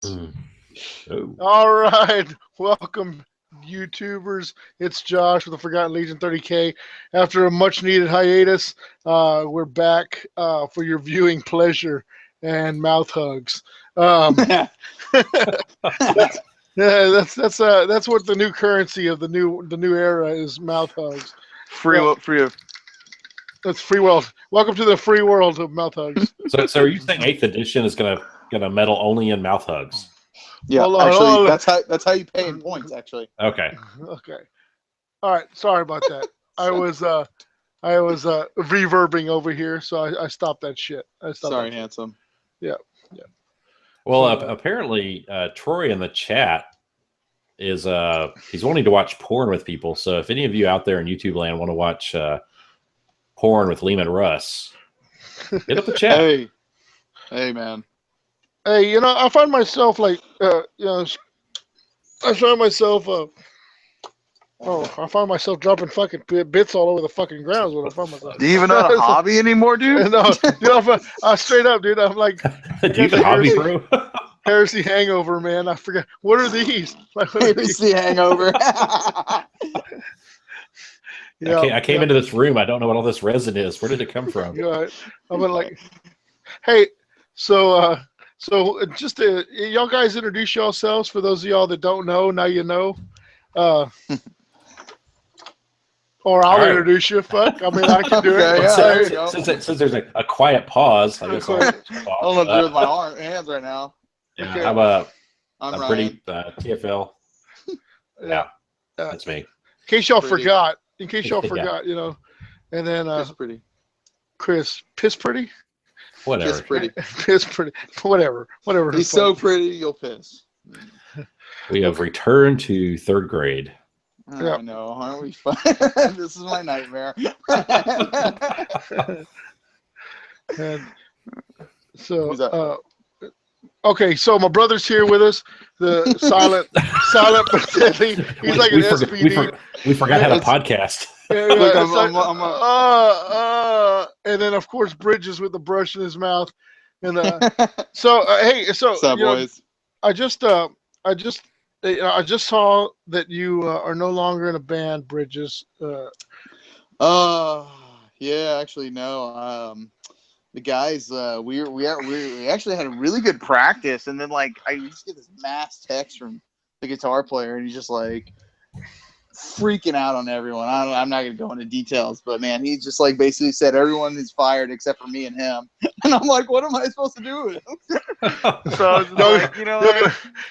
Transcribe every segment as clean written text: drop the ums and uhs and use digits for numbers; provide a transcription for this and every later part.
Mm. Oh. All right, welcome YouTubers. It's Josh with the Forgotten Legion 30k. After a much-needed hiatus, we're back for your viewing pleasure and mouth hugs. That's that's what the new currency of the new era is: mouth hugs. Free of That's free world. Welcome to the free world of mouth hugs. So are you saying 8th edition is gonna meddle only in mouth hugs? Yeah, Hold on, actually, hold on. that's how you pay in points. Actually, Okay. Okay. All right. Sorry about that. I was reverbing over here, so I stopped that shit. sorry, handsome. Yeah. Well, So, apparently Troy in the chat is he's wanting to watch porn with people. So if any of you out there in YouTube land want to watch porn with Lehman Russ, hit up the chat. Hey, man. Hey, I find myself I find myself I find myself dropping fucking bits all over the fucking ground. Is what I find myself. Do you even know a hobby anymore, dude? No, dude, straight up, dude. I'm like, Do you have a hobby, bro? heresy hangover, man. I forget. What are these? Like, what are these? Heresy hangover. Yeah, I came into this room. I don't know what all this resin is. Where did it come from? Yeah, I'm like, hey, so just y'all guys introduce yourselves for those of y'all that don't know. Now you know. Or I'll introduce you. Fuck. I mean, I can do it. Yeah, since there's a quiet pause, I guess I'll I don't know what to do with my hands right now. Yeah, Okay. I'm Ryan. pretty TFL. Yeah. That's me. In case y'all Pretty. forgot, Yeah. and then Piss pretty. Chris, piss pretty, Whatever. Piss pretty. piss pretty, whatever. He's so pretty, you'll piss. We have returned to 3rd grade. I know, aren't we fun? This is my nightmare. And so, okay, so my brother's here with us. The silent but deadly. He's like an SPD. We forgot how to podcast. Look, And then of course Bridges with the brush in his mouth. And hey, so what's up, boys? I just saw that you are no longer in a band, Bridges. Yeah, actually, no. The guys, we actually had a really good practice, and then I just get this mass text from the guitar player, and he's just like freaking out on everyone. I'm not gonna go into details, but man, he just basically said everyone is fired except for me and him, and I'm like, what am I supposed to do with him? So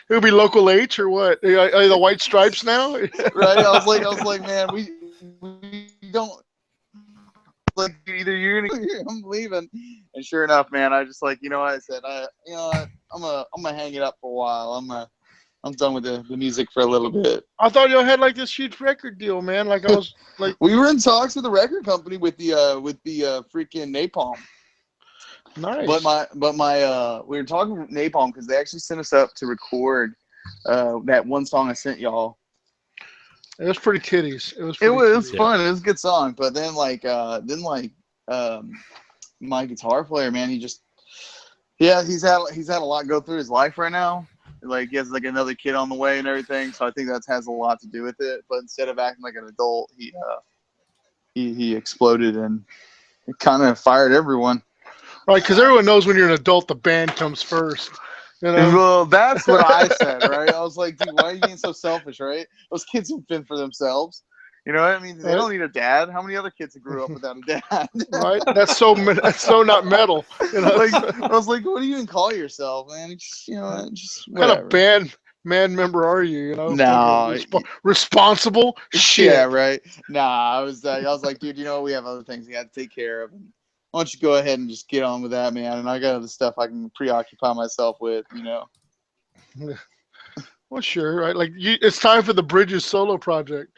it'll be Local H or what? Are the White Stripes now? Right? I was like, man, we don't. Either you're gonna, I'm leaving, and sure enough, man, I just I said, I'm gonna hang it up for a while. I'm done with the music for a little bit. I thought y'all had this huge record deal, man. I was like, we were in talks with the record company with the freaking Napalm. Nice. But my we were talking with Napalm because they actually sent us up to record that one song I sent y'all. It was pretty titties. It was fun. It was a good song. But then my guitar player, man, he's had a lot go through his life right now. He has another kid on the way and everything. So I think that has a lot to do with it. But instead of acting like an adult, he exploded and it kind of fired everyone. Right, because everyone knows when you're an adult, the band comes first. Well, that's what I said, right? I was like, dude, why are you being so selfish, right? Those kids have been for themselves. You know what I mean? They don't need a dad. How many other kids grew up without a dad? Right? That's so not metal. I was like, what do you even call yourself, man? Just what kind of band member are you? No, responsible. Shit. Yeah, right. Nah, I was like, dude, we have other things we got to take care of. Why don't you go ahead and just get on with that, man? And I got other stuff I can preoccupy myself with, Well, sure, right? It's time for the Bridges solo project.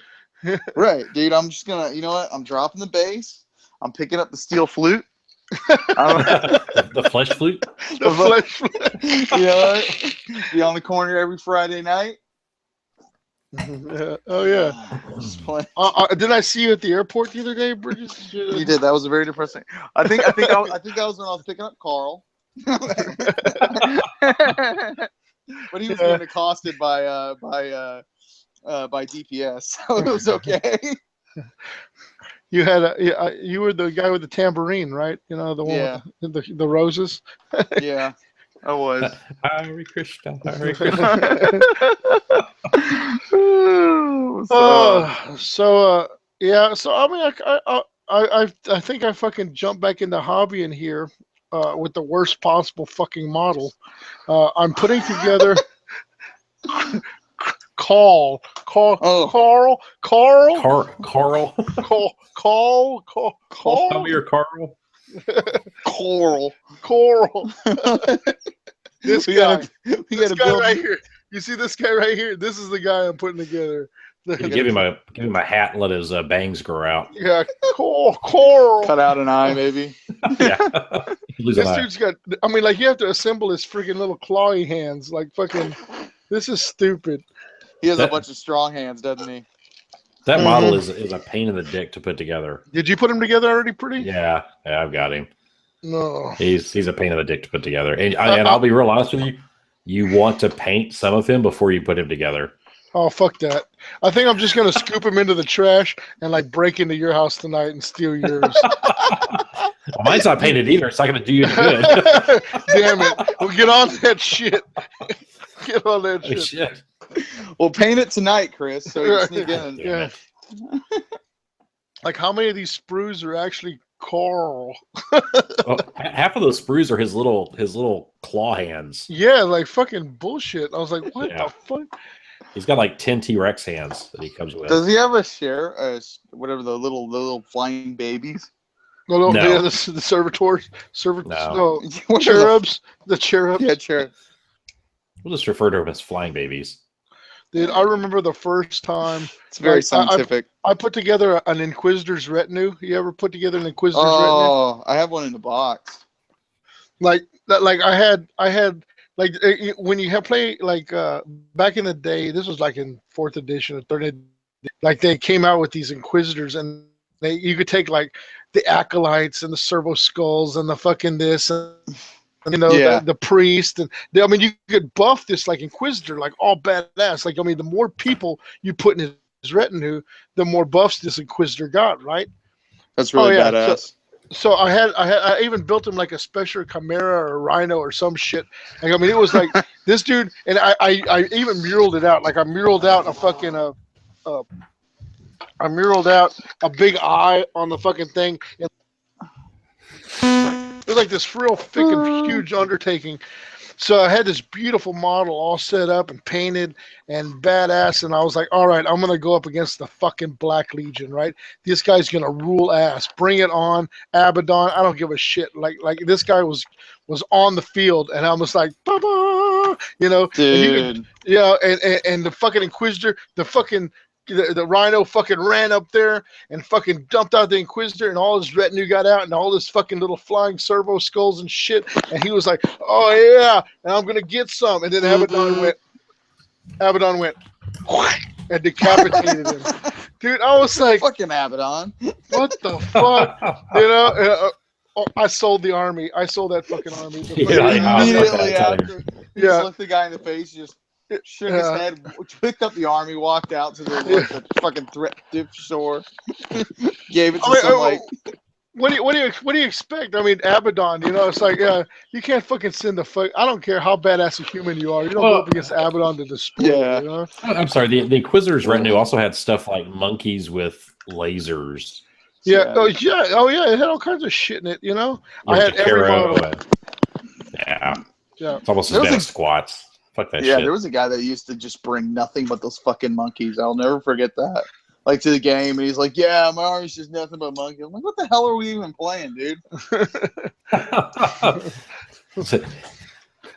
Right, dude. I'm just gonna, you know what? I'm dropping the bass. I'm picking up the steel flute. The flesh flute. The flesh flute. You know what? Be on the corner every Friday night. Yeah. Oh yeah. Did I see you at the airport the other day, Bridges? You did. That was a very depressing. I think that was when I was picking up Carl. but he was getting accosted by DPS, so it was okay. You had you were the guy with the tambourine, right? You know, the one with the roses. Yeah, I was. Hare Krishna, Hare Krishna. Yeah. So I mean, I think I fucking jumped back into hobby in here with the worst possible fucking model. I'm putting together. Carl. Carl. Tell me you're Carl. Coral. This guy. We got guy right here. You see this guy right here? This is the guy I'm putting together. Give him a hat and let his bangs grow out. Yeah, Coral. Cut out an eye, maybe. Yeah. This dude's got. I mean, like you have to assemble his freaking little clawy hands. Like fucking. This is stupid. He has a bunch of strong hands, doesn't he? That model is a pain in the dick to put together. Did you put him together already, pretty? Yeah, I've got him. No. He's a pain in the dick to put together. And I'll be real honest with you. You want to paint some of him before you put him together. Oh, fuck that. I think I'm just going to scoop him into the trash and like break into your house tonight and steal yours. Well, mine's not painted either. It's not going to do you any good. Damn it. Well, get on that shit. Get on that shit. We'll paint it tonight, Chris. So you sneak in. Yeah. Like how many of these sprues are actually Carl? Well, half of those sprues are his little claw hands. Yeah, like fucking bullshit. I was like, what the fuck? He's got like 10 T-Rex hands that he comes with. Does he have whatever the little flying babies? No. Yeah, the servitors. No. Cherubs. The cherubs. Yeah, cherubs. We'll just refer to them as flying babies. Dude, I remember the first time. It's very scientific. I put together an Inquisitor's retinue. You ever put together an Inquisitor's retinue? Oh, I have one in the box. Like I had like when you have play like back in the day. This was like in 4th edition or 3rd edition. Like they came out with these Inquisitors, and you could take like the acolytes and the servo skulls and the fucking this and the priest, and I mean you could buff this like Inquisitor like all badass. Like I mean the more people you put in his retinue, the more buffs this Inquisitor got, right? That's really badass. So I even built him like a special Chimera or Rhino or some shit. Like I mean it was like this dude, and I even muraled it out. Like I muraled out a fucking I muraled out a big eye on the fucking thing. It was like this real freaking huge undertaking. So I had this beautiful model all set up and painted and badass, and I was like, all right, I'm going to go up against the fucking Black Legion, right? This guy's going to rule ass. Bring it on, Abaddon. I don't give a shit. Like this guy was on the field, and I was like, ba-ba! Dude. And the fucking Inquisitor, the Rhino fucking ran up there and fucking dumped out the Inquisitor, and all his retinue got out, and all this fucking little flying servo skulls and shit. And he was like, "Oh yeah, and I'm gonna get some." And then Abaddon went, and decapitated him. Dude, I was like, "Fucking Abaddon! What the fuck?" I sold the army. I sold that fucking army. Immediately after, he just looked the guy in the face, just shook his head, picked up the army, walked out to the fucking thrift store, gave it to some like. What do you expect? I mean, Abaddon. It's like you can't fucking send the fuck. I don't care how badass a human you are. You don't go up against Abaddon to destroy. Yeah. I'm sorry. The Inquisitor's retinue also had stuff like monkeys with lasers. Yeah. Oh yeah. It had all kinds of shit in it. I had every model. Yeah. Yeah. It's almost as bad as squats. Fuck that shit. Yeah, there was a guy that used to just bring nothing but those fucking monkeys. I'll never forget that. Like to the game, and he's like, "Yeah, my army's just nothing but monkeys." I'm like, "What the hell are we even playing, dude?"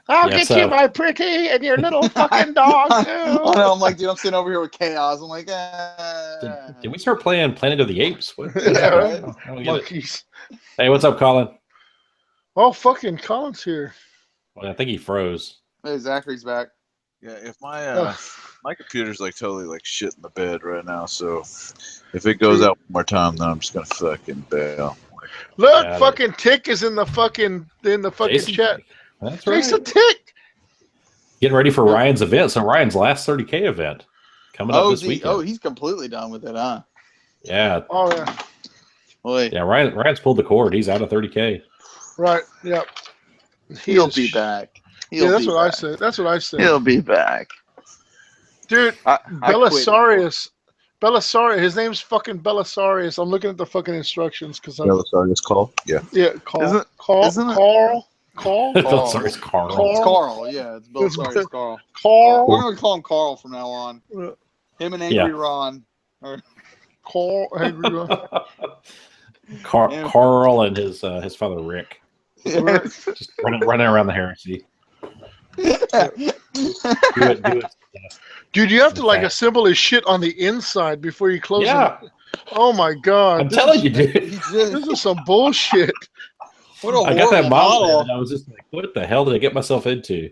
I'll get you, my pretty, and your little fucking dog too. I'm like, dude, I'm sitting over here with chaos. I'm like, Did we start playing Planet of the Apes? What? Yeah, right? Monkeys. Hey, what's up, Colin? Oh, fucking Colin's here. Well, I think he froze. Hey, Zachary's back. Yeah, if my computer's like totally like shit in the bed right now, so if it goes out one more time, then I'm just gonna fucking bail. Look, fucking Tick is in the fucking Jason, chat. That's right. Jason Tick. Getting ready for Ryan's event. So Ryan's last 30K event coming up this weekend. Oh, he's completely done with it, huh? Yeah. Oh yeah. Boy, Yeah, Ryan's pulled the cord. He's out of 30K. Right. Yep. he'll be back. Yeah, that's what I said. That's what I said. He'll be back. Dude, I Belisarius. Belisarius. His name's fucking Belisarius. I'm looking at the fucking instructions because I'm. Belisarius call. Yeah. Yeah, Carl. Isn't it? Carl. Belisarius Carl. It's Carl. Yeah, it's Belisarius Carl. Carl. We're gonna call him Carl from now on. Him and Angry Ron. Carl. Angry Ron. Carl and his father Rick. Yeah. Just running around the heresy. Do it. Dude, you have to like assemble his shit on the inside before you close it. Oh my god! I'm telling you, dude. This is some bullshit. What I got that model, and I was just like, "What the hell did I get myself into?"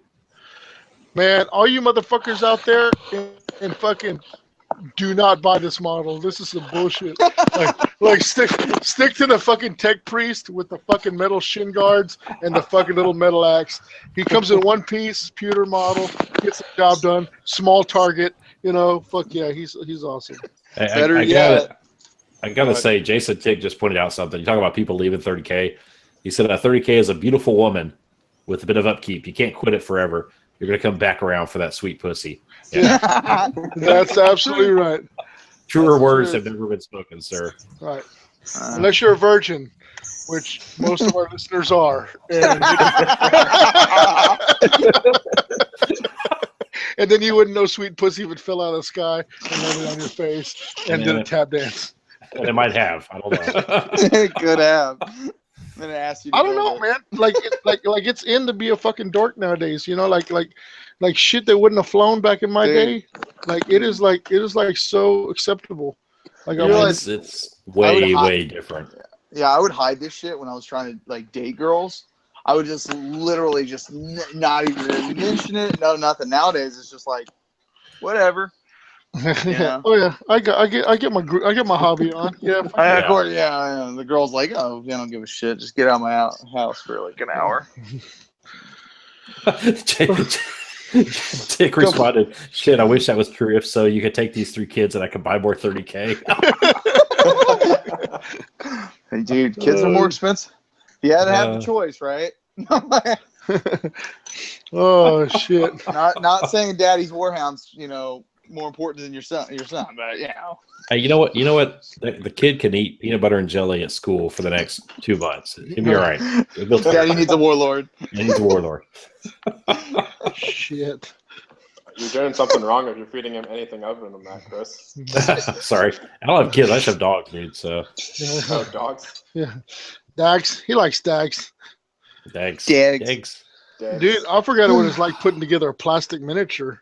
Man, all you motherfuckers out there and fucking do not buy this model. This is some bullshit. like stick to the fucking tech priest with the fucking metal shin guards and the fucking little metal axe. He comes in one piece, pewter model, gets the job done, small target. You know, fuck yeah, he's awesome. I gotta say, Jason Tick just pointed out something. You talk about people leaving 30K. He said 30K is a beautiful woman with a bit of upkeep. You can't quit it forever. You're gonna come back around for that sweet pussy. Yeah. That's absolutely right. Truer words have never been spoken, sir. Right. Unless you're a virgin, which most of our listeners are. And then you wouldn't know sweet pussy would fill out of the sky and land it on your face and did a tap dance. And it might have. I don't know. It could have. I'm ask you. I don't know, man. Like it's in to be a fucking dork nowadays. You know, like shit that wouldn't have flown back in my day. Like it is like so acceptable. Like it's way different. Yeah, I would hide this shit when I was trying to like date girls. I would just literally just not even mention it. No, nothing. Nowadays it's just like whatever. Yeah. Oh yeah, I get my hobby on. Yeah. Of course, yeah. The girl's like, oh, I don't give a shit. Just get out of my house for like an hour. Dick responded, "Shit, I wish that was true. If so, you could take these 3 kids and I could buy more 30K." Hey, dude, kids are more expensive. You had to have the choice, right? Oh shit! Not saying Daddy's Warhound's, more important than your son, but Hey, you know what? The kid can eat peanut butter and jelly at school for the next 2 months. He'll be all right. Daddy needs a warlord. He needs a warlord. Shit. You're doing something wrong if you're feeding him anything other than that, Chris. Sorry. I don't have kids. I just have dogs, dude. So. Oh, dogs? Yeah. Dags. He likes Dags. Dags. Dude, I forgot what it's like putting together a plastic miniature.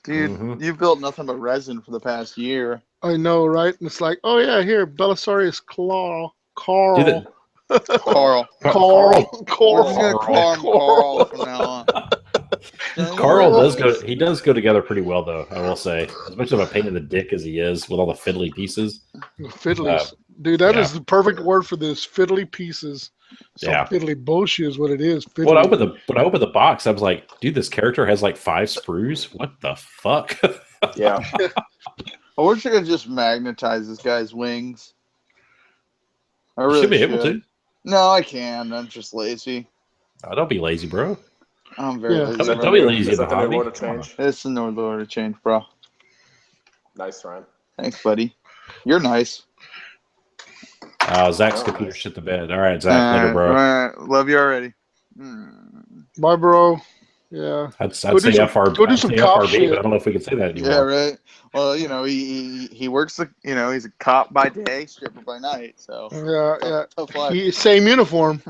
Dude, you've built nothing but resin for the past year. I know, right? And it's like, oh yeah, here, Belisarius Carl. Carl. We're just gonna call him Carl from now on. Carl does go together pretty well, though, I will say. As much of a pain in the dick as he is with all the fiddly pieces. Fiddlies. Dude, that is the perfect word for this. Fiddly pieces. Fiddly bullshit is what it is. Fiddly. When I opened the box, I was like, dude, this character has like 5 sprues? What the fuck? Yeah. I wish I could just magnetize this guy's wings. I really should be able to. No, I can. I'm just lazy. Oh, don't be lazy, bro. I'm very lazy. Don't be lazy in the new hobby. order change? It's the new order change, bro. Nice, Ryan. Thanks, buddy. You're nice. Zach's computer shit the bed. All right, Zach, later, bro. All right. Love you already. Bye, bro. Yeah. I'd say FRB, go do some cop shit. but I don't know if we can say that anymore. Yeah, right. Well, he works he's a cop by day, stripper by night. So tough life. Same uniform.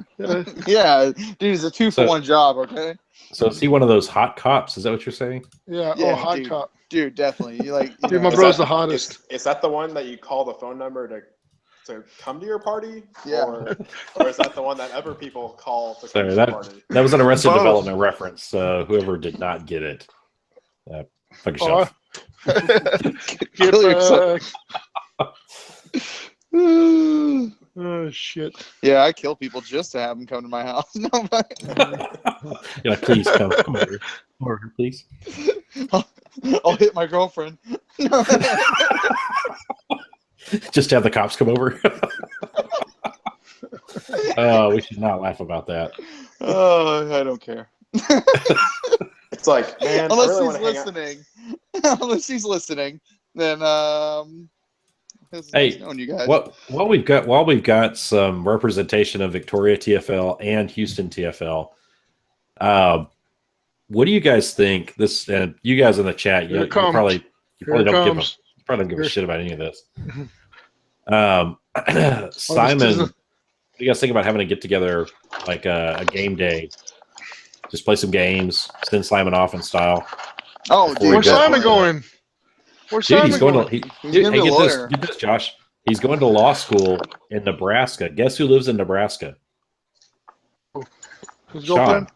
Yeah, dude, it's a 2-for-1 job. Okay. So is he one of those hot cops? Is that what you're saying? Yeah. Hot dude, cop. Dude, definitely. Dude, my bro's the hottest. Is that the one that you call the phone number to come to your party? Yeah. Or is that the one that other people call to come to your party? That was an Arrested Development reference. Whoever did not get it, fuck yourself. Kill yourself. Oh shit! Yeah, I kill people just to have them come to my house. No, but... You're like, please come over. order, please. I'll hit my girlfriend. Just have the cops come over. Oh, we should not laugh about that. Oh, I don't care. It's like, man, I Unless really he's want to hang out. listening. Unless he's listening, then it's Hey, nice knowing you guys. while we've got some representation of Victoria TFL and Houston TFL, what do you guys think? This and you guys in the chat, you probably don't give a shit about any of this. Simon, what do you guys think about having a get together, like a game day? Just play some games, send Simon off in style. Oh, dude, Where's Simon going? Where's Dude, Simon he's going going? to. He's gonna be a lawyer. Get this, Josh. He's going to law school in Nebraska. Guess who lives in Nebraska? His girlfriend?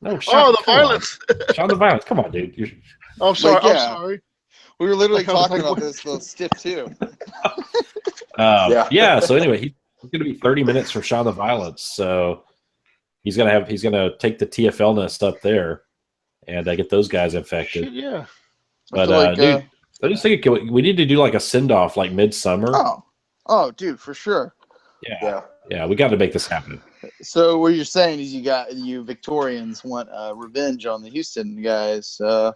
No, Sean. The violence. Sean the violence. Come on, dude. I'm sorry. Like, yeah. I'm sorry. We were literally Like, I was talking like, about this little stiff too. Yeah. So anyway, he's going to be 30 minutes from Sean the violence. So he's gonna take the TFL nest up there and get those guys infected. Shit, yeah. But dude, I just think we need to do like a send off like midsummer. Oh, dude, for sure. Yeah, we got to make this happen. So what you're saying is you Victorians want revenge on the Houston guys for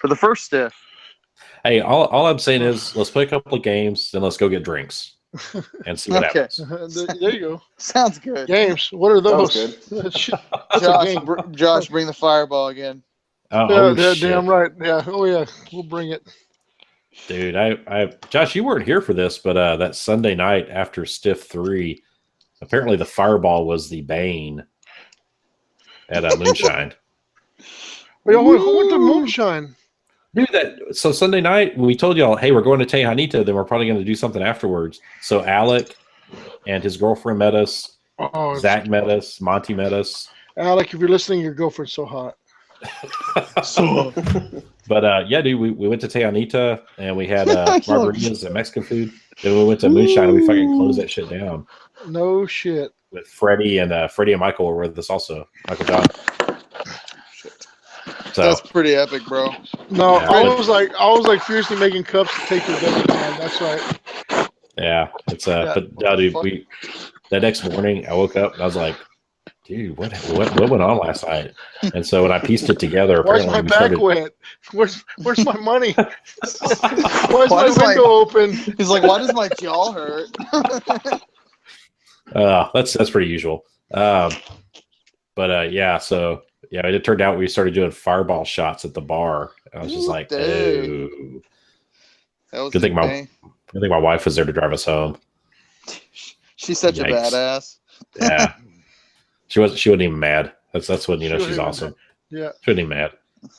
the first stiff. Hey, all I'm saying is let's play a couple of games, then let's go get drinks and see what happens. There you go. Sounds good. Games. What are those? Sounds Josh, bring the fireball again. Damn right. Yeah. Oh yeah. We'll bring it. Dude, Josh, you weren't here for this, but that Sunday night after Stiff 3, apparently the fireball was the bane at Moonshine. Who went to Moonshine? Dude, so Sunday night, we told y'all, hey, we're going to Tejanita, then we're probably going to do something afterwards. So Alec and his girlfriend met us. Zach met us. Monty met us. Alec, if you're listening, your girlfriend's so hot. But yeah, dude, we went to Tejanita and we had margaritas and Mexican food. Then we went to Moonshine and we fucking closed that shit down. No shit. With Freddie and Michael were with us also. Michael John. So that's pretty epic, bro. No, yeah, I was like fiercely making cups to take your double time. That's right. Yeah, it's but dude, that next morning I woke up and I was like, dude, what went on last night? And so when I pieced it together, why's my back wet? Where's my money? Why my window open? He's like, why does my jaw hurt? That's pretty usual. But yeah, so yeah, it turned out we started doing fireball shots at the bar. I was just like, ooh. Good thing my wife was there to drive us home. She's such a badass. Yeah. She wasn't even mad. That's when she's awesome. Yeah. She wasn't even mad.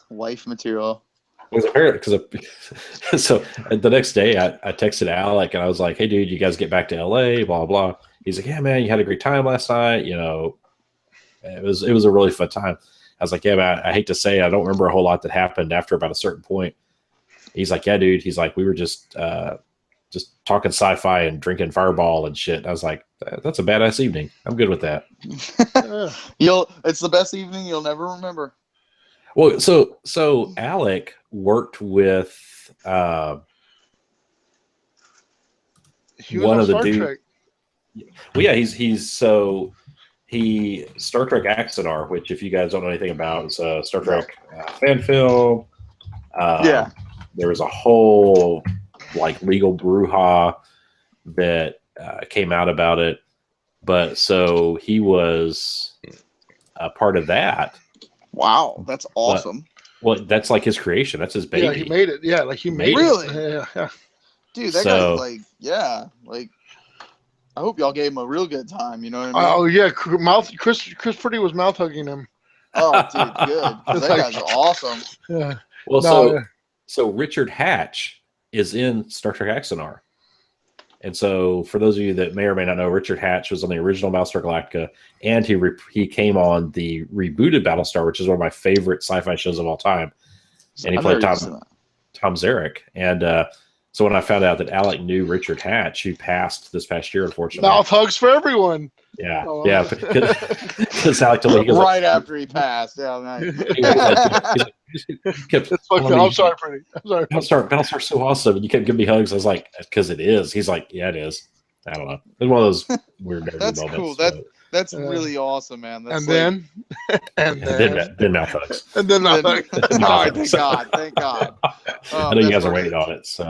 Wife material. It was apparent because so the next day I texted Alec and I was like, hey dude, you guys get back to LA, blah blah. He's like, yeah man, you had a great time last night. It was a really fun time. I was like, yeah, man, I hate to say I don't remember a whole lot that happened after about a certain point. He's like, yeah, dude. He's like, we were just talking sci-fi and drinking Fireball and shit. And I was like, that's a badass evening. I'm good with that. It's the best evening you'll never remember. Well, so Alec worked with one of the dudes. Well, yeah, he Star Trek Axonar, which if you guys don't know anything about, it's a Star Trek fan film. Yeah, there was a whole legal brouhaha that came out about it, but so he was a part of that. Wow, that's awesome. Well, that's like his creation. That's his baby. Yeah, he made it. Yeah, he made really? it. Really? Yeah. Dude, that guy's I hope y'all gave him a real good time. You know what I mean? Oh yeah, Chris Pretty was mouth hugging him. Oh, dude, good. That guy's awesome. Yeah. Well, so Richard Hatch is in Star Trek Axonar. And so for those of you that may or may not know, Richard Hatch was on the original Battlestar Galactica, and he came on the rebooted Battlestar, which is one of my favorite sci-fi shows of all time. And he played Tom Zarek. And So when I found out that Alec knew Richard Hatch, who passed this past year, unfortunately. Mouth hugs for everyone. Yeah, Oh, yeah. Because Alec told me, he goes, Right after he passed. Yeah, nice. he kept That's telling fucked up. me, I'm sorry, Freddie. I'm sorry. Battlestar's so awesome. And you kept giving me hugs. I was like, because it is. He's like, yeah, it is. I don't know. It's one of those weird nerdy That's moments. cool. That's really awesome, man. That's And then mouth hugs. and then mouth hugs. No, thank God. Thank God. I know you guys are waiting on it. So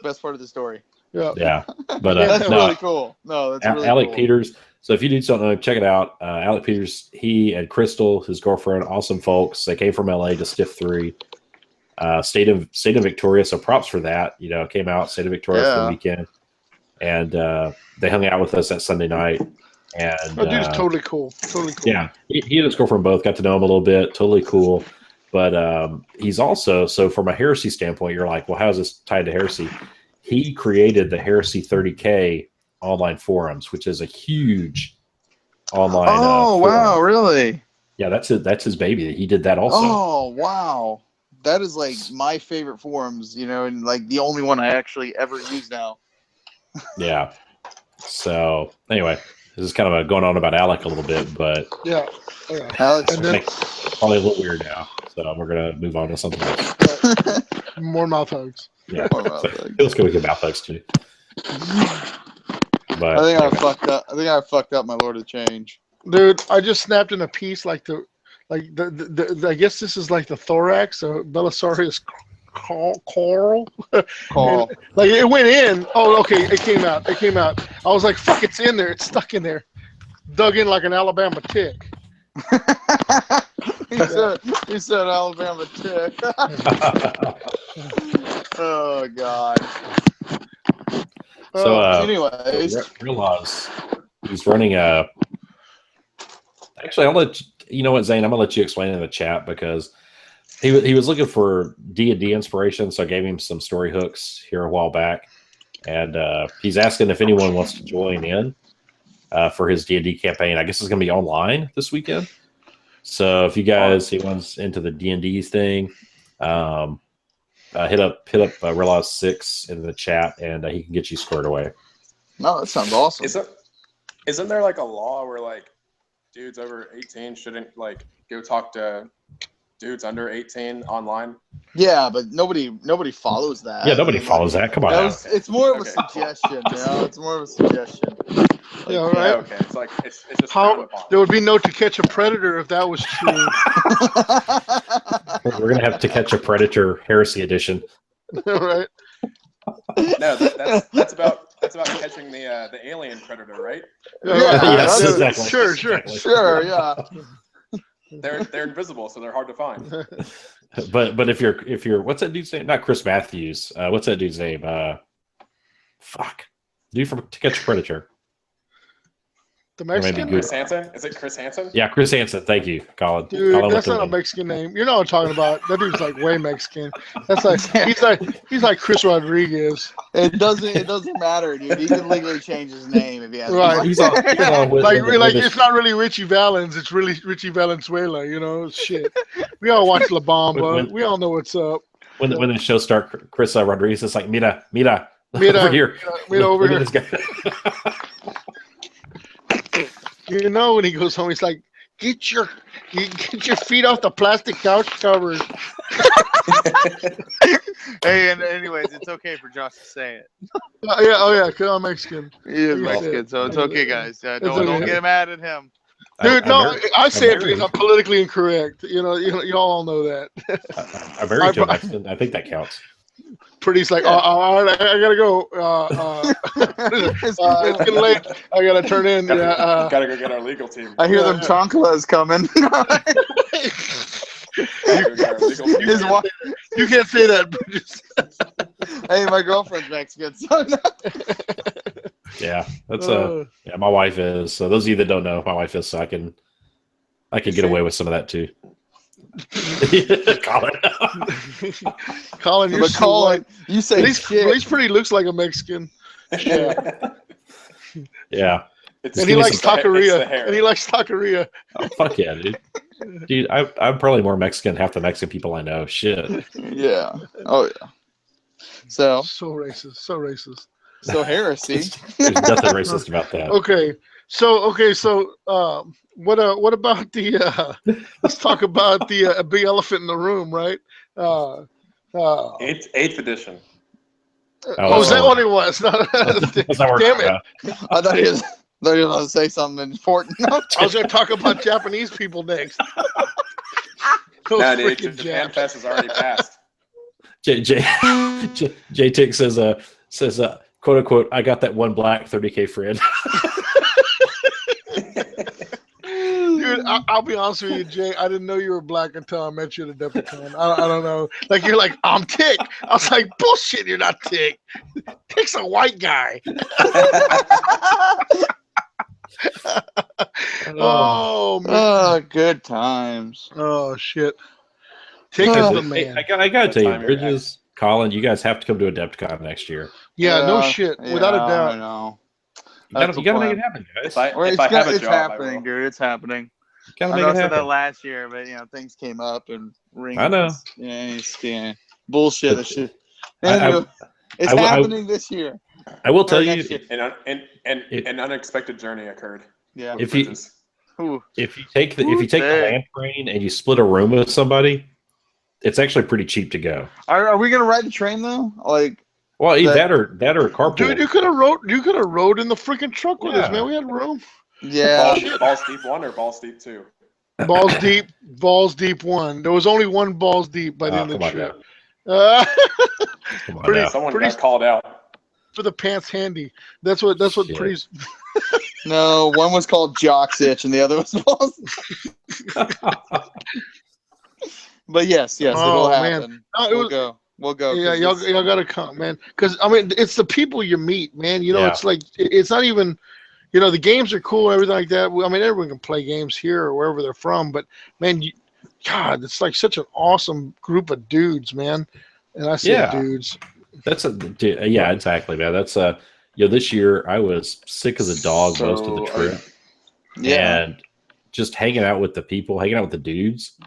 best part of the story. yeah, but That's no, really cool. No, that's really Alec cool. Peters. So if you dudes don't know, check it out. Alec Peters, he and Crystal, his girlfriend, awesome folks. They came from LA to Stiff 3. State of Victoria. So props for that. Came out State of Victoria for the weekend, and they hung out with us that Sunday night. And dude's totally cool. Totally cool. Yeah, he and his girlfriend both got to know him a little bit. Totally cool. But he's also, so from a heresy standpoint, you're like, well, how is this tied to heresy? He created the Heresy30k online forums, which is a huge online. Oh wow, really? Yeah, that's his baby. He did that also. Oh wow, that is like my favorite forums. And like the only one I actually ever use now. Yeah. So anyway, this is kind of going on about Alec a little bit, but yeah. Alex, probably a little weird now. So we're gonna move on to something else. More mouth hugs. Yeah, let's go with your mouth hugs too. But I think I fucked up my Lord of Change. Dude, I just snapped in a piece like the I guess this is like the thorax, so Belisarius coral. Like it went in. Oh, okay, it came out. I was like, fuck, it's in there. It's stuck in there. Dug in like an Alabama tick. he said Alabama tick. Oh God. So anyways, realize he's running a. Actually, I'll let you know what, Zane. I'm gonna let you explain in the chat because he was looking for D&D inspiration, so I gave him some story hooks here a while back, and he's asking if anyone wants to join in for his D&D campaign. I guess it's gonna be online this weekend. So if you guys anyone's into the D&D thing, hit up Realize 6 in the chat, and he can get you squared away. No, that sounds awesome. Isn't there like a law where like dudes over 18 shouldn't like go talk to dudes under 18 online? Yeah, but nobody follows that. Yeah, nobody follows that. Come on. It's more of a suggestion. It's more of a suggestion. Yeah, right. Okay. It's like it's just how there would be no To Catch a Predator if that was true. We're gonna have To Catch a Predator Heresy Edition. Right. No, that's about catching the alien predator, right? Yes, exactly. Sure, yeah. They're invisible, so they're hard to find. But if you're what's that dude's name? Not Chris Matthews. What's that dude's name? Dude from To Catch a Predator. The Mexican? Chris Hansen? Is it Chris Hansen? Yeah, Chris Hansen. Thank you, Colin. Dude, that's not a Mexican name. You know what I'm talking about. That dude's like way Mexican. That's like he's like Chris Rodriguez. It doesn't matter, dude. He can legally change his name if he has right. to. He's all like it's not really Richie Valens, it's really Richie Valenzuela, shit. We all watch La Bamba. We all know what's up. When the show starts, Chris Rodriguez is like, mira, over here. Mira over here. This guy. When he goes home, he's like, get your feet off the plastic couch covers. Hey, and anyways, it's okay for Josh to say it. Yeah, because I'm Mexican. He is Mexican, so it's okay, guys. Don't get mad at him. Dude, I say it because I'm politically incorrect. You all know that. I'm married to a Mexican. I think that counts. Pretty's like, all right, I gotta go. It's getting late. I gotta turn in. Gotta go get our legal team. I hear them chanclas coming. You can't say that. Hey, my girlfriend's Mexican. So yeah, that's yeah. My wife is. So those of you that don't know, my wife is. So I can get away with some of that too. Colin, you're so white. You say at least Pretty looks like a Mexican. Yeah. And he likes taqueria. Oh, fuck yeah, dude. Dude, I'm probably more Mexican than half the Mexican people I know. Shit. Yeah. Oh yeah. So racist. So racist. so heresy. There's nothing racist about that. Okay. So what about the let's talk about the big elephant in the room, right? Eighth edition. Is that what it was? No, That's not damn it. I thought he was going to say something important. I was going to talk about Japanese people next. No, dude, Japan Fest has already passed. J Tick says quote unquote, I got that one black 30K friend. Dude, I'll be honest with you, Jay. I didn't know you were black until I met you at a Adepticon. I don't know. Like, you're like, I'm Tick. I was like, bullshit, you're not Tick. Tick's a white guy. Oh, man. Oh, good times. Oh, shit. Tick is the man. I got to tell you, Bridges, Colin, you guys have to come to Adepticon next year. Yeah, no shit. Without a doubt. I know. You gotta make it happen, guys. It's happening, dude. It's happening. I know I said that last year, but things came up and rings. I know. Yeah, bullshit. That shit. It's happening this year. I will tell you, an unexpected journey occurred. Yeah. If you take the land train and you split a room with somebody, it's actually pretty cheap to go. Are we gonna ride the train though? Well, either that or a carpool. Dude, you could have rode in the freaking truck with us, man. We had room. Yeah. Balls deep 1 or balls deep 2? Balls deep 1. There was only one balls deep by the end of the trip. Someone got called out for the pants handy. That's what pretty. No, one was called Jock's Itch and the other was balls. But yes, it'll happen. No, We'll go. Yeah, y'all gotta come, man. Because I mean, it's the people you meet, man. You know, it's like it's not even. You know, the games are cool and everything like that. I mean, everyone can play games here or wherever they're from, but man, God, it's like such an awesome group of dudes, man. And I say dudes. Exactly, man. That's this year I was sick as a dog most of the trip. And just hanging out with the people, hanging out with the dudes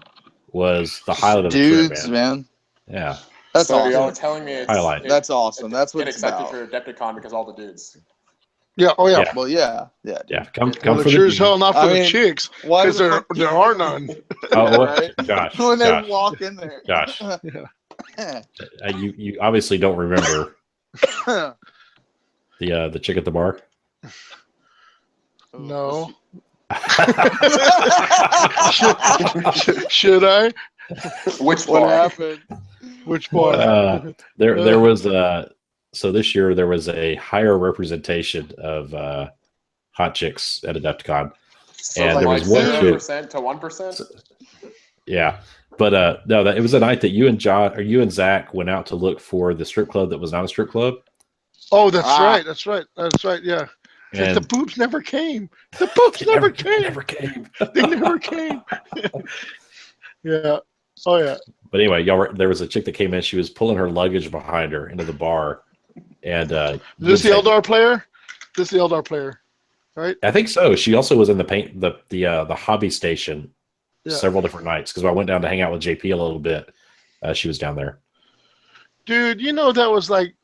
was the highlight of the trip, man. Yeah. That's awesome. Y'all telling me highlight. That's awesome. That's what it's accepted about. for Adepticon because all the dudes. Yeah. Oh yeah. Well, yeah. Come well, for sure the as hell not for the chicks, because there are none. Oh, right? Josh. When they walk in there. Josh. You obviously don't remember the chick at the bar. No. Should I? Which what bar? happened? Which bar? There was so this year there was a higher representation of hot chicks at Adepticon, and there was 0% to 1%. Yeah, but no, it was a night that you and Zach went out to look for the strip club that was not a strip club. Oh, that's right. Yeah. And the boobs never came. The boobs never came. They never came. Yeah. Oh yeah. But anyway, there was a chick that came in. She was pulling her luggage behind her into the bar, and this the Eldar player. This the Eldar player, right? I think so. She also was in the hobby station several different nights because I went down to hang out with JP a little bit. She was down there. Dude, you know that was like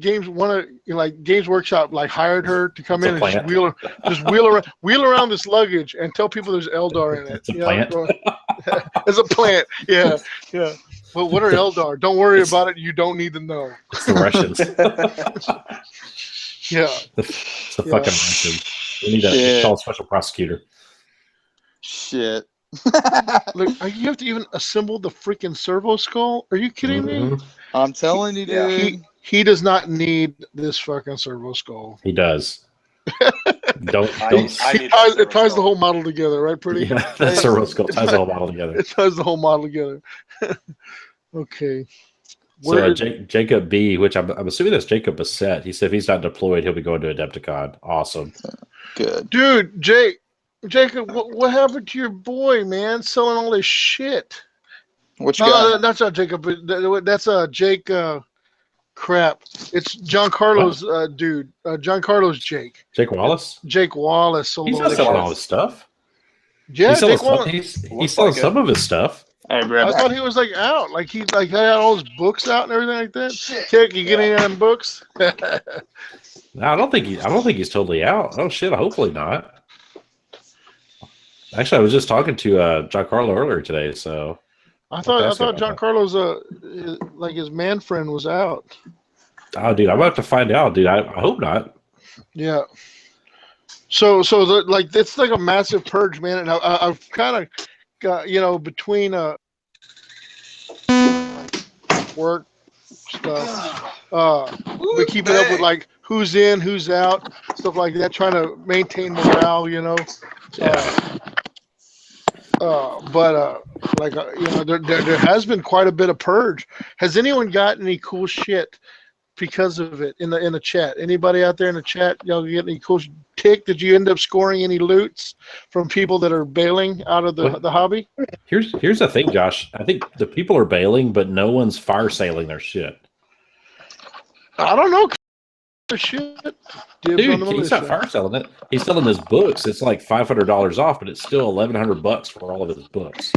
Games Workshop like hired her to come in and just wheel around this luggage and tell people there's Eldar in it. It's a plant. It's a plant. Yeah. But what are Eldar? Don't worry about it. You don't need to know. It's the Russians. Yeah. It's the fucking Russians. We need to call a special prosecutor. Shit. Look, you have to even assemble the freaking servo skull? Are you kidding me? I'm telling you, dude. He does not need this fucking servo skull. He does. Don't. It ties the whole model together, right? Pretty. Yeah, that servo skull ties the whole model together. It ties the whole model together. Okay. So Jacob B, which I'm assuming that's Jacob Bassett. He said if he's not deployed, he'll be going to Adepticon. Awesome. Good. Dude, Jacob, what happened to your boy, man? Selling all this shit. Which guy? That's not Jacob. That's Jake. Crap. It's Giancarlo's dude. Giancarlo's Jake. Jake Wallace? Jake Wallace. He's not selling all his stuff. Yeah, he's selling some of his stuff. Hey, bro. I thought he was like out, like he like had all his books out and everything like that. Shit. Kick, you get any of them books? No, I don't think he's totally out. Oh shit! Hopefully not. Actually, I was just talking to Giancarlo earlier today, so I thought ask him about Giancarlo's like his man friend was out. oh, dude, I'm about to find out, dude. I hope not. Yeah. So like it's like a massive purge, man, and I've kind of got between work stuff, but keeping up with like who's in, who's out, stuff like that, trying to maintain morale, Yeah. But there has been quite a bit of purge. Has anyone got any cool shit because of it in the chat? Anybody out there in the chat, y'all get any cool tick? Did you end up scoring any loots from people that are bailing out of the hobby? Here's the thing, Josh. I think the people are bailing, but no one's fire sailing their shit. I don't know. Shit. Dibs Dude, on the he's not militia. fire selling it. He's selling his books. It's like $500 off, but it's still $1,100 for all of his books.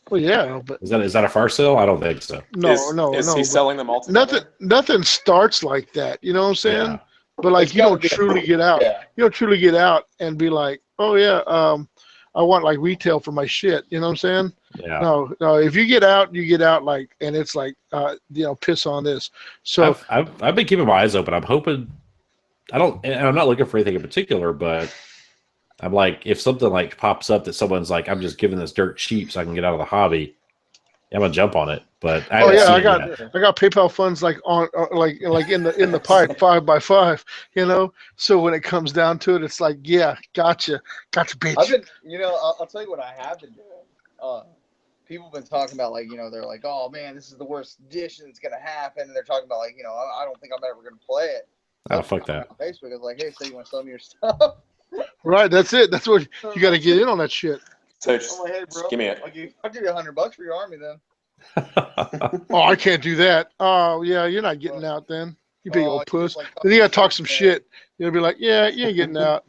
Well, yeah, but Is that a fire sale? I don't think so. Is he but selling them all together? nothing starts like that. You know what I'm saying? Yeah. But like It's you don't gotta be- truly get out. Yeah. You don't truly get out and be like, oh yeah, I want like retail for my shit. You know what I'm saying? Yeah. No. If you get out, like, and it's like, piss on this. So I've been keeping my eyes open. I'm hoping. And I'm not looking for anything in particular, but I'm like, if something like pops up that someone's like, I'm just giving this dirt cheap so I can get out of the hobby, I'm gonna jump on it. But I haven't seen it yet. I got PayPal funds like on like in the pipe 5x5. So when it comes down to it, it's like, yeah, gotcha, bitch. I've been, I'll tell you what I have been doing. People have been talking about like, they're like, oh man, this is the worst edition that's gonna happen, and they're talking about like, I don't think I'm ever gonna play it. Oh, fuck that. On Facebook, I was like, hey, so you want to sell me your stuff? Right, that's it. That's what you got to get in on that shit. So I'm like, hey, bro, give me it. I'll give you $100 for your army then. Oh, I can't do that. Oh, yeah, you're not getting out then. You big old puss. just, like, Then you got to talk some shit. You'll be like, yeah, you ain't getting out.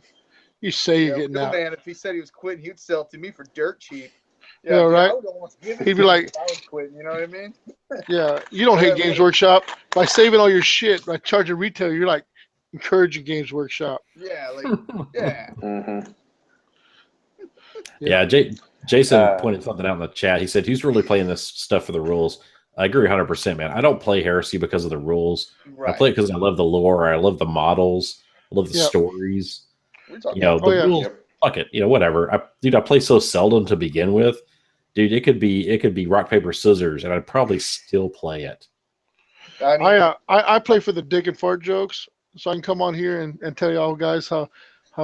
You say you're getting Bill out. Man, if he said he was quitting, he'd sell it to me for dirt cheap. Yeah, right. I would almost give it He'd to be him like- if I was quitting, you know what I mean? Yeah, you don't hate Games Workshop. By saving all your shit, by charging retail, you're like encouraging Games Workshop. Yeah, like, yeah. Mm-hmm. Yeah, Jason pointed something out in the chat. He said, who's really playing this stuff for the rules? I agree 100%, man. I don't play Heresy because of the rules. Right. I play it because I love the lore. I love the models. I love the Yep. stories. We're talking The Oh, yeah. rules, Yep. fuck it. Whatever. I play so seldom to begin with. Dude, it could be rock, paper, scissors, and I'd probably still play it. I mean, I play for the dick and fart jokes, so I can come on here and tell y'all guys how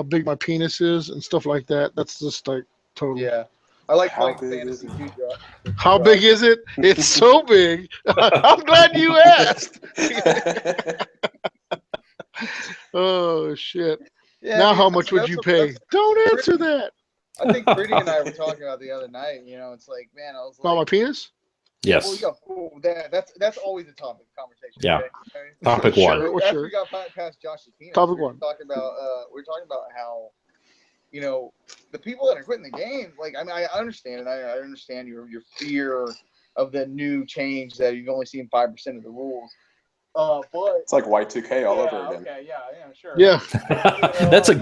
big my penis is and stuff like that. That's just like total. yeah. I like How playing big is fantasy it? too, Josh. How big is it? It's so big. I'm glad you asked. Oh shit! Yeah, Now I mean, how much would you pay? Don't answer that. I think Pretty and I were talking about the other night. It's like, man, I was About my like, penis? Yes. that's always a topic of conversation. Yeah. Okay? Topic Sure. one. Well, After sure. we got past Josh's penis, Topic we were one. talking about how, the people that are quitting the game, like, I mean, I understand it. I understand your fear of the new change that you've only seen 5% of the rules. But It's like Y2K all over again. Okay, yeah, sure. Yeah, that's a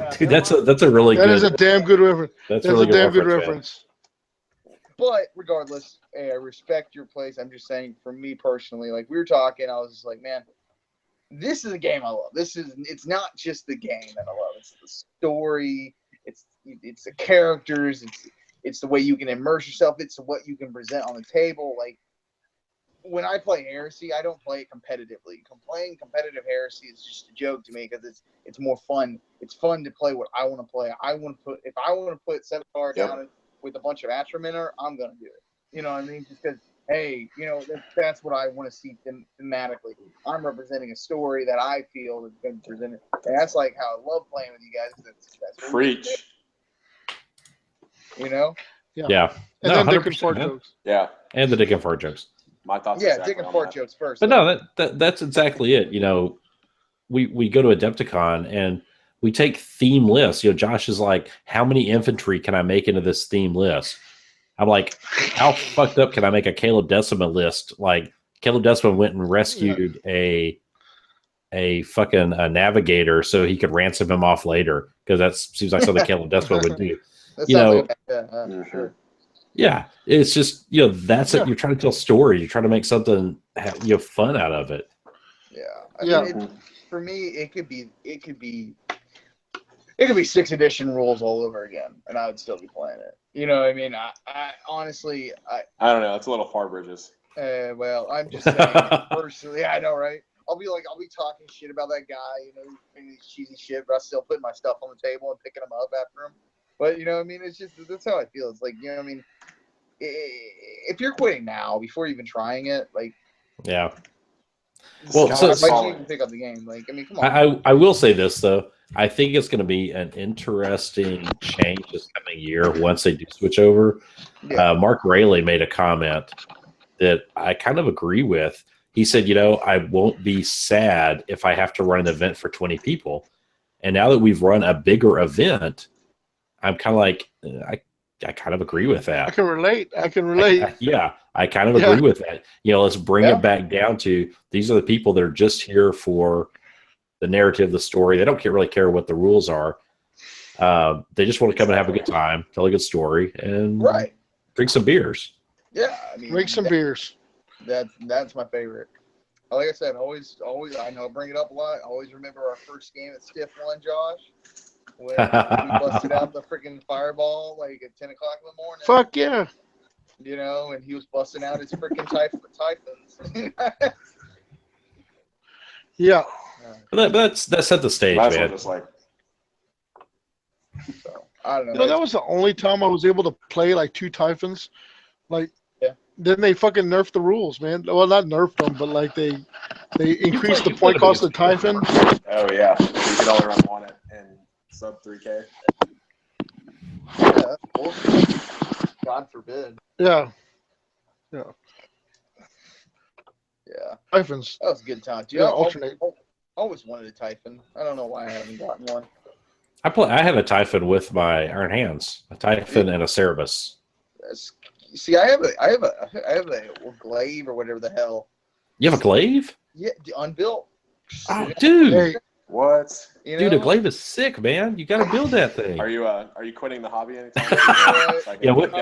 really that good. is a damn good reference. That's That's really a damn good man. reference. But regardless, I respect your place. I'm just saying, for me personally, like we were talking, I was just like, man, this is a game I love. It's not just the game that I love. It's the story. It's the characters. It's the way you can immerse yourself. It's what you can present on the table. Like when I play Heresy, I don't play it competitively. Playing competitive Heresy is just a joke to me because it's more fun. It's fun to play what I want to play. If I want to put 7 cards down with a bunch of Atrum in her, I'm gonna do it. You know what I mean? Just because, hey, that's what I want to see thematically. I'm representing a story that I feel is going to be presented. And that's like how I love playing with you guys. That's Preach. Yeah. And No, then dick 100%, and fart man. jokes. Yeah. And the dick and fart jokes. My thoughts. Yeah, exactly dick and on fart that. jokes first. But no, that's exactly it. We go to Adepticon and we take theme lists. Josh is like, how many infantry can I make into this theme list? I'm like, how fucked up can I make a Caleb Decima list? Like Caleb Decima went and rescued a fucking navigator so he could ransom him off later, because that seems like something Caleb Decima would do. That You sounds know, like for sure. yeah, it's just, you know, that's it. You're trying to tell stories. You're trying to make something, you know, fun out of it. Yeah, I mean, for me, it could be 6th edition rules all over again, and I would still be playing it. You know what I mean? I honestly, I don't know. It's a little far, Bridges. Well, I'm just saying personally. I know, right? I'll be talking shit about that guy, you know, doing these cheesy shit, but I still putting my stuff on the table and picking them up after him. But you know what I mean? It's just, that's how I feel. It's like, you know what I mean? If you're quitting now before even trying it, like, yeah. Well, I can't even pick up the game. Like, I mean, come on. I will say this though. I think it's going to be an interesting change this coming year once they do switch over. Yeah. Mark Rayleigh made a comment that I kind of agree with. He said, you know, I won't be sad if I have to run an event for 20 people. And now that we've run a bigger event, I'm kind of like, I kind of agree with that. I can relate. I kind of agree with that. You know, let's bring it back down to, these are the people that are just here for the narrative, the story. They don't really care what the rules are. They just want to come and have a good time, tell a good story, and drink some beers. Yeah, I mean, drink some beers. That's my favorite. Like I said, always. I know I bring it up a lot. I always remember our first game at Stiff One, Josh, when we busted out the freaking fireball like at 10 o'clock in the morning. Fuck yeah! You know, and he was busting out his freaking typhons. Yeah. But that set the stage, man. Just like, so, I don't know. You know, that was the only time I was able to play like 2 Typhons. Like, then they fucking nerfed the rules, man. Well, not nerfed them, but like they increased the point cost of Typhon. Oh yeah, you could only run one in sub 3K. Yeah, that's bullshit. God forbid. Yeah. Typhons. That was a good time. Dude, alternate. I always wanted a Typhon. I don't know why I haven't gotten one. I had a Typhon with my Iron Hands, a Typhon and a Cerebus. See, I have a glaive or whatever the hell. You have a glaive? Yeah, unbuilt. Oh, dude. Hey, what? You know? Dude, a glaive is sick, man. You got to build that thing. Are you quitting the hobby anytime? Yeah, what?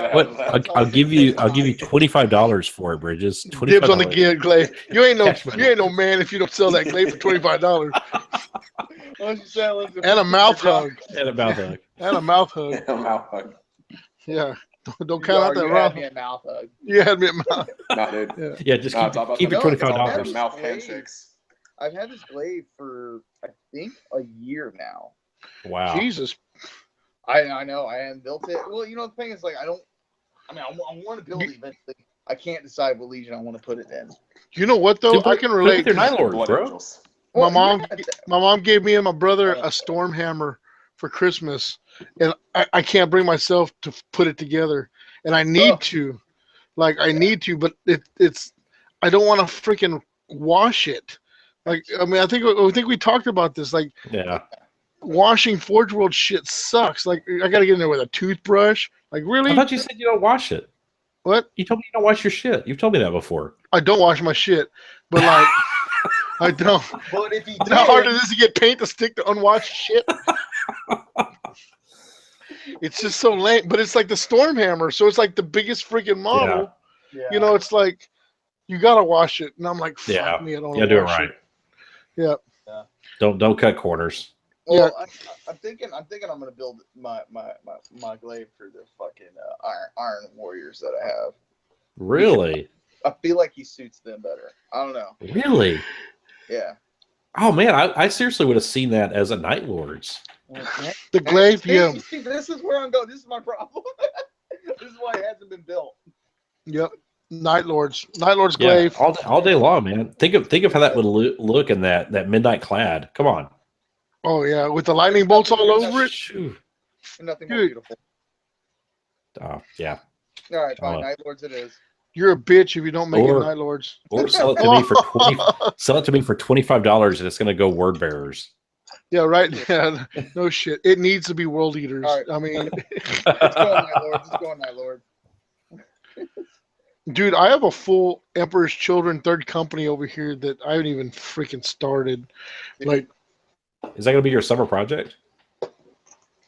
I'll give you $25 for it, Bridges. Dibs on the glaive. You ain't no man if you don't sell that glaive for $25. And a mouth hug. And a mouth hug. And a mouth hug. A mouth hug. Yeah. Don't count out that mouth. You had me a mouth hug. You had me a mouth. No, dude. Yeah, just keep it $25. Mouth handshakes. I've had this glaive for, I think, a year now. Wow. Jesus. I know. I haven't built it. Well, you know, the thing is, like, I want to build it eventually. I can't decide what Legion I want to put it in. You know what, though? I can relate. They're Night Lords, bro. My mom gave me and my brother a Stormhammer for Christmas, and I can't bring myself to put it together. And I need to. Like, I need to, but it's I don't want to freaking wash it. Like, I mean, I think we talked about this. Like, washing Forge World shit sucks. Like, I got to get in there with a toothbrush. Like, really? I thought you said you don't wash it. What? You told me you don't wash your shit. You've told me that before. I don't wash my shit, but like, I don't. But if you do, how hard it is to get paint to stick to unwashed shit? It's just so lame. But it's like the Stormhammer, so it's like the biggest freaking model. Yeah. You know, it's like you gotta wash it, and I'm like, fuck me, I don't. Yeah, do it right. Yeah. Don't cut corners. Well, I'm thinking I'm gonna build my glaive for the fucking Iron Warriors that I have. Really? I feel like he suits them better. I don't know. Really? Yeah. Oh man, I seriously would have seen that as a Night Lords. The glaive, yeah. See, this is where I'm going. This is my problem. This is why it hasn't been built. Yep. Night Lords glaive. All day long, man. Think of how that would look in that midnight clad. Come on. Oh yeah, with the lightning bolts all over it. Nothing more beautiful. Oh yeah. All right, fine. Night Lords it is. You're a bitch if you don't make it Night Lords. Or sell it to me for $25, and it's going to go Word Bearers. Yeah, right. Yeah, no shit. It needs to be World Eaters. Right. I mean, it's going Night Lords. It's going Night Lord. Dude, I have a full Emperor's Children third company over here that I haven't even freaking started. Like, Is that going to be your summer project?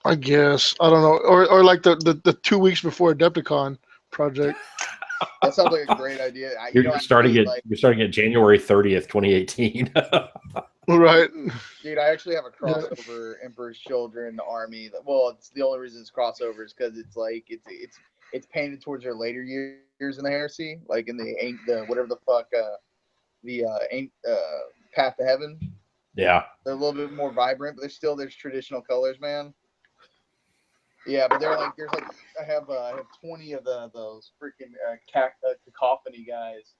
I guess I don't know, or like the 2 weeks before Adepticon project. That sounds like a great idea. You're starting it. You're starting at January 30th, 2018. Right. Dude, I actually have a crossover Emperor's Children army. Well, it's the only reason it's crossover is because it's like it's painted towards their later years in the heresy, like in the whatever the fuck the Path to Heaven. Yeah, they're a little bit more vibrant, but there's traditional colors, man. Yeah, but they're like there's like I have 20 of those freaking cacophony guys,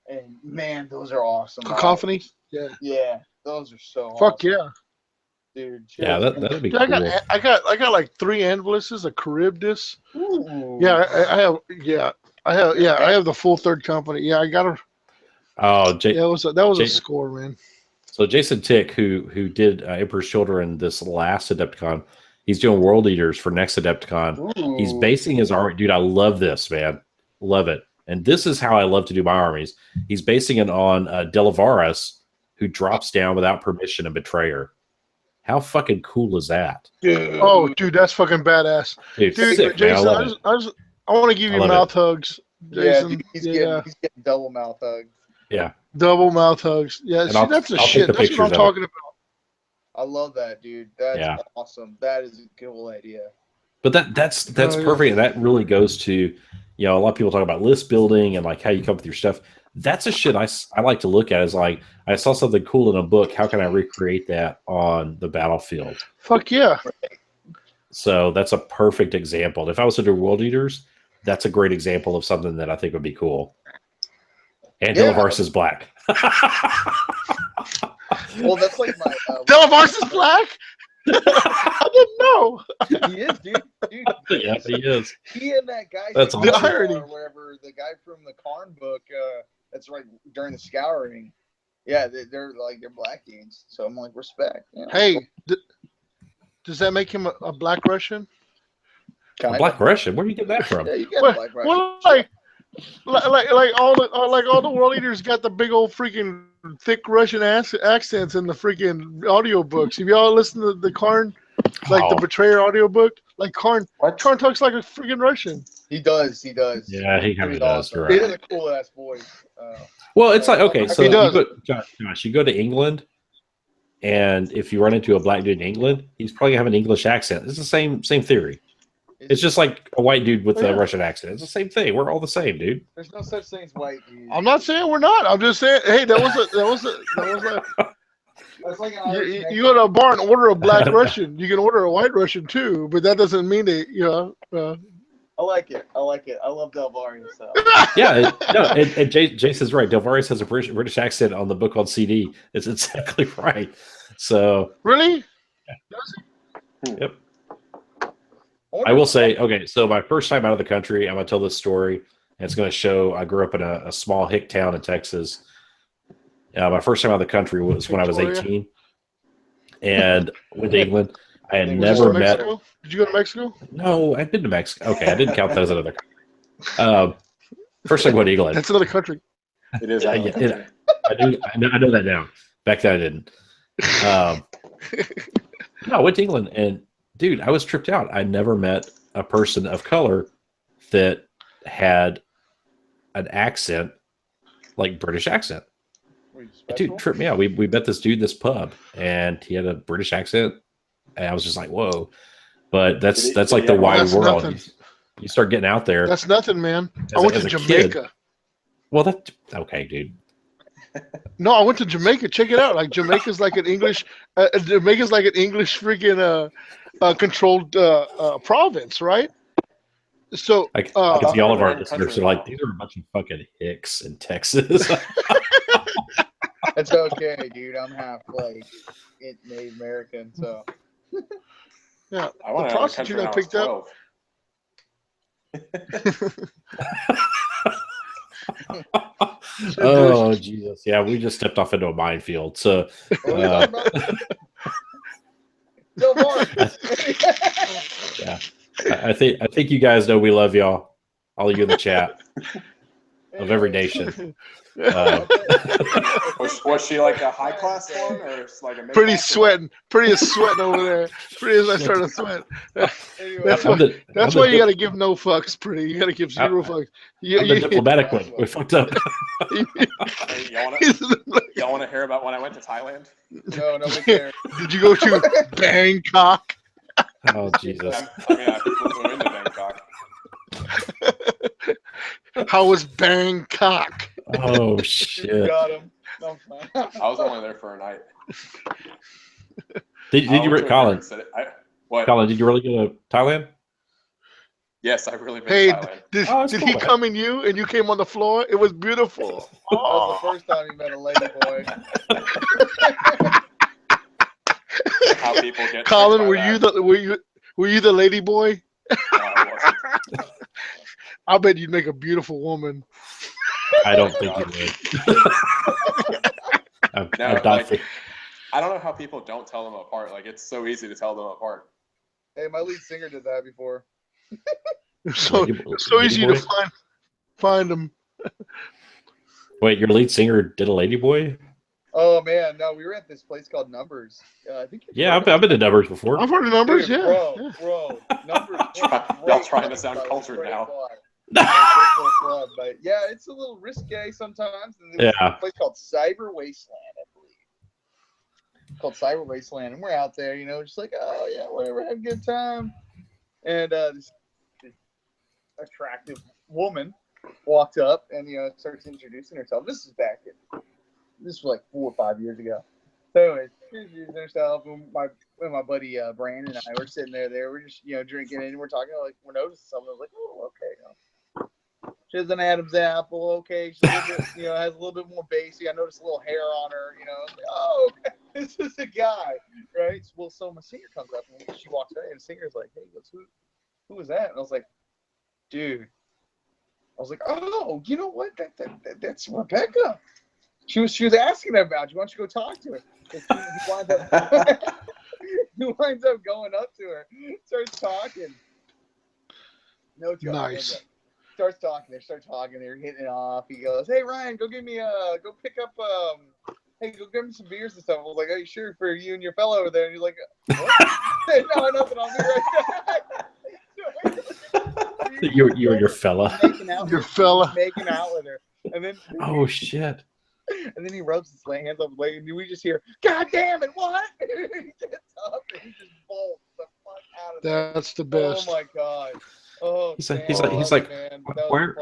and man, those are awesome. Cacophony. Yeah, those are so. Fuck awesome. Yeah. Dude. Yeah, that'd be Dude, cool. I got like 3 Anviluses, a Charybdis. Ooh. Yeah, I have the full third company. Yeah, I got her. Oh, that was a score, man. So Jason Tick, who did Emperor's Children this last Adepticon, he's doing World Eaters for next Adepticon. Ooh. He's basing his army. Dude, I love this, man. Love it. And this is how I love to do my armies. He's basing it on Delavaris, who drops down without permission, a betrayer. How fucking cool is that? Oh, dude, that's fucking badass. Dude, sick, Jason, man. I want to give you mouth hugs, Jason. Yeah, dude, he's getting double mouth hugs. Yeah. Double mouth hugs. Yeah, see, that's the shit. That's what I'm talking about. I love that, dude. That's awesome. That is a cool idea. But that's perfect. And that really goes to, a lot of people talk about list building and like how you come up with your stuff. That's a shit I like to look at is like, I saw something cool in a book. How can I recreate that on the battlefield? Fuck yeah. So that's a perfect example. If I was to do World Eaters, that's a great example of something that I think would be cool. And Delavaris is black. Well, that's like my... Delavaris is black? I didn't know. He is, dude. Yeah, he is. He and that guy... That's the irony. Or whatever, the guy from the Karn book, that's right, during the Scouring. Yeah, they're black dudes. So I'm like, respect. Yeah. Hey, does that make him a black Russian? A black Russian? Where do you get that from? Yeah, you get a black Russian. Well, like all the World Eaters got the big old freaking thick Russian accents in the freaking audiobooks. If y'all listen to the Karn, the Betrayer audiobook, like Karn talks like a freaking Russian. He does. Yeah, he kind of does. Awesome. Right. He has a cool ass voice. Well, it's like, okay, so Josh, you go to England, and if you run into a black dude in England, he's probably gonna have an English accent. It's the same theory. It's just like a white dude with a Russian accent. It's the same thing. We're all the same, dude. There's no such thing as white dude. I'm not saying we're not. I'm just saying, hey, that was That's like you go to a bar and order a black Russian. You can order a white Russian too, but that doesn't mean they, I like it. I love Delvaris. So. Yeah, and Jason's right. Delvaris has a British accent on the book on CD. It's exactly right. So really, yep. I will say, okay, so my first time out of the country, I'm going to tell this story, and it's going to show I grew up in a small hick town in Texas. My first time out of the country was when I was 18, and went to England. I had never met... Did you go to Mexico? No, I've been to Mexico. Okay, I didn't count that as another country. First time going to England. That's another country. It is. I know that now. Back then I didn't. No, I went to England, and dude, I was tripped out. I never met a person of color that had an accent like British accent. Dude, tripped me out. We met this dude in this pub, and he had a British accent, and I was just like, whoa. But that's like the wide world. You start getting out there. That's nothing, man. I went to Jamaica. Well, okay, dude. No, I went to Jamaica. Check it out. Like Jamaica's like an English. Jamaica's like an English freaking controlled province, right? So I can see all of our listeners are like, these are a bunch of fucking hicks in Texas. It's okay, dude. I'm half Native American, so. Yeah, I want the prostitute I picked up. Oh Jesus! Yeah, we just stepped off into a minefield. So, yeah, I think you guys know we love y'all. all of you in the chat of every nation. Was she like a high class one or like a Pretty mid-class or sweating. Pretty is sweating over there. Pretty is like starting to sweat. That's I'm why the you got to give no fucks, Pretty. You got to give zero fucks. I'm the diplomatic one. We fucked up. what? Hey, y'all want to hear about when I went to Thailand? No, nobody cares. Did you go to Bangkok? Oh Jesus! I mean, I flew into Bangkok. How was Bangkok? Oh shit! Got him. No, I'm fine. I was only there for a night. Did I you, went to a Colin? different city. What? Colin, did you really go to Thailand? Yes, I've really been Hey, to Thailand. did he come in you and you came on the floor? It was beautiful. That was the first time you met a lady boy. How people get Colin, tricked by were you the lady boy? that. No, I wasn't. I bet you'd make a beautiful woman. I don't think you would. No, I don't know how people don't tell them apart. Like, it's so easy to tell them apart. Hey, my lead singer did that before. So easy to find them. Wait, your lead singer did a ladyboy? Oh man, no, we were at this place called Numbers. I think. Yeah, I've been to Numbers before. I've heard of Numbers. Dude, Yeah, bro, Numbers. Y'all trying to sound cultured now. Club, but yeah, it's a little risque sometimes. And there's a place called Cyber Wasteland, I believe. Called Cyber Wasteland, and we're out there, you know, just like, oh yeah, whatever, have a good time. And this attractive woman walked up and starts introducing herself. This was like 4 or 5 years ago. So anyways, she introduced herself, and my buddy Brandon and I were sitting there. We're just drinking, and we're talking, like, we're noticing something. I was like, oh, okay. She has an Adam's apple. Okay, she's a little bit, has a little bit more bassy. I noticed a little hair on her. Like, oh, okay, this is a guy, right? Well, so my singer comes up and she walks away, and the singer's like, "Hey, who is that?" And I was like, "Dude," I was like, "Oh, you know what? That's Rebecca." She was asking about you. Why don't you go talk to her? He winds up going up to her, starts talking. No joke. nice. No joke. Starts talking. They start talking. They're hitting it off. He goes, "Hey Ryan, go pick up hey, go get me some beers and stuff." I was like, "Are you sure for you and your fella over there?" And he's like, "What?" "No, nothing. I'll be right back." You and your fella. Your fella. Making out with her, and then Oh shit! And then he rubs his hands up his leg, and we just hear, "God damn it, what?" He gets up and he just bolts the fuck out of there. That's the best. Oh my god. Oh, He's like, man. where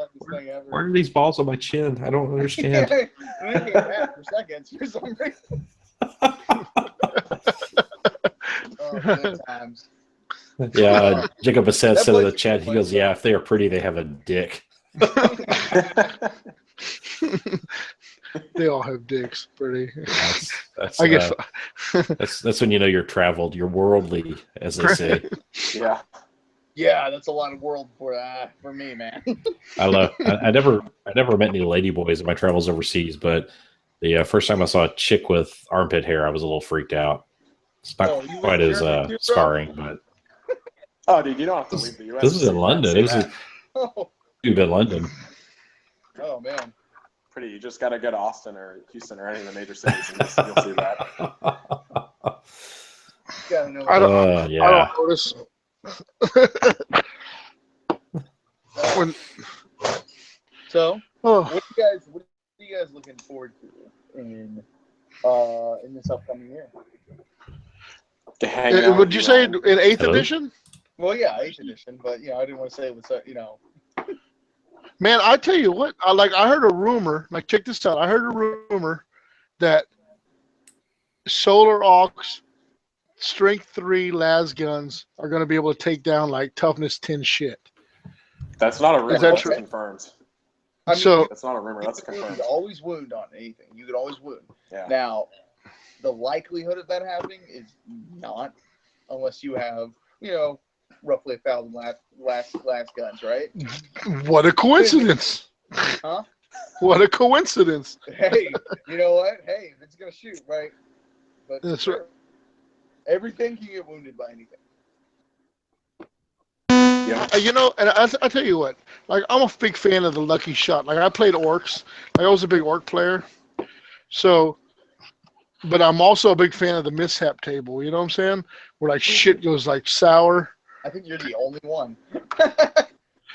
are these balls on my chin? I don't understand. And then he came back for seconds for some reason. Oh, good times. Yeah, Jacob Bassett said in the chat, he goes, "Yeah, if they are pretty, they have a dick." They all have dicks, Pretty. That's, I guess that's when you know you're traveled, you're worldly, as they say. Yeah. Yeah, that's a lot of world for me, man. I love. I never met any ladyboys in my travels overseas, but the first time I saw a chick with armpit hair, I was a little freaked out. It's not quite as scarring, but. Oh, dude, you don't have to leave the U.S. This is in London. This is in London. Oh man. Pretty. You just got to go to Austin or Houston or any of the major cities, and you'll see that. I don't notice. So, Oh. what are you guys looking forward to in this upcoming year? Would you say in 8th edition? Well, yeah, 8th edition, but I didn't want to say it was Man, I tell you what, I heard a rumor. Like, check this out. I heard a rumor that Solar Aux Strength 3 las guns are going to be able to take down like toughness 10 shit. That's not a rumor. That's confirmed. I mean, so that's not a rumor. That's confirmed. You could always wound on anything. You could always wound. Yeah. Now, the likelihood of that happening is not, unless you have, roughly 1,000 last guns, right? What a coincidence! Huh? What a coincidence! Hey, you know what? Hey, if it's gonna shoot, right? But that's right. Everything can get wounded by anything. Yeah. You know, and I tell you what, like I'm a big fan of the lucky shot. Like I played orcs. Like, I was a big orc player. So, but I'm also a big fan of the mishap table. You know what I'm saying? Where like shit goes like sour. I think you're the only one.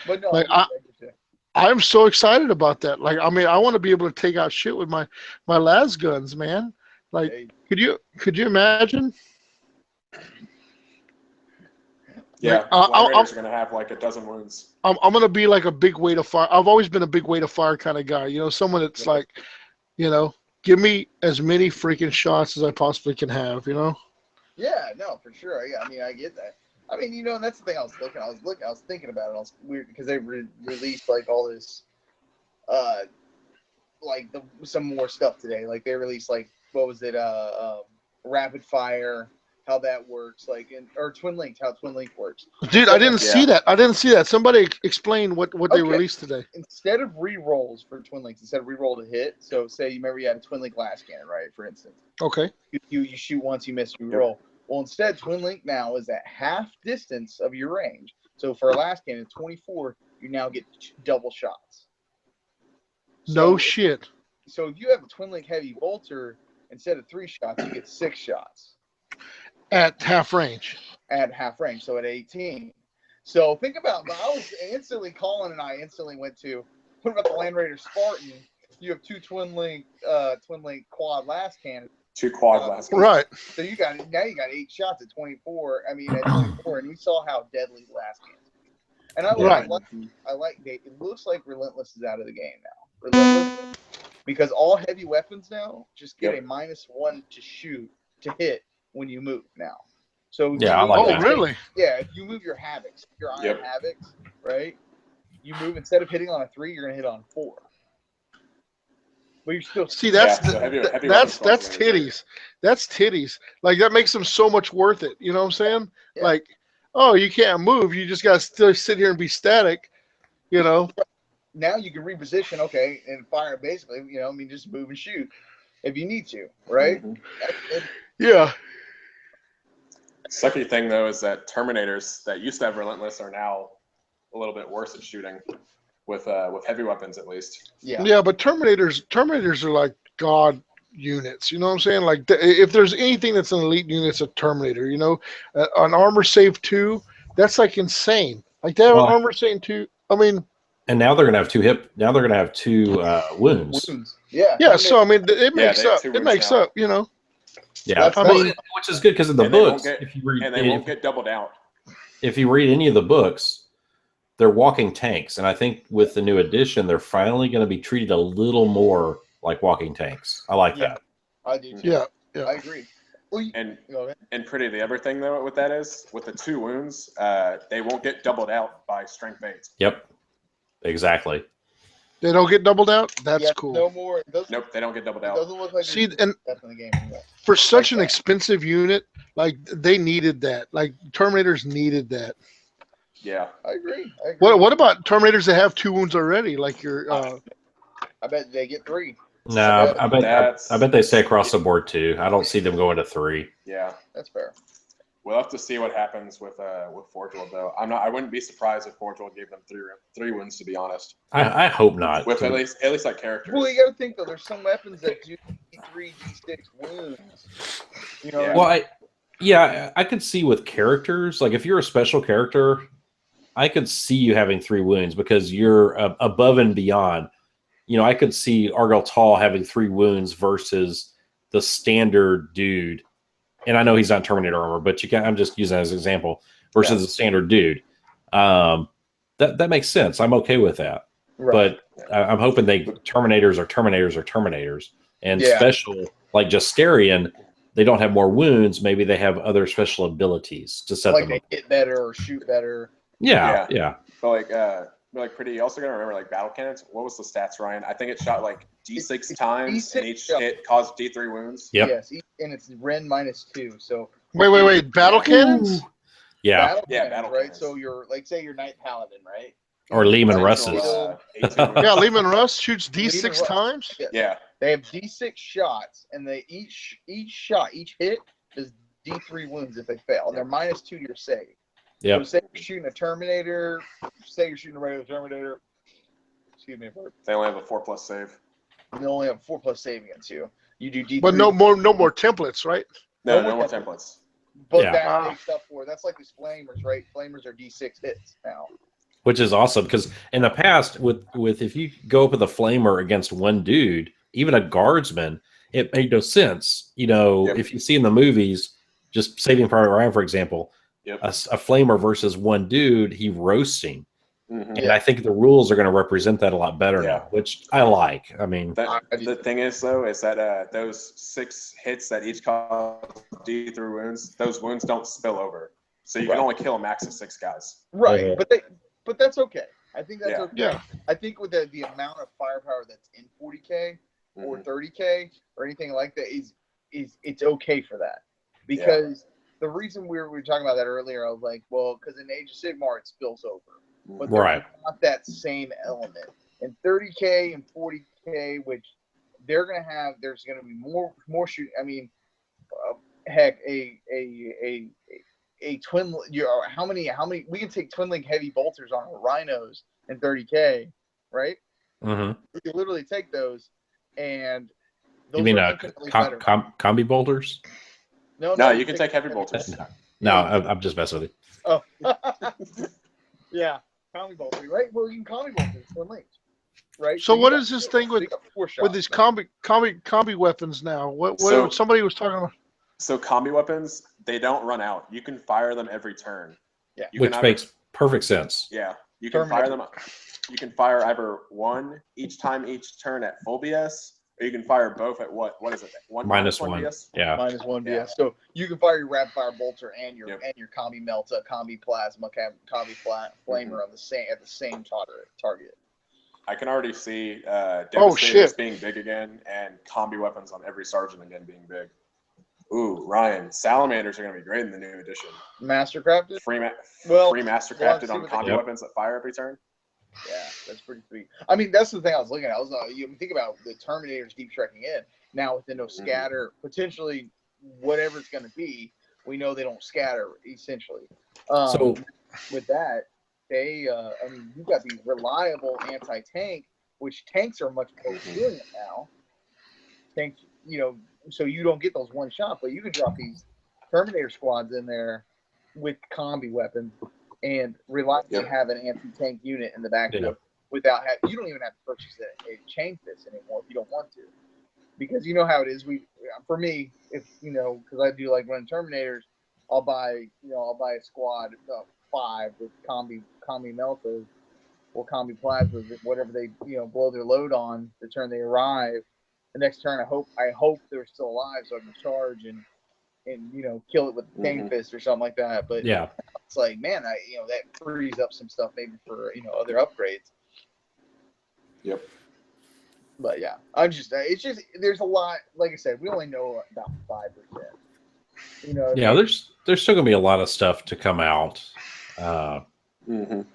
But no, Like I get you. I'm so excited about that. Like I mean, I want to be able to take out shit with my las guns, man. Like, Hey, could you imagine? Yeah. Like, Land Raiders are gonna have like a dozen wounds. I'm gonna be like a big weight of fire. I've always been a big weight of fire kind of guy. You know, someone that's like, you know, give me as many freaking shots as I possibly can have. You know. yeah, no, for sure. Yeah, I mean, I get that. I mean, you know, and that's the thing I was thinking about it. I was weird because they released like all this, like some more stuff today. Like they released like what was it, rapid fire, how that works, like or Twin Link, how Twin Link works. Dude, I didn't see that. I didn't see that. Somebody explain what they released today. Instead of re-rolls for Twin Links, instead of re-roll to hit, so say you remember you had a Twin Link last cannon, right? For instance, Okay. you shoot once, you miss, you roll. Well, instead, Twin Link now is at half distance of your range. So for a last cannon, 24, you now get double shots. No shit. So if you have a Twin Link Heavy Bolter, instead of 3 shots, you get 6 shots. At half range. At half range, so at 18. So think about, I was instantly, Colin and I instantly went to, what about the Land Raider Spartan? You have 2 Twin Link quad last cannon. 2 quad last cannon. Right. So you got 8 shots at 24. I mean, at 24, and we saw how deadly the last cannon. And I like it looks like Relentless is out of the game now. Relentless, because all heavy weapons now just get a -1 to shoot to hit when you move now. So yeah, I like that. Really? Yeah, if you move your Havocs, your Iron Havocs, right? You move, instead of hitting on a 3, you're gonna hit on 4. But you're still that's heavy that's titties. That's titties. Like that makes them so much worth it. You know what I'm saying? Yeah. Like, oh, you can't move. You just gotta still sit here and be static. You know. Now you can reposition, okay, and fire basically. You know, I mean, just move and shoot if you need to, right? Mm-hmm. Yeah. Sucky thing though is that Terminators that used to have Relentless are now a little bit worse at shooting with heavy weapons at least. Yeah, but Terminators are like god units. You know what I'm saying? Like if there's anything that's an elite unit, it's a Terminator. You know, an armor save 2, that's like insane. Like they have an armor save 2. I mean, and now they're gonna have 2 hip. Now they're gonna have 2 wounds. Yeah. Yeah. So I mean, it makes up. It makes up. You know. Yeah, which is good because in the books, if you read, and they won't get doubled out. If you read any of the books, they're walking tanks, and I think with the new edition, they're finally going to be treated a little more like walking tanks. I like that. I do too. Yeah, I agree. Well, and pretty the other thing though with that is with the 2 wounds, they won't get doubled out by strength 8s. Yep, exactly. They don't get doubled out. That's cool. No more. Nope, they don't get doubled out. It doesn't look like that's in the game anymore. For such an expensive unit, like they needed that. Like Terminators needed that. Yeah, I agree. What about Terminators that have 2 wounds already? Like your. I bet they get 3. No, I bet they stay across the board 2. I don't see them going to 3. Yeah, that's fair. We'll have to see what happens with Forge World though. I wouldn't be surprised if Forge World gave them 3 wins, to be honest. I hope not. With at least like characters. Well, you got to think though. There's some weapons that do D3, D6 wounds. You know. Well, I could see with characters, like if you're a special character, I could see you having 3 wounds because you're above and beyond. You know, I could see Argyle Tall having 3 wounds versus the standard dude. And I know he's not Terminator armor, but I'm just using that as an example versus the standard dude. That makes sense. I'm okay with that. Right. But I'm hoping Terminators are Terminators. And special, like Justarian, they don't have more wounds. Maybe they have other special abilities to set them up. Like they hit better or shoot better. Yeah. But pretty. Also gonna remember like battle cannons. What was the stats, Ryan? I think it shot like D6 times, and each hit caused D3 wounds. Yep. Yes, and it's Ren -2. So wait. Battle cannons? Yeah. Battle cannons. So you're like, say you're Knight Paladin, right? Or Lehman Russ's. Lehman Russ shoots D6 times. Yeah. They have D6 shots, and they each hit is D3 wounds if they fail, and they're -2 to your save. Yep. So say you're shooting a Terminator, say you're shooting a regular Terminator. Excuse me, They only have a 4+ save. they only have 4+ save against you. You do D3. But no more templates, right? No, No no more more templates. But Yeah. that makes up for that's like these flamers, right? Flamers are D6 hits now. Which is awesome because in the past, with if you go up with a flamer against one dude, even a guardsman, it made no sense. You know, Yep. if you see in the movies, just Saving Private Ryan, for example, Yep. a flamer versus one dude, he roasts him. Mhm. And I think the rules are going to represent that a lot better Yeah. now, which I like. I mean, The thing is, though, is that those 6 hits that each cause D3 wounds, those wounds don't spill over. So you can only kill a max of 6 guys. Right. But that's okay. I think that's okay. Yeah. I think with the amount of firepower that's in 40K or 30K or anything like that is it's okay for that. Because the reason we were talking about that earlier, I was like, well, because in Age of Sigmar it spills over. But there's not that same element. In 30K and 40K, which they're gonna have, there's gonna be more shoot. I mean, heck, a twin. How many? We can take twin link heavy bolters on our rhinos in 30K, right? mm-hmm. We can literally take those, and those You mean are infinitely better. combi bolters? No, you can take heavy bolters. No, I'm just messing with you. Oh, yeah, combi bolter, right? Well, you can combi bolter twin links, right? So what is this thing with these combi? combi weapons now? What So- somebody was talking about? So combi weapons, they don't run out. You can fire them every turn. Yeah. You Which can makes perfect sense. Yeah, you can fire them. You can fire either one each turn at full BS, or you can fire both at what is it? Minus one. BS? Yeah. -1 BS. Yeah. So you can fire your rapid fire bolter and your Yep. combi melta, combi plasma, combi flamer on at the same target. I can already see Oh, Devastators shit. being big again and combi weapons on every sergeant again being big. Ooh, Ryan, salamanders are going to be great in the new edition. Mastercrafted? Free We'll mastercrafted have to see on what they combi do. weapons that fire every turn. Yeah, that's pretty sweet. I mean, that's the thing I was looking at. You think about the Terminators deep trekking in. Now with the no scatter, potentially whatever it's going to be, we know they don't scatter essentially. So with that, they, I mean, you've got these reliable anti-tank, which tanks are much more resilient now. Tanks, so you don't get those one shot, but you can drop these Terminator squads in there with combi weapons and reliably have an anti-tank unit in the backfield without having. You don't even have to purchase a chain fist anymore if you don't want to, because you know how it is. For me, if because I do like running Terminators, I'll buy a squad of 5 with combi meltas or combi plasmas, whatever they blow their load on the turn they arrive. The next turn, I hope they're still alive so I can charge and kill it with the chain fist or something like that. But yeah, it's like, man, that frees up some stuff maybe for other upgrades. Yep. But yeah, it's just there's a lot. Like I said, we only know about 5%. Yeah, there's still gonna be a lot of stuff to come out. And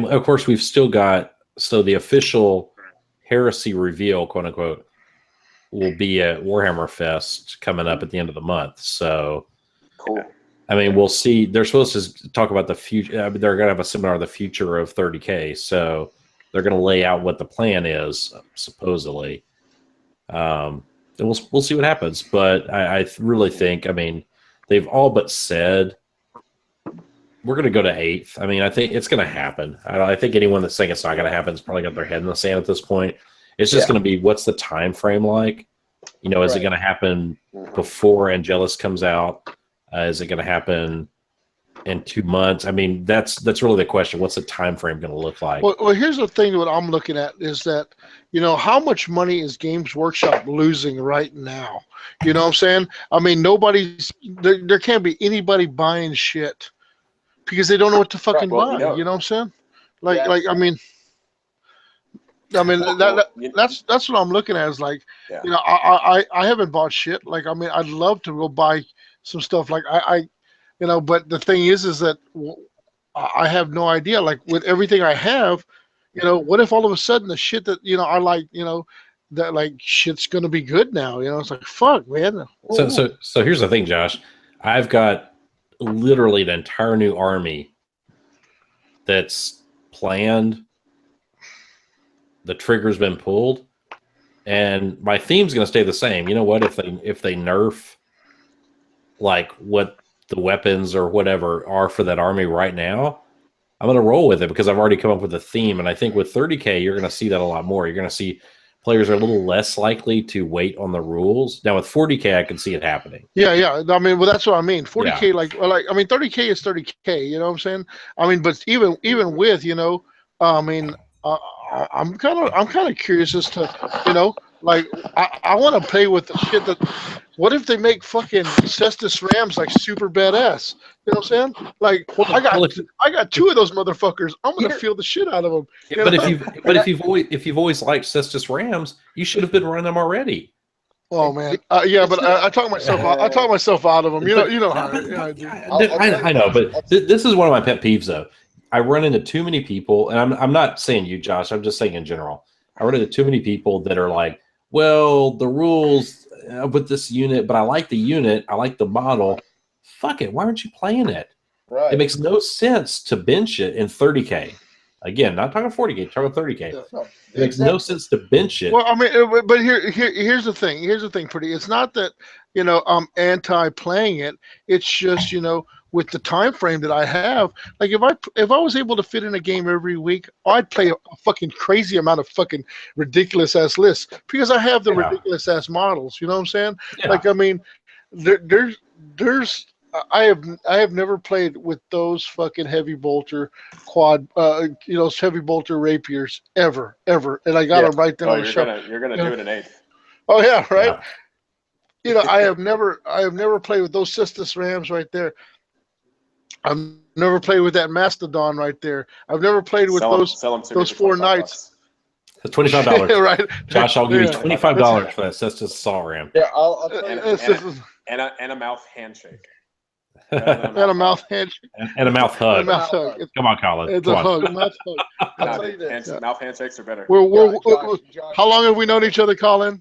of course we've still got the official Heresy reveal, quote unquote, will be at Warhammer Fest coming up at the end of the month. So cool. I mean, we'll see. They're supposed to talk about the future. I mean, they're going to have a seminar, the future of 30K. So they're going to lay out what the plan is, supposedly. And we'll see what happens. But I really think, I mean, they've all but said we're going to go to 8th. I mean, I think it's going to happen. I think anyone that's saying it's not going to happen has probably got their head in the sand at this point. It's just going to be, what's the time frame like? Is it going to happen before Angelus comes out? Is it going to happen in 2 months? I mean, that's really the question. What's the time frame going to look like? Well, here's the thing. What I'm looking at is that, how much money is Games Workshop losing right now? You know what I'm saying? I mean, there can't be anybody buying shit because they don't know what to fucking buy. You know what I'm saying? I mean, that's what I'm looking at. Is like, I haven't bought shit. Like, I mean, I'd love to go buy some stuff. Like, but the thing is that I have no idea. Like, with everything I have, what if all of a sudden the shit that I like, that like shit's gonna be good now? It's like, fuck, man. So here's the thing, Josh. I've got literally an entire new army that's planned. The trigger's been pulled, and my theme's going to stay the same. You know what? If they nerf like what the weapons or whatever are for that army right now, I'm going to roll with it because I've already come up with a theme. And I think with 30K, you're going to see that a lot more. You're going to see players are a little less likely to wait on the rules. Now with 40K, I can see it happening. Yeah. I mean, well, that's what I mean. 40K, I mean, 30K is 30K. You know what I'm saying? I mean, but even with, I mean, I'm kind of curious as to, like I want to play with the shit that. What if they make fucking Cestus Rams like super badass? You know what I'm saying? Like, I got 2 of those motherfuckers. I'm gonna feel the shit out of them. Yeah, but if you've always liked Cestus Rams, you should have been running them already. Oh man, yeah, but I talk myself out. I talk myself out of them. You know how I know, but this is one of my pet peeves though. I run into too many people, and I'm not saying you, Josh. I'm just saying in general. I run into too many people that are like, well, the rules with this unit, but I like the unit. I like the model. Fuck it. Why aren't you playing it? Right. It makes no sense to bench it in 30K. Again, not talking 40K, talking 30K. It makes no sense to bench it. Well, I mean, but here's the thing. Here's the thing, pretty. It's not that I'm anti-playing it. It's just with the time frame that I have, like if I was able to fit in a game every week, I'd play a fucking crazy amount of fucking ridiculous ass lists because I have the ridiculous ass models. You know what I'm saying? Yeah. Like I mean, there's I have never played with those fucking heavy bolter quad, heavy bolter rapiers ever, and I got them right there on the shelf. You're gonna do it in 8th. Oh yeah, right. Yeah. I have never played with those Cestus Rams right there. I've never played with that Mastodon right there. I've never played with those 4 knights. That's $25. Right. Josh, I'll give you $25 for that Cestus Assault Ram. Yeah, I'll tell you and a mouth handshake. And a mouth handshake. And a mouth hug. Mouth hug. Come on, Colin. It's a hug. Mouth hug. I'll tell you this. Mouth handshakes are better. Josh, how long have we known each other, Colin?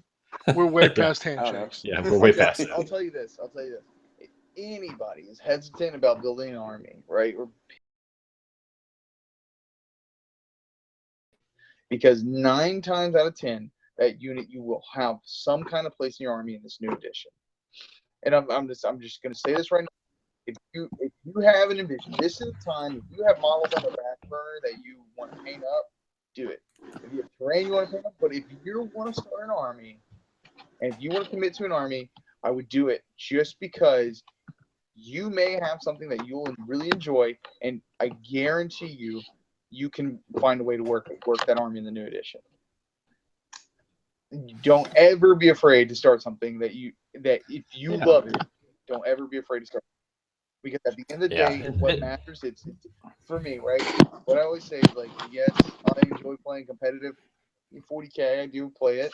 We're way past handshakes. Yeah, we're way past it. I'll tell you this. If anybody is hesitant about building an army, right? Because 9 times out of 10, that unit you will have some kind of place in your army in this new edition. And I'm just going to say this right now. If you have an envision, this is the time. If you have models on the back burner that you want to paint up, do it. If you have terrain you want to paint up, but if you want to start an army, and if you want to commit to an army, I would do it just because you may have something that you'll really enjoy, and I guarantee you can find a way to work that army in the new edition. Don't ever be afraid to start something that if you love it, don't ever be afraid to start. Because at the end of the day, what matters, it's for me, right? What I always say is like, yes, I enjoy playing competitive 40K. I do play it,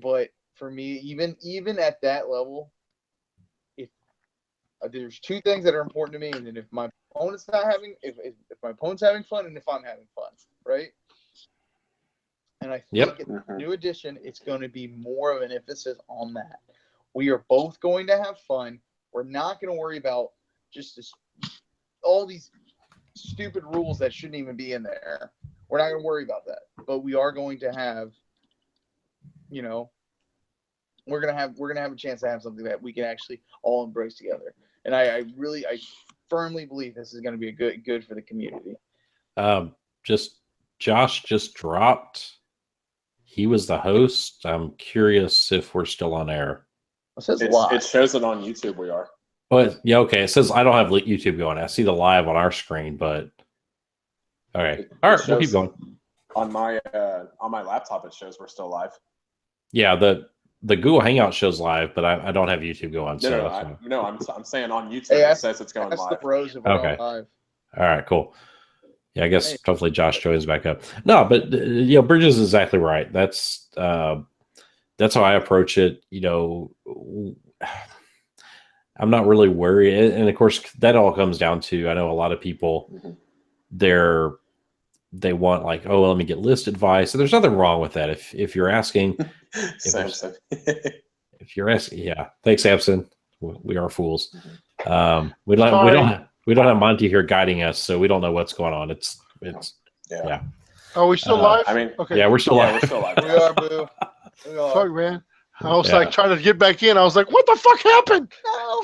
but for me, even at that level, if there's 2 things that are important to me, and then if my opponent's if my opponent's having fun, and if I'm having fun, right? And I think in the new edition, it's going to be more of an emphasis on that. We are both going to have fun. We're not going to worry about just all these stupid rules that shouldn't even be in there. We're not going to worry about that. But we are going to have, we're gonna have a chance to have something that we can actually all embrace together. And I firmly believe this is going to be a good for the community. Josh just dropped. He was the host. I'm curious if we're still on air. It shows it on YouTube. We are. But yeah, okay. It says I don't have YouTube going. I see the live on our screen, but all right, we'll keep going. On my laptop, it shows we're still live. Yeah, the Google Hangout shows live, but I don't have YouTube going. I'm saying on YouTube it says it's going live. The pros of live. All right, cool. Yeah, I guess hopefully Josh joins back up. No, but Bridges is exactly right. That's how I approach it. I'm not really worried, and of course that all comes down to I know a lot of people they want like, oh, let me get list advice. And there's nothing wrong with that. If you're asking, if you're asking, yeah, thanks, Samson. We are fools. We don't have Monty here guiding us, so we don't know what's going on. It's yeah. Are we still live? I mean, okay. Yeah, we're still live. We're still live. We are, boo. We are. Fuck, man. I was Yeah. like trying to get back in. I was like, what the fuck happened? No.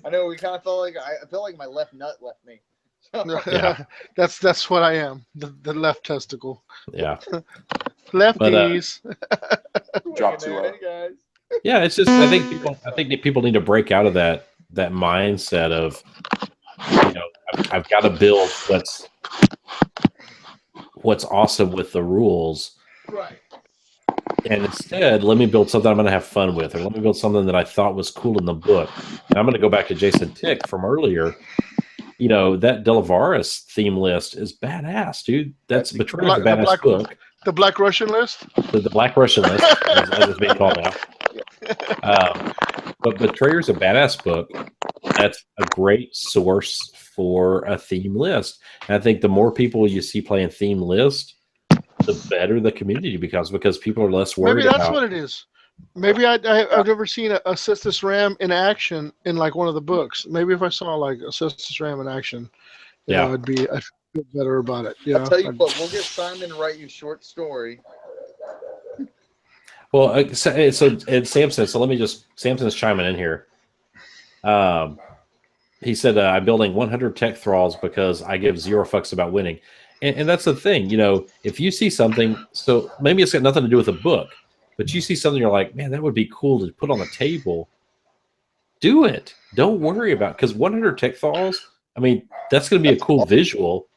I know we kind of felt like I feel like my left nut left me. Yeah. That's what I am. The left testicle. Yeah. Lefties. Drop too low. Hey, guys. Yeah, it's just I think people need to break out of that mindset of, you know, I've got to build what's awesome with the rules. Right. And instead, let me build something I'm going to have fun with, or let me build something that I thought was cool in the book. And I'm going to go back to Jason Tick from earlier. You know, that Delavaris theme list is badass, dude. That's Betrayer's a badass book. The Black Russian list? The Black Russian list, as it's being called now. But Betrayer's a badass book. That's a great source for a theme list. And I think the more people you see playing theme list, the better the community becomes, because people are less worried Maybe that's about. what it is. Maybe I've never seen a Cestus Ram in action in like one of the books. Maybe if I saw like a Cestus Ram in action, you know, I'd feel better about it. You I'll know? tell you what, we'll get Simon to write you a short story. Well, so and Samson. So let me just Samson's chiming in here. He said, "I'm building 100 tech thralls because I give zero fucks about winning." And that's the thing, you know, if you see something, so maybe it's got nothing to do with a book, but you see something, you're like, man, that would be cool to put on the table. Do it. Don't worry about, because 100 tech thralls, I mean, that's going to be a cool visual.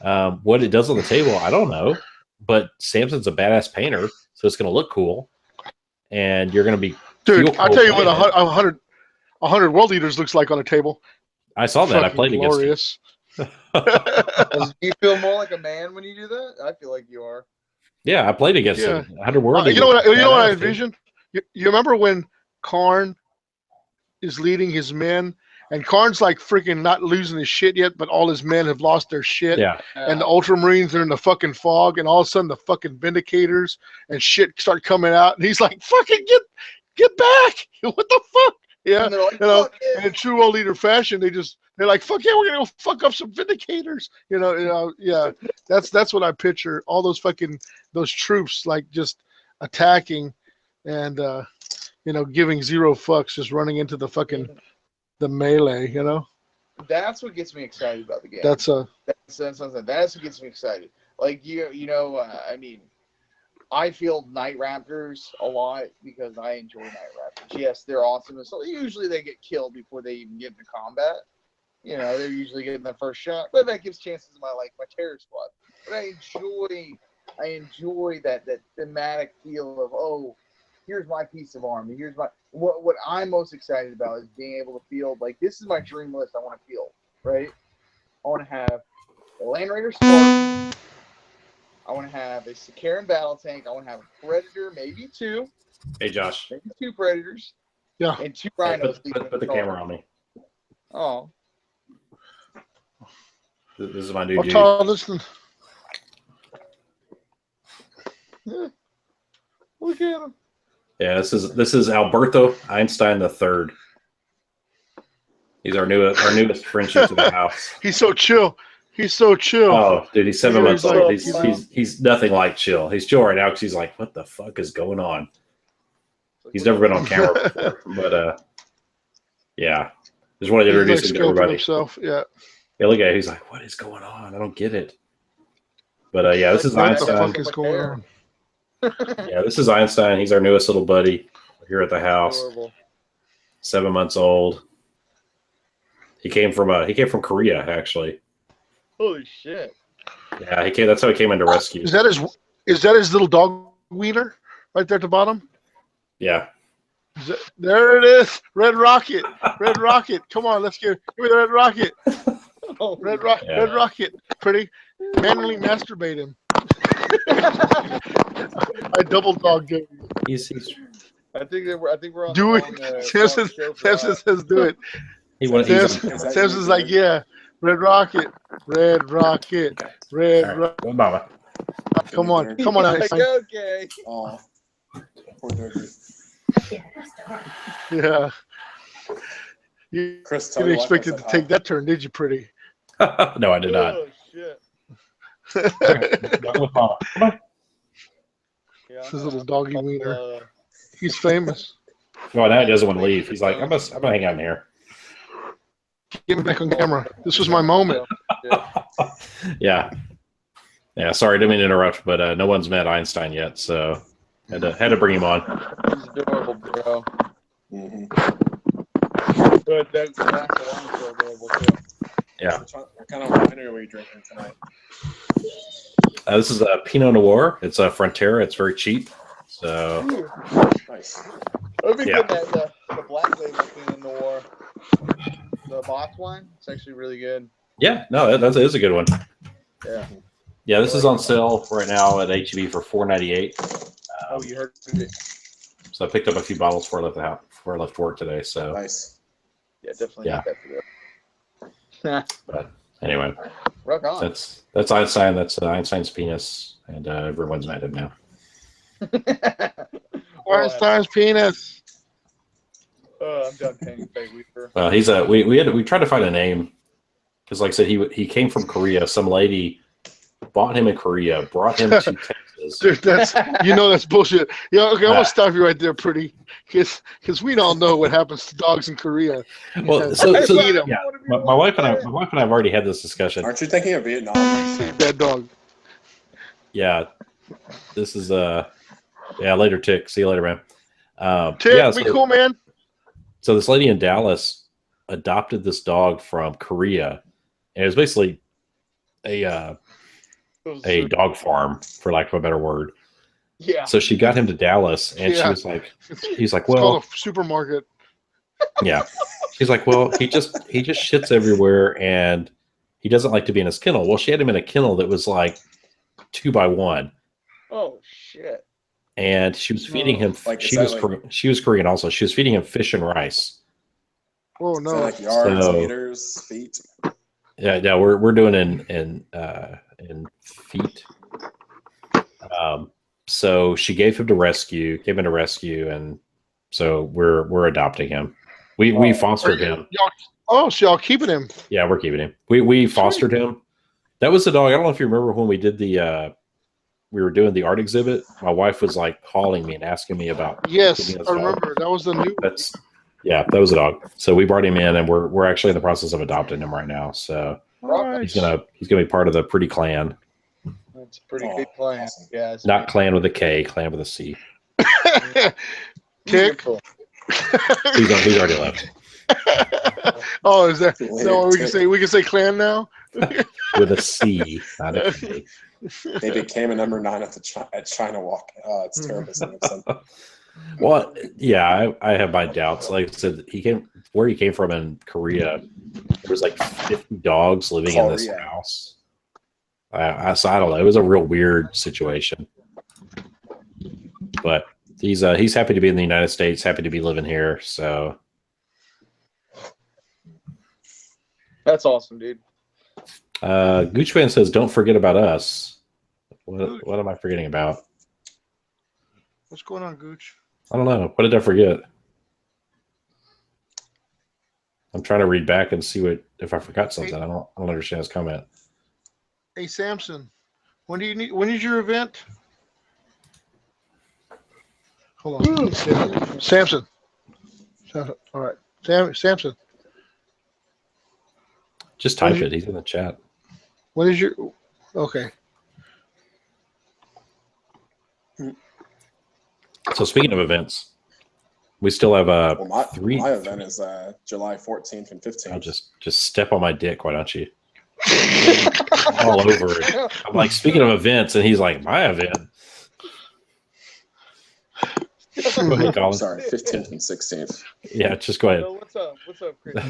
What it does on the table, I don't know, but Samson's a badass painter, so it's going to look cool, and you're going to be. Dude, I'll tell you what 100 world eaters looks like on a table. I saw that. I played glorious. against Do you feel more like a man when you do that? I feel like you are. Yeah, I played against him. 100 world you know what I envision? You remember when Karn is leading his men, and Karn's like freaking not losing his shit yet, but all his men have lost their shit. Yeah. And the Ultramarines are in the fucking fog, and all of a sudden the fucking Vindicators and shit start coming out, and he's like, "Fucking get back! What the fuck?" Yeah, And they're like, you know, "Fuck yeah." in true world leader fashion, they're like, "Fuck yeah, we're gonna go fuck up some Vindicators." You know, yeah. That's what I picture. All those troops like just attacking, and you know, giving zero fucks, just running into the melee. You know, that's what gets me excited about the game. that's what gets me excited. Like you know, I mean, I field Night Raptors a lot because I enjoy Night Raptors. Yes, they're awesome. So usually they get killed before they even get into combat. You know, they're usually getting the first shot, but that gives chances to my terror squad. But I enjoy that thematic feel of, oh, here's my piece of army. Here's my what I'm most excited about is being able to field, like, this is my dream list I want to field, right? I want to have a Land Raider Spartan. I want to have a Sakaran battle tank. I want to have a Predator, maybe two. Hey, Josh. Maybe two Predators. Yeah. And two Rhinos. Put the camera on me. Oh. This is my new what tall is the? Yeah. Look at him. Yeah, this is Alberto Einstein III. He's our newest friendship to the house. He's so chill. Oh, dude, he's 7 months old. Like, He's nothing like chill. He's chill right now because he's like, what the fuck is going on? He's never been on camera before, but yeah, just wanted to introduce him to everybody. Himself. Yeah. Yeah, look at it. He's like, what is going on? I don't get it. But yeah, this is Einstein. What the fuck is going on? Yeah, this is Einstein. He's our newest little buddy here at the house. Adorable. 7 months old. He came from Korea, actually. Holy shit! Yeah, that's how he came into rescue. Is that his little dog wiener right there at the bottom? Yeah. There it is. Red Rocket. Red Rocket. Come on, give me the Red Rocket. Oh, Red Rocket. Pretty. Manually masturbate him. I double dog game. He's I think we're on. Do it. Samson says do it. Samson's like, yeah. Red Rocket. Red Rocket. Red Rocket. Well, Mama. Come on, Einstein. Okay. Oh, poor Dirty. Yeah. You Chris, tell didn't your wife I expect it said to hi. take that turn, did you, pretty? No, I did not. Oh shit. Come on. Yeah, His little doggy wiener. He's famous. Oh, now he doesn't want to leave. He's like, I'm gonna hang out in here. Get me back on camera. This was my moment. Yeah. Yeah, sorry, didn't mean to interrupt, but no one's met Einstein yet, so had to bring him on. He's adorable, bro. Mm-hmm. But that's so adorable too. Yeah. What kind of wine are we drinking tonight? This is a Pinot Noir. It's a Frontera. It's very cheap. So Nice. I've been Yeah. getting the black label Pinot Noir, the box wine. It's actually really good. yeah, no, that is a good one. Yeah. Yeah, this is on sale right now at HEB for $4.98. Oh, you heard it. So I picked up a few bottles before I left work today. So Nice. Yeah, definitely. Yeah. Need that for but anyway, Rock on. that's Einstein. That's Einstein's penis, and everyone's met him now. Einstein's penis. I'm done paying Peg Weaver. Well, he's we tried to find a name because, like I said, he came from Korea. Some lady bought him in Korea, brought him to Texas. Dude, that's bullshit. Yeah, okay, I'm gonna stop you right there, pretty, because we all know what happens to dogs in Korea. Well, so yeah, my wife and I have already had this discussion. Aren't you thinking of Vietnam? Bad dog. Yeah, this is later, Tick. See you later, man. Tick, yeah, we cool, man. So this lady in Dallas adopted this dog from Korea, and it was basically a dog farm, for lack of a better word. Yeah. So she got him to Dallas, and she was like, he's like, It's called well, a supermarket. yeah. She's like, well, he just shits everywhere, and he doesn't like to be in his kennel. Well, she had him in a kennel that was like 2x1. Oh shit. And she was feeding him. Like, she was Korean also. She was feeding him fish and rice. Oh Is that no! like yards, So- meters, feet? Yeah, we're doing in feet. So she gave him to rescue, and so we're adopting him. We fostered him. So y'all keeping him? Yeah, we're keeping him. We fostered him. That was the dog. I don't know if you remember when we did we were doing the art exhibit. My wife was like calling me and asking me about. Yes, I remember. That was the new. That was a dog. So we brought him in, and we're actually in the process of adopting him right now. So he's gonna be part of the Pretty Clan. That's a pretty good plan, guys. Not clan with a K, clan with a C. Tick. He's already left. Oh, is that what we can say? We can say clan now. With a C, not a K. They became a number 9 at China Walk. It's terrible. Well, yeah, I have my doubts. Like I said, he came from in Korea. There was like 50 dogs living in this house. So I don't know. It was a real weird situation. But he's happy to be in the United States, happy to be living here. So That's awesome, dude. Goochman says, "Don't forget about us." What am I forgetting about? What's going on, Gooch? I don't know. What did I forget? I'm trying to read back and see if I forgot something. I don't understand his comment. Hey, Samson, when is your event? Hold on. Samson. All right. Samson. Just type it. He's in the chat. When is your... Okay. So speaking of events, we still have My 3. My event is July 14th and 15th. I'll just step on my dick, why don't you? All over it. I'm like, speaking of events, and he's like, my event. Go ahead, Colin. Sorry, 15th and 16th. Yeah, just go ahead. So what's up, Chris?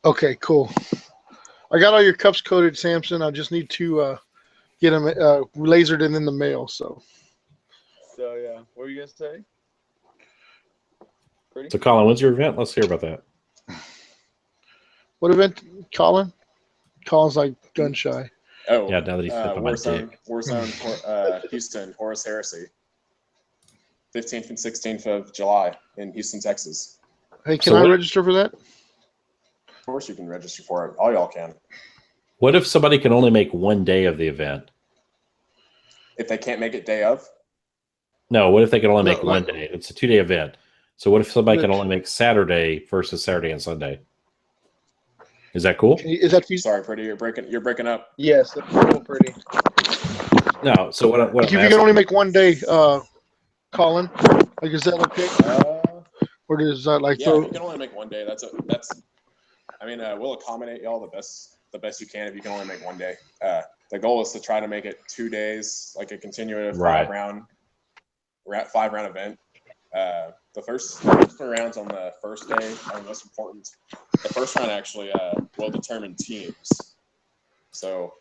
Okay, cool. I got all your cups coated, Samson. I just need to get them lasered and in the mail. So yeah, what were you gonna say? Pretty? So, Colin, when's your event? Let's hear about that. what event, Colin? Colin's like gun shy. Oh, Yeah, now that he's stepped on my dick. Warzone, Houston, Horus Heresy. 15th and 16th of July in Houston, Texas. Hey, can So I what- register for that? Of course, you can register for it. All y'all can. What if somebody can only make one day of the event? If they can't make it day of, No, what if they can only No, make one day? It's a 2-day event. So what if somebody can Rich. only make Saturday versus Saturday and Sunday? Is that cool? Is that feasible? sorry, pretty, you're breaking up. Yes, that's real pretty. No. So what If I'm you can asking, only make one day, Colin, like is that okay? Or is that like Yeah, if you can only make one day, that's. I mean, we'll accommodate y'all the best you can if you can only make one day. The goal is to try to make it 2 days, like a continuous Right. 5-round event. The first 3 rounds on the first day are the most important. The first round actually will determine teams. So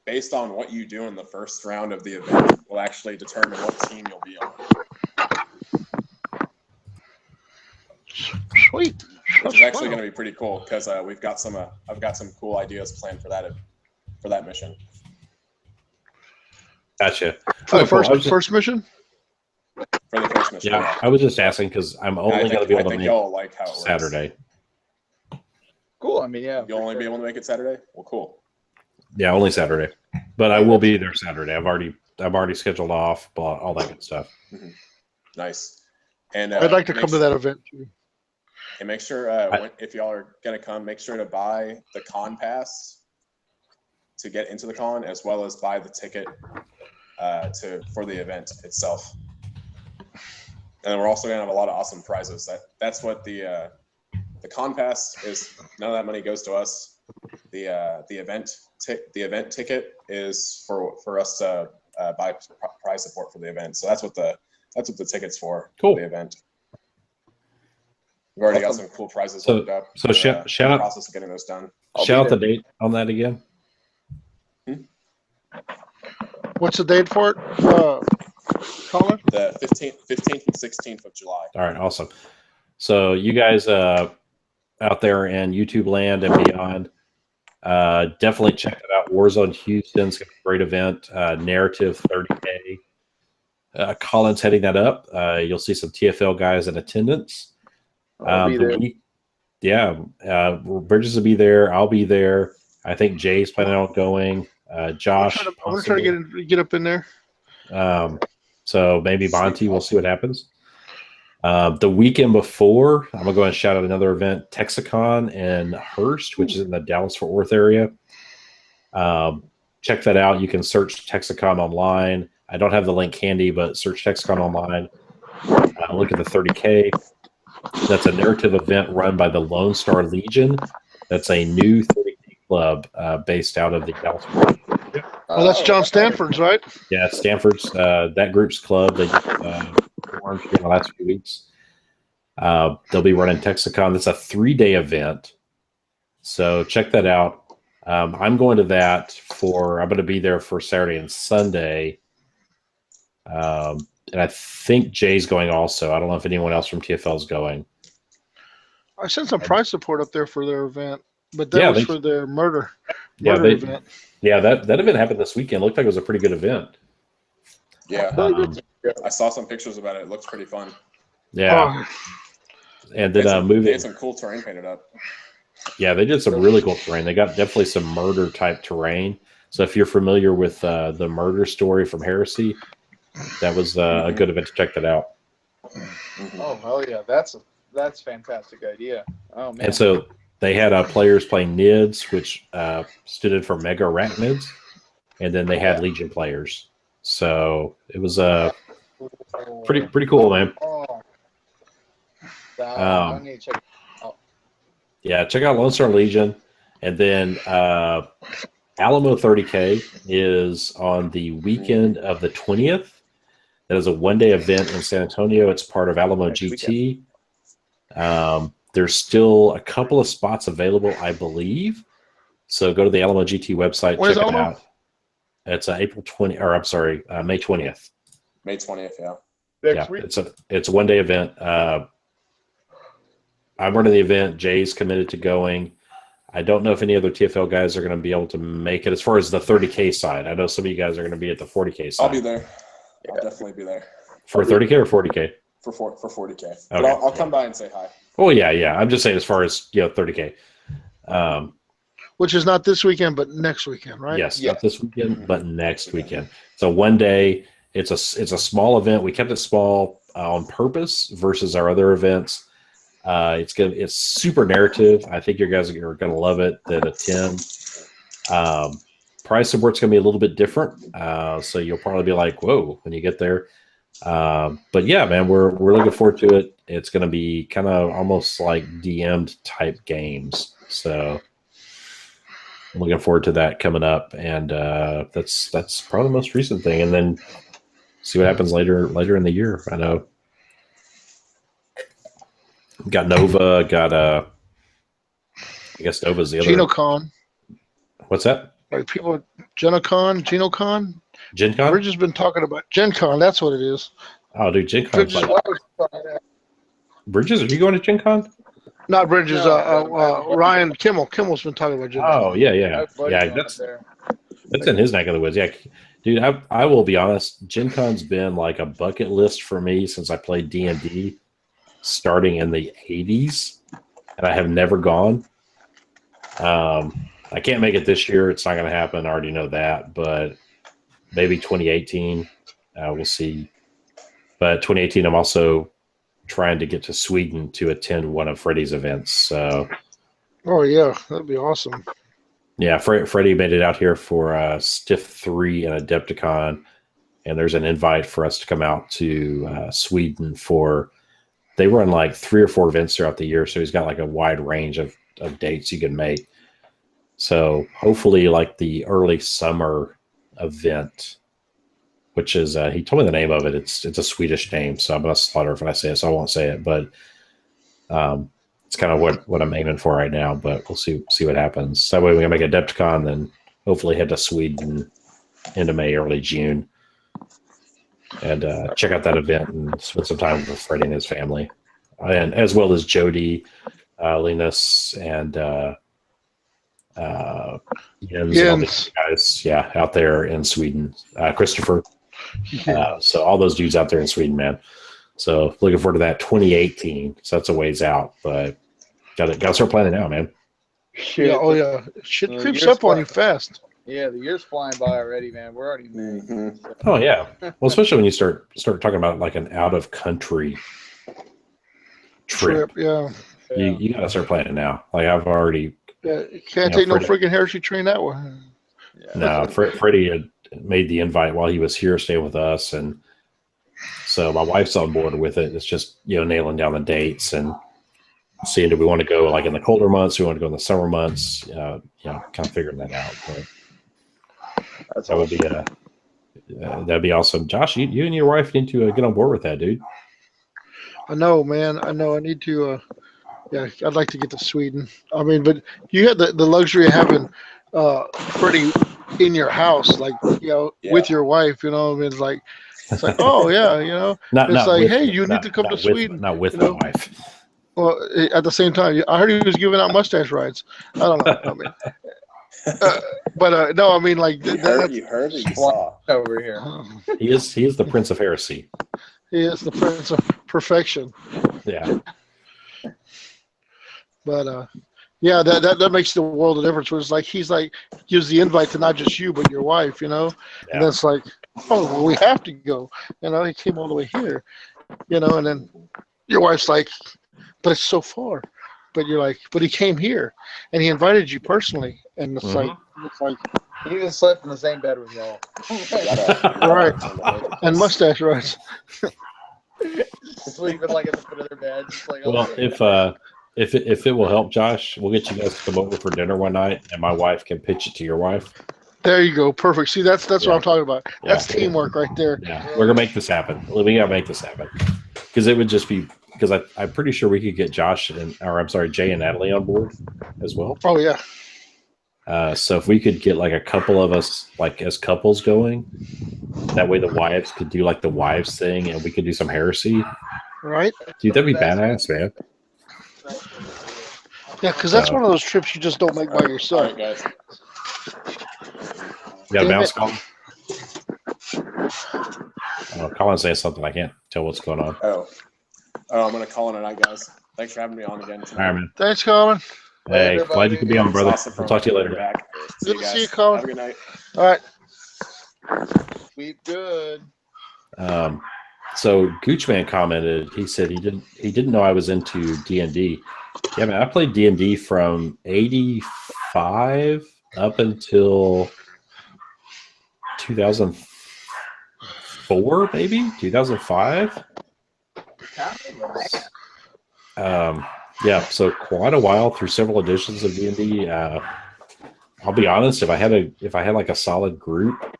based on what you do in the first round of the event will actually determine what team you'll be on. Sweet. Which is actually going to be pretty cool because I've got some cool ideas planned for that mission. gotcha. For the Oh, cool. first mission? For the first mission. Yeah, I was just asking because I'm And only going to be able to think make y'all like how it works. Saturday. Cool. I mean, yeah. You'll only be able to make it Saturday? Well, cool. Yeah, only Saturday. But I will be there Saturday. I've already scheduled off, all that good stuff. Nice. And I'd like to come to that event too. And make sure if y'all are gonna come, make sure to buy the con pass to get into the con, as well as buy the ticket for the event itself. And then we're also gonna have a lot of awesome prizes. That's what the con pass is. None of that money goes to us. The event ticket is for us to buy prize support for the event. So that's what the ticket's for. Cool. For the event. We've already got some cool prizes So- worked up. so shout in the out- process of getting those done. Shout out the date on that again. What's the date for it, Colin? The 15th and 16th of July. All right, awesome. So you guys out there in YouTube land and beyond, definitely check it out. Warzone Houston's got a great event. Narrative 30K. Colin's heading that up. You'll see some TFL guys in attendance. I'll be there. Bridges will be there. I'll be there. I think Jay's planning on going. Josh, I'm gonna try to get up in there. So maybe Monty. We'll see what happens. The weekend before, I'm gonna go and shout out another event, Texicon in Hurst, which is in the Dallas-Fort Worth area. Check that out. You can search Texicon online. I don't have the link handy, but search Texicon online. Look at the 30K. That's a narrative event run by the Lone Star Legion. That's a new 30K club based out of the Dallas-Fort Worth area. Well, that's John Stanford's, right? Yeah, Stanford's that group's club. They just formed in the last few weeks. They'll be running Texicon. That's a 3-day event, so check that out. I'm going to that I'm going to be there for Saturday and Sunday, and I think Jay's going also. I don't know if anyone else from TFL is going. I sent some prize support up there for their event, but that was for their murder event. Yeah, that event happened this weekend. Looked like it was a pretty good event. Yeah, I saw some pictures about it. It looks pretty fun. Yeah, and then they had some cool terrain painted up. Yeah, they did some really cool terrain. They got definitely some murder type terrain. So if you're familiar with the murder story from Heresy, that was a good event to check that out. Oh hell yeah, that's a fantastic idea. Oh man. And so they had players playing NIDS, which stood in for Mega Arachnids, and then they had Legion players. So it was pretty cool, man. Oh. I need to check. Yeah, check out Lone Star Legion, and then Alamo 30K is on the weekend of the 20th. That is a 1-day event in San Antonio. It's part of Alamo GT. There's still a couple of spots available, I believe. So go to the Alamo GT website, check it out. It's April 20, or I'm sorry, May 20th. May 20th, yeah. Yeah, it's a 1-day event. I'm running the event. Jay's committed to going. I don't know if any other TFL guys are going to be able to make it as far as the 30K side. I know some of you guys are going to be at the 40K side. I'll be there. I'll definitely be there. For 30K or 40K? for 40K. But Okay, I'll come by and say hi. Oh yeah. I'm just saying as far as 30K. Which is not this weekend, but next weekend, right? Yes, Yeah. not this weekend, but next weekend. So one day, it's a small event. We kept it small on purpose versus our other events. It's super narrative. I think you guys are gonna love it that attend. Price support's gonna be a little bit different. So you'll probably be like, whoa, when you get there. But yeah, man, we're looking forward to it. It's gonna be kind of almost like DM'd type games. So I'm looking forward to that coming up, and that's probably the most recent thing. And then see what happens later in the year. I know got Nova, got I guess Nova's the other. GenoCon. What's that? Like people, GenoCon. Gen Con? We've just been talking about Gen Con. That's what it is. Oh, dude, Gen Con's Bridges, like Bridges. Are you going to Gen Con? not Bridges. No, Ryan Kimmel. Kimmel's been talking about Gen Con. Oh yeah. That's in his neck of the woods. Yeah, dude, I will be honest. Gen Con's been like a bucket list for me since I played D&D starting in the 80s, and I have never gone. I can't make it this year. It's not going to happen. I already know that, but maybe 2018. We'll see. But 2018, I'm also trying to get to Sweden to attend one of Freddie's events. So, Oh yeah, that'd be awesome. yeah, Freddie made it out here for Stiff 3 and Adepticon, and there's an invite for us to come out to Sweden for. They run like 3 or 4 events throughout the year, so he's got like a wide range of dates you can make. So hopefully, like the early summer event, which is he told me the name of it. It's a Swedish name, so I'm gonna slaughter if I say it, so I won't say it. But it's kind of what I'm aiming for right now. But we'll see what happens. That way we can make a Adepticon, then hopefully head to Sweden into May, early June, and check out that event and spend some time with Freddie and his family, and as well as Jody, Linus, and Jens and all these guys, out there in Sweden. Christopher. So all those dudes out there in Sweden, man. So looking forward to that 2018. So that's a ways out, but got to start planning now, man. Shit. Yeah, oh yeah, shit creeps up on you fast. Yeah, the year's flying by already, man. We're already May. Mm-hmm. Oh yeah. Well, especially when you start talking about like an out of country trip. Yeah. You got to start planning now. Like I've already. Yeah, you can't take no freaking heresy train that way. No, Freddie had made the invite while he was here staying with us, and so my wife's on board with it. It's just nailing down the dates and seeing do we want to go like in the colder months, do we want to go in the summer months, kind of figuring that out. But that would be that'd be awesome. Josh, you and your wife need to get on board with that, dude. I know, man. I know. I need to. Yeah, I'd like to get to Sweden. I mean, but you had the luxury of having Freddie in your house, like with your wife. You know, I mean, it's like, oh yeah, it's like, hey, you need to come to Sweden. Not with my wife. Well, at the same time, I heard he was giving out mustache rides. I don't know. I mean, but no, I mean, like you heard it, you saw over here. He is the Prince of Heresy. He is the Prince of Perfection. Yeah. But yeah, that makes the world of difference. Where it's like he's like gives the invite to not just you but your wife, and that's like, oh, well, we have to go. He came all the way here, and then your wife's like, but it's so far. But you're like, but he came here and he invited you personally, and it's like he even slept in the same bed with y'all. Right, and mustache rides. Sleeping like at the foot of their bed. Just like, well, if it will help, Josh, we'll get you guys to come over for dinner one night, and my wife can pitch it to your wife. There you go. Perfect. See, that's what I'm talking about. That's teamwork right there. Yeah, we're gonna make this happen. We gotta make this happen because it would just be because I'm pretty sure we could get Josh Jay and Natalie on board as well. Oh yeah. So if we could get like a couple of us like as couples going, that way the wives could do like the wives thing, and we could do some heresy. Right. Dude, that'd be badass, man. Yeah, because that's one of those trips you just don't make by yourself. All right, guys. You got a bounce, Colin? Colin's saying something. I can't tell what's going on. Oh, Oh, I'm gonna call it a night, guys. Thanks for having me on again All tonight. right, man. Thanks, Colin. Hey, Later, glad you could be on, It's brother. awesome I'll talk to you later. Back. See Good you to guys. see you, Colin. Have a good night. All right. Sweep good. So Goochman commented. He said he didn't know I was into D&D. Yeah, man, I played D&D from '85 up until 2004, maybe 2005. Yeah, so quite a while through several editions of D&D. I'll be honest, if I had like a solid group,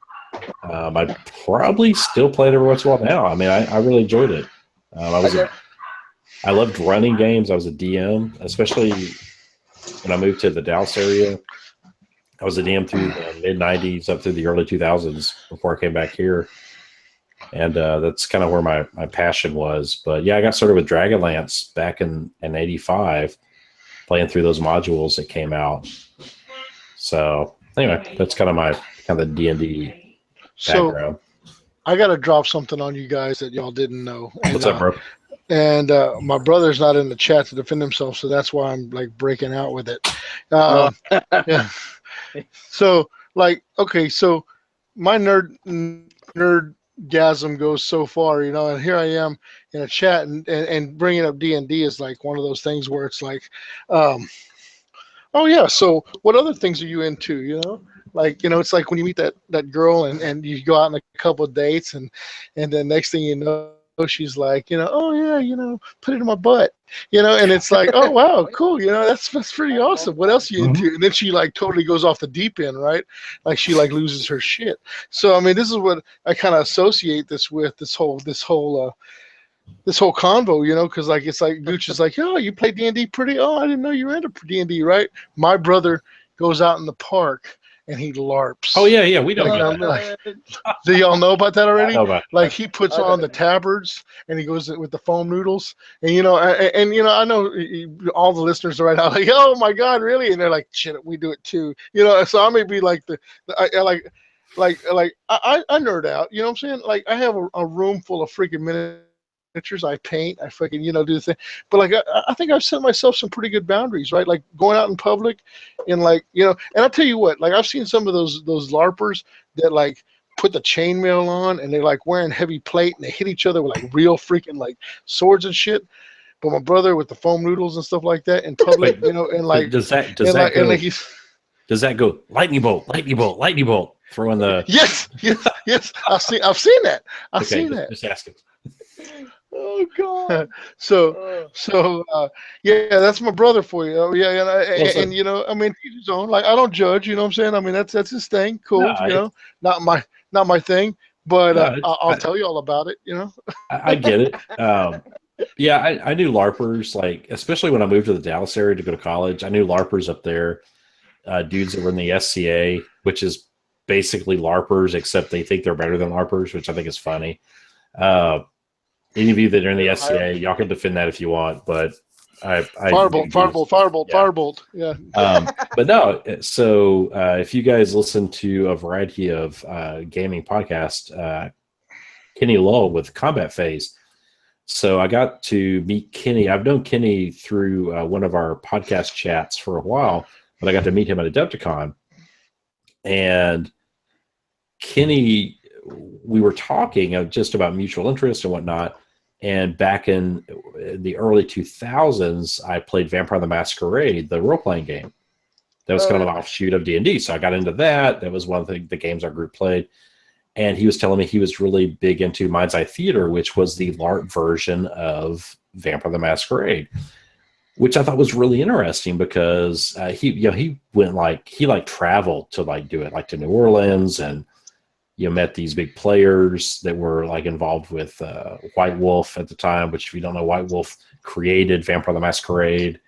I'd probably still play it every once in a while now. I mean, I really enjoyed it. I loved running games. I was a DM, especially when I moved to the Dallas area. I was a DM through the mid '90s up through the early 2000s before I came back here, and that's kind of where my passion was. But yeah, I got started with Dragonlance back in '85, playing through those modules that came out. So anyway, that's kind of the D&D background. So I got to drop something on you guys that y'all didn't know. And, What's up, bro? And my brother's not in the chat to defend himself, so that's why I'm like breaking out with it. Yeah. So like, okay, so my nerdgasm goes so far, and here I am in a chat, and bringing up D&D is like one of those things where it's like, oh yeah, so what other things are you into? Like, it's like when you meet that girl and you go out on a couple of dates, and then next thing you know, she's like, oh yeah, put it in my butt, and it's like, oh wow, cool, that's pretty awesome. What else are you into? And then she like totally goes off the deep end, right? Like she like loses her shit. So I mean, this is what I kind of associate this with, this whole convo, because like it's like Gooch is like, oh, you play D&D pretty. Oh, I didn't know you were into D&D, right? My brother goes out in the park and he LARPs. Oh yeah, we know. Do y'all know about that already? I know about like he puts on the tabards and he goes with the foam noodles, and I know all the listeners are right now like, oh my god, really? And they're like, shit, we do it too. So I may be like I nerd out. You know what I'm saying? Like I have a room full of freaking miniatures. I paint. I fucking do the thing. But like I think I've set myself some pretty good boundaries, right? Like going out in public, and like and I'll tell you what, like I've seen some of those LARPers that like put the chainmail on and they're like wearing heavy plate and they hit each other with like real freaking like swords and shit. But my brother with the foam noodles and stuff like that in public, and like does that go lightning bolt, throwing the yes. I've seen that. I've seen that. Just asking. Oh God! So yeah, that's my brother for you. Oh yeah, and I mean, he's his own. Like I don't judge. You know what I'm saying? I mean, that's his thing. Cool. Not my thing. But I'll tell you all about it. I get it. Yeah, I knew LARPers, like especially when I moved to the Dallas area to go to college. I knew LARPers up there, dudes that were in the SCA, which is basically LARPers, except they think they're better than LARPers, which I think is funny. Any of you that are in the SCA, y'all can defend that if you want, but Firebolt. Yeah. But no, so if you guys listen to a variety of gaming podcasts, Kenny Lull with Combat Phase. So I got to meet Kenny. I've known Kenny through one of our podcast chats for a while, but I got to meet him at Adepticon. And Kenny, we were talking just about mutual interest and whatnot. And back in the early 2000s, I played Vampire the Masquerade, the role-playing game. That was kind of an offshoot of D&D. So I got into that. That was one of the games our group played. And he was telling me he was really big into Mind's Eye Theater, which was the LARP version of Vampire the Masquerade, which I thought was really interesting because he went he traveled to do it, like to New Orleans, and met these big players that were like involved with White Wolf at the time, which if you don't know, White Wolf created Vampire the Masquerade,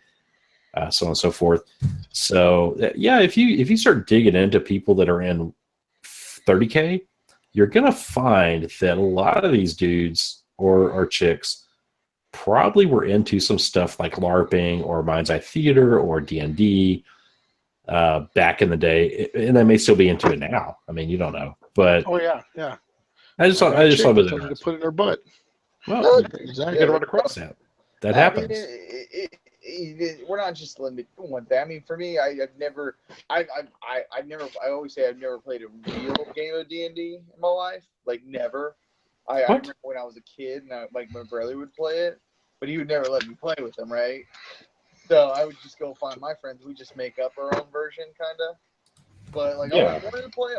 so on and so forth. So yeah, if you start digging into people that are in 30K, you're gonna find that a lot of these dudes or chicks probably were into some stuff like LARPing or Mind's Eye Theater or D&D back in the day, and they may still be into it now. I mean, you don't know, but oh yeah. I just thought it was to put in her butt. Well, Exactly. you got to run across that. That happens. We're not just limited to one thing. I mean, for me, I always say I've never played a real game of D&D in my life. Like, never. I remember when I was a kid, and my brother would play it, but he would never let me play with him, right? So I would just go find my friends. We just make up our own version, kind of. But like, I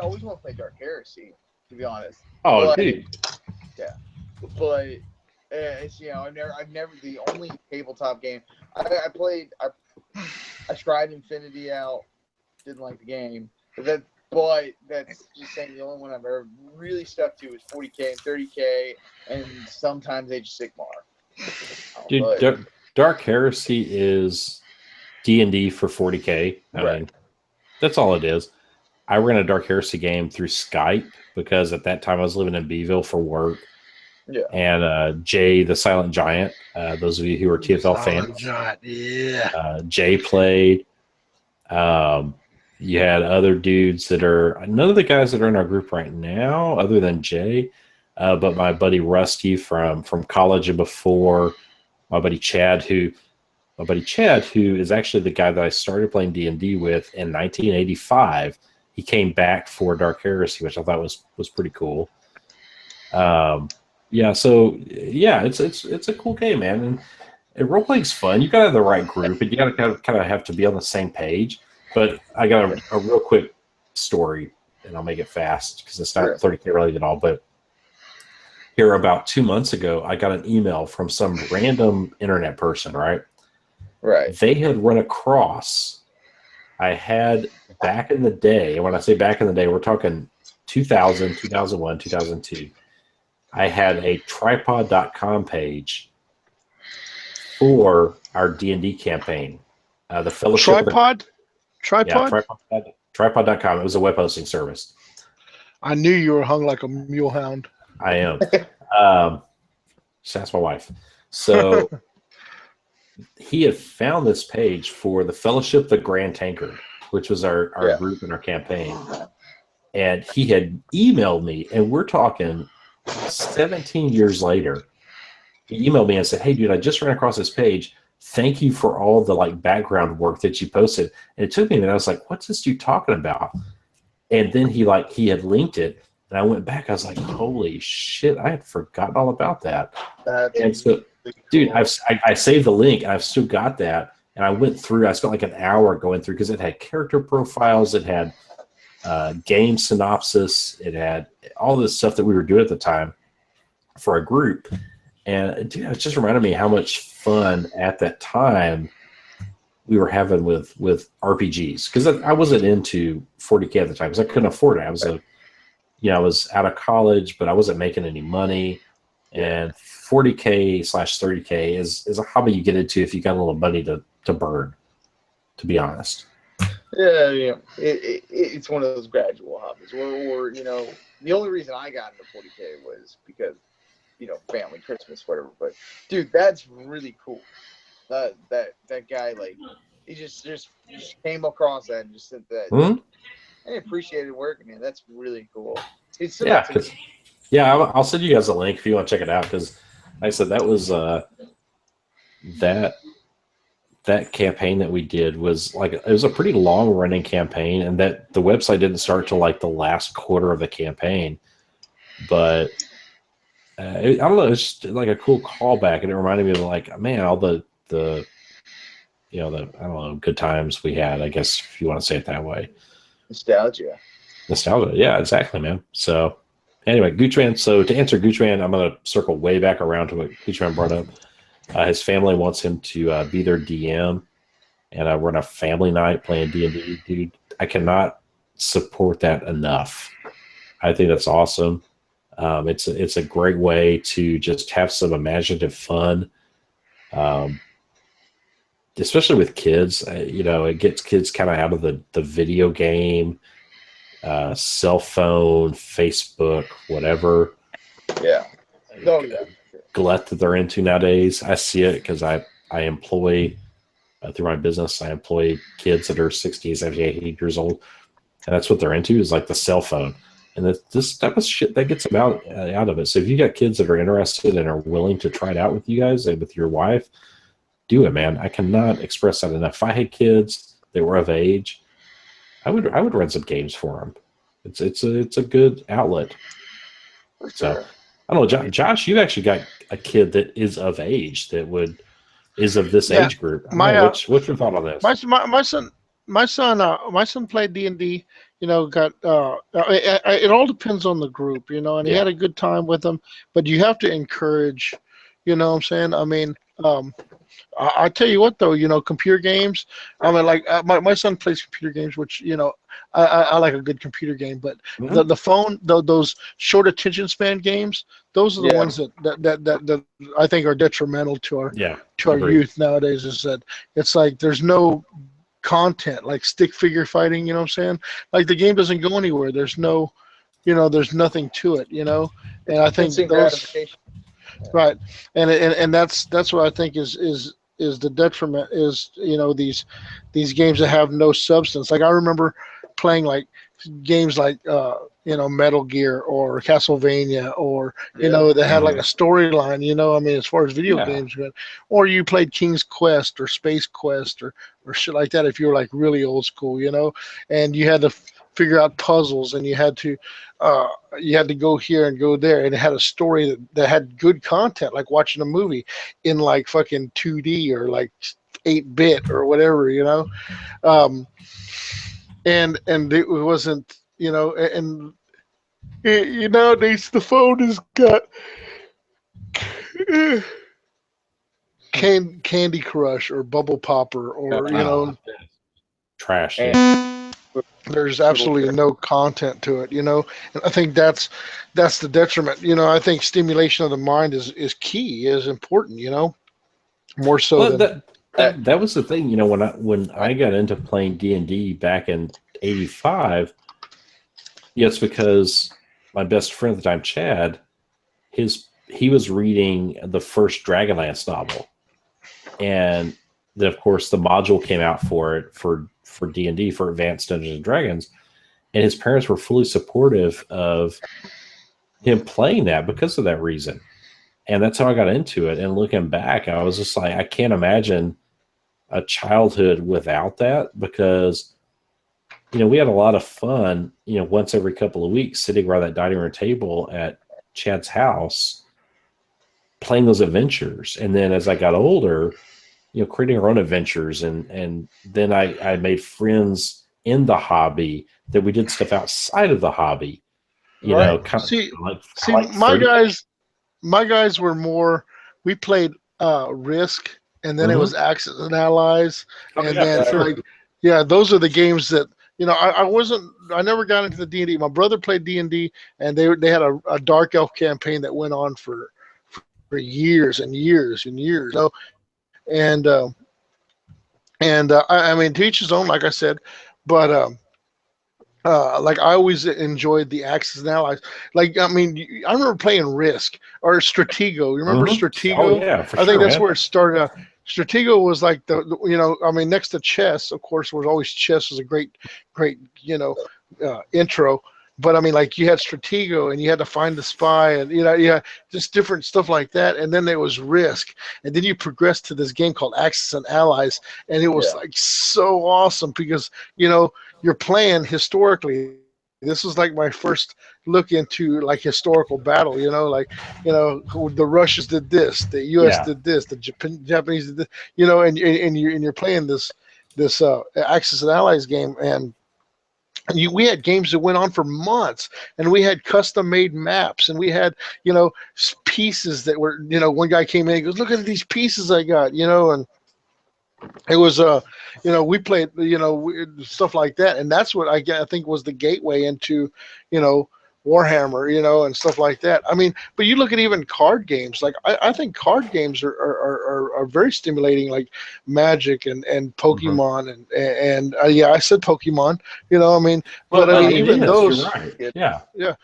always want to play Dark Heresy, to be honest. Oh, dude. Yeah, but it's I've never the only tabletop game I played. I tried Infinity out, didn't like the game, but that's just saying the only one I've ever really stuck to is 40k and 30k, and sometimes Age of Sigmar. Dude, Dark Heresy is D&D for 40k. I mean, that's all it is. I ran a Dark Heresy game through Skype because at that time I was living in Beeville for work. Yeah. And Jay, the Silent Giant, those of you who are TFL fans, Giant, yeah. Jay played. You had other dudes that are none of the guys that are in our group right now, other than Jay, but my buddy Rusty from college and before, my buddy Chad, who is actually the guy that I started playing D&D with in 1985. He came back for Dark Heresy, which I thought was pretty cool. Yeah, so yeah, it's a cool game, man. And role playing's fun. You gotta have the right group, and you gotta kind of have to be on the same page. But I got a real quick story, and I'll make it fast because it's not 30K related at all. But here, about 2 months ago, I got an email from some random internet person. Right. They had run across. I had back in the day, and when I say back in the day, we're talking 2000, 2001, 2002. I had a tripod.com page for our D&D campaign. The Fellowship. Tripod? Yeah, tripod.com. It was a web hosting service. I knew you were hung like a mule hound. I am. Just ask my wife. So he had found this page for the Fellowship the Grand Tankard, which was our group in our campaign. And he had emailed me, and we're talking 17 years later. He emailed me and said, "Hey, dude, I just ran across this page. Thank you for all the background work that you posted." And it took me a minute. I was like, "What's this dude talking about?" And then he had linked it, and I went back. I was like, "Holy shit! I had forgotten all about that." And so, dude, I saved the link, and I've still got that. And I went through. I spent like an hour going through because it had character profiles. It had game synopsis. It had all this stuff that we were doing at the time for a group. And dude, it just reminded me how much fun at that time we were having with RPGs, because I wasn't into 40K at the time because I couldn't afford it. I was I was out of college, but I wasn't making any money. And 40K/30K is a hobby you get into if you got a little money to burn, to be honest. Yeah. It's one of those gradual hobbies. Or the only reason I got into 40K was because family, Christmas, whatever. But dude, that's really cool. That guy, he just came across that and just said that. Mm-hmm. I appreciated work, man. That's really cool. I'll send you guys a link if you want to check it out, because like I said, that was that campaign that we did was it was a pretty long running campaign, and that the website didn't start till the last quarter of the campaign. But I don't know, it's just like a cool callback, and it reminded me of all the I don't know, good times we had, I guess, if you want to say it that way. Nostalgia, yeah, exactly, man. So anyway, Goochman. So to answer Goochman, I'm going to circle way back around to what Goochman brought up. His family wants him to be their DM, and we're on a family night playing D&D. Dude, I cannot support that enough. I think that's awesome. It's a great way to just have some imaginative fun, especially with kids. It gets kids kind of out of the video game, cell phone, Facebook, whatever. Yeah. Oh, yeah. Glut that they're into nowadays. I see it because I employ, through my business, I employ kids that are 16, 17, 18 years old. And that's what they're into, is the cell phone. And this type of shit that gets them out of it. So if you got kids that are interested and are willing to try it out with you guys and with your wife, do it, man. I cannot express that enough. If I had kids that were of age, I would rent some games for them. It's a good outlet. For So sure. I don't know, Josh, you've actually got a kid that is of age that is of this Yeah. age group. My What's your thought on this? my son played D&D. Got it all depends on the group, and he Yeah. had a good time with them. But you have to encourage. You know what I'm saying? I mean, I tell you what, though, computer games. I mean, like my son plays computer games, which I like a good computer game. But Mhm. the phone, those short attention span games, those are the Yeah. ones that I think are detrimental to our Yeah. to our youth nowadays. Is that it's like there's no content, like stick figure fighting. You know what I'm saying? Like the game doesn't go anywhere. There's no, there's nothing to it. And I think Instant those. gratification. Right, and that's what I think is the detriment is these games that have no substance. Like I remember playing like games like Metal Gear or Castlevania or that had like a storyline. I mean, as far as video Yeah. games went, or you played King's Quest or Space Quest or shit like that. If you were like really old school, and you had to figure out puzzles and you had to go here and go there, and it had a story that had good content, like watching a movie in like fucking 2D or like 8-bit or whatever, and it wasn't, and nowadays the phone has got Candy Crush or Bubble Popper or Trash. And- Yeah. there's absolutely no content to it, and I think that's the detriment. I think stimulation of the mind is key, is important, more so Well, than that was the thing, when I got into playing D&D back in '85. It's because my best friend at the time, Chad, he was reading the first Dragonlance novel, and then of course the module came out for it for D&D, for Advanced Dungeons and Dragons, and his parents were fully supportive of him playing that because of that reason. And that's how I got into it. And looking back, I was just like, I can't imagine a childhood without that, because we had a lot of fun, once every couple of weeks sitting around that dining room table at Chad's house playing those adventures. And then as I got older, creating our own adventures, and then I made friends in the hobby that we did stuff outside of the hobby. Right. See, like my 30 guys were more. We played Risk, and then it Mhm. was Axis and Allies, Oh, and yeah, then for sure. those are the games that I never got into the D&D. My brother played D&D, and they had a Dark Elf campaign that went on for years and years and years. And I mean, to each his own, like I said, but like I always enjoyed the Axis and Allies. Like I mean, I remember playing Risk or Stratego. You remember Mhm. Stratego? Oh yeah, for I think sure, that's man. where it started out. Stratego was like I mean, next to chess, of course, was always chess was a great intro. But I mean, like you had Stratego, and you had to find the spy, and just different stuff like that. And then there was Risk, and then you progressed to this game called Axis and Allies, and it was like so awesome because you're playing historically. This was like my first look into like historical battle. The Russians did this, the U.S. Yeah. did this, the Japanese did this. And you're playing this Axis and Allies game, and we had games that went on for months, and we had custom made maps, and we had pieces that were one guy came in and goes, look at these pieces I got, and it was we played stuff like that, and that's what I think was the gateway into Warhammer, and stuff like that. I mean, but you look at even card games. Like I think card games are very stimulating, like Magic and Pokemon and yeah, I said Pokemon. I mean, but I mean even those. You're right. Yeah. Yeah.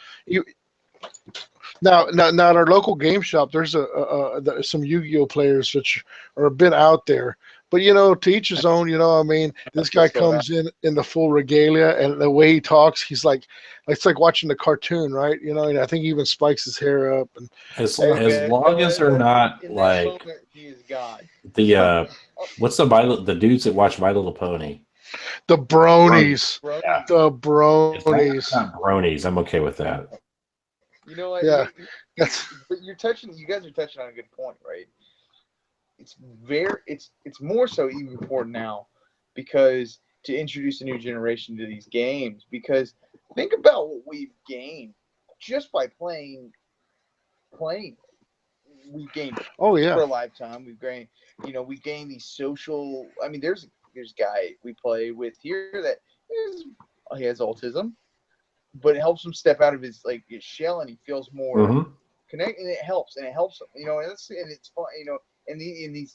Now at our local game shop, there's some Yu-Gi-Oh players which are a bit out there. But to each his own. I mean, this guy comes in the full regalia, and the way he talks, he's like, it's like watching the cartoon, right? And I think he even spikes his hair up. And as long as they're not like he is God. the what's the dudes that watch My Little Pony? The bronies. Yeah. The bronies. Not bronies. I'm okay with that. You know what? Yeah. But you guys are touching on a good point, right? It's more so even important now because to introduce a new generation to these games, because think about what we've gained just by playing. We've gained for a lifetime. We've gained, we gained these social. I mean, there's a guy we play with here that he has autism, but it helps him step out of his shell, and he feels more connected, and it helps him. And it's fun, and these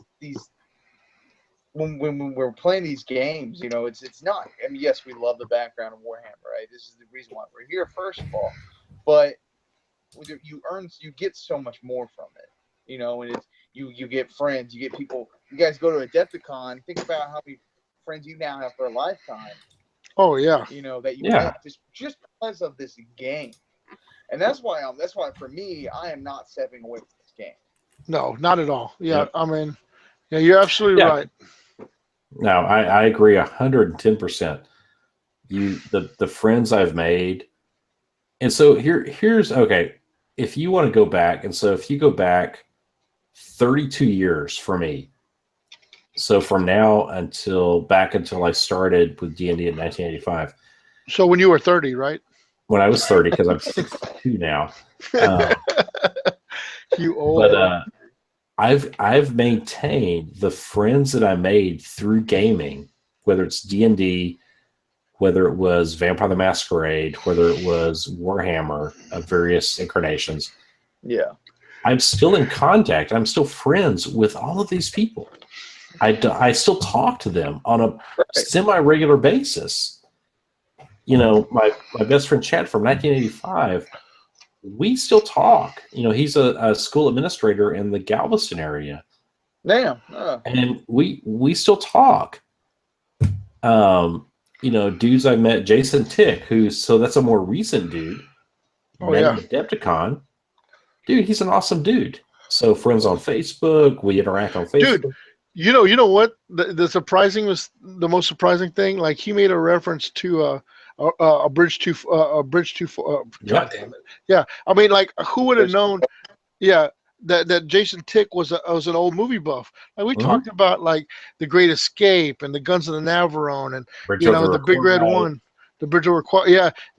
when we're playing these games, it's not. I mean, yes, we love the background of Warhammer, right? This is the reason why we're here, first of all, but you get so much more from it, and it's you get friends, you get people. You guys go to Adepticon. Think about how many friends you now have for a lifetime. Oh yeah. That you met just because of this game, and that's why for me, I am not stepping away from this game. No, not at all. Yeah, I mean, you're absolutely right. No, I agree 110%. The friends I've made, and so here's okay. If you want to go back, and so if you go back 32 years for me, so from now until I started with D&D in 1985. So when you were 30, right? When I was 30, because I'm 62 now. You old. But I've maintained the friends that I made through gaming, whether it's D&D, whether it was Vampire the Masquerade, whether it was Warhammer of various incarnations. Yeah. I'm still in contact. I'm still friends with all of these people. I still talk to them on a semi-regular basis. My best friend Chad from 1985, we still talk. He's a school administrator in the Galveston area. Damn. And we still talk. Dudes I met, Jason Tick, that's a more recent dude. Met him at Adepticon. Dude, he's an awesome dude. So friends on Facebook, we interact on Facebook. Dude, you know what? The most surprising thing. Like he made a reference to a bridge too. God damn it! Yeah, I mean, like who would have known? Yeah, that Jason Tick was an old movie buff. Like we talked about like The Great Escape and the Guns of the Navarone and the Big Red One. The Bridge Over Quad,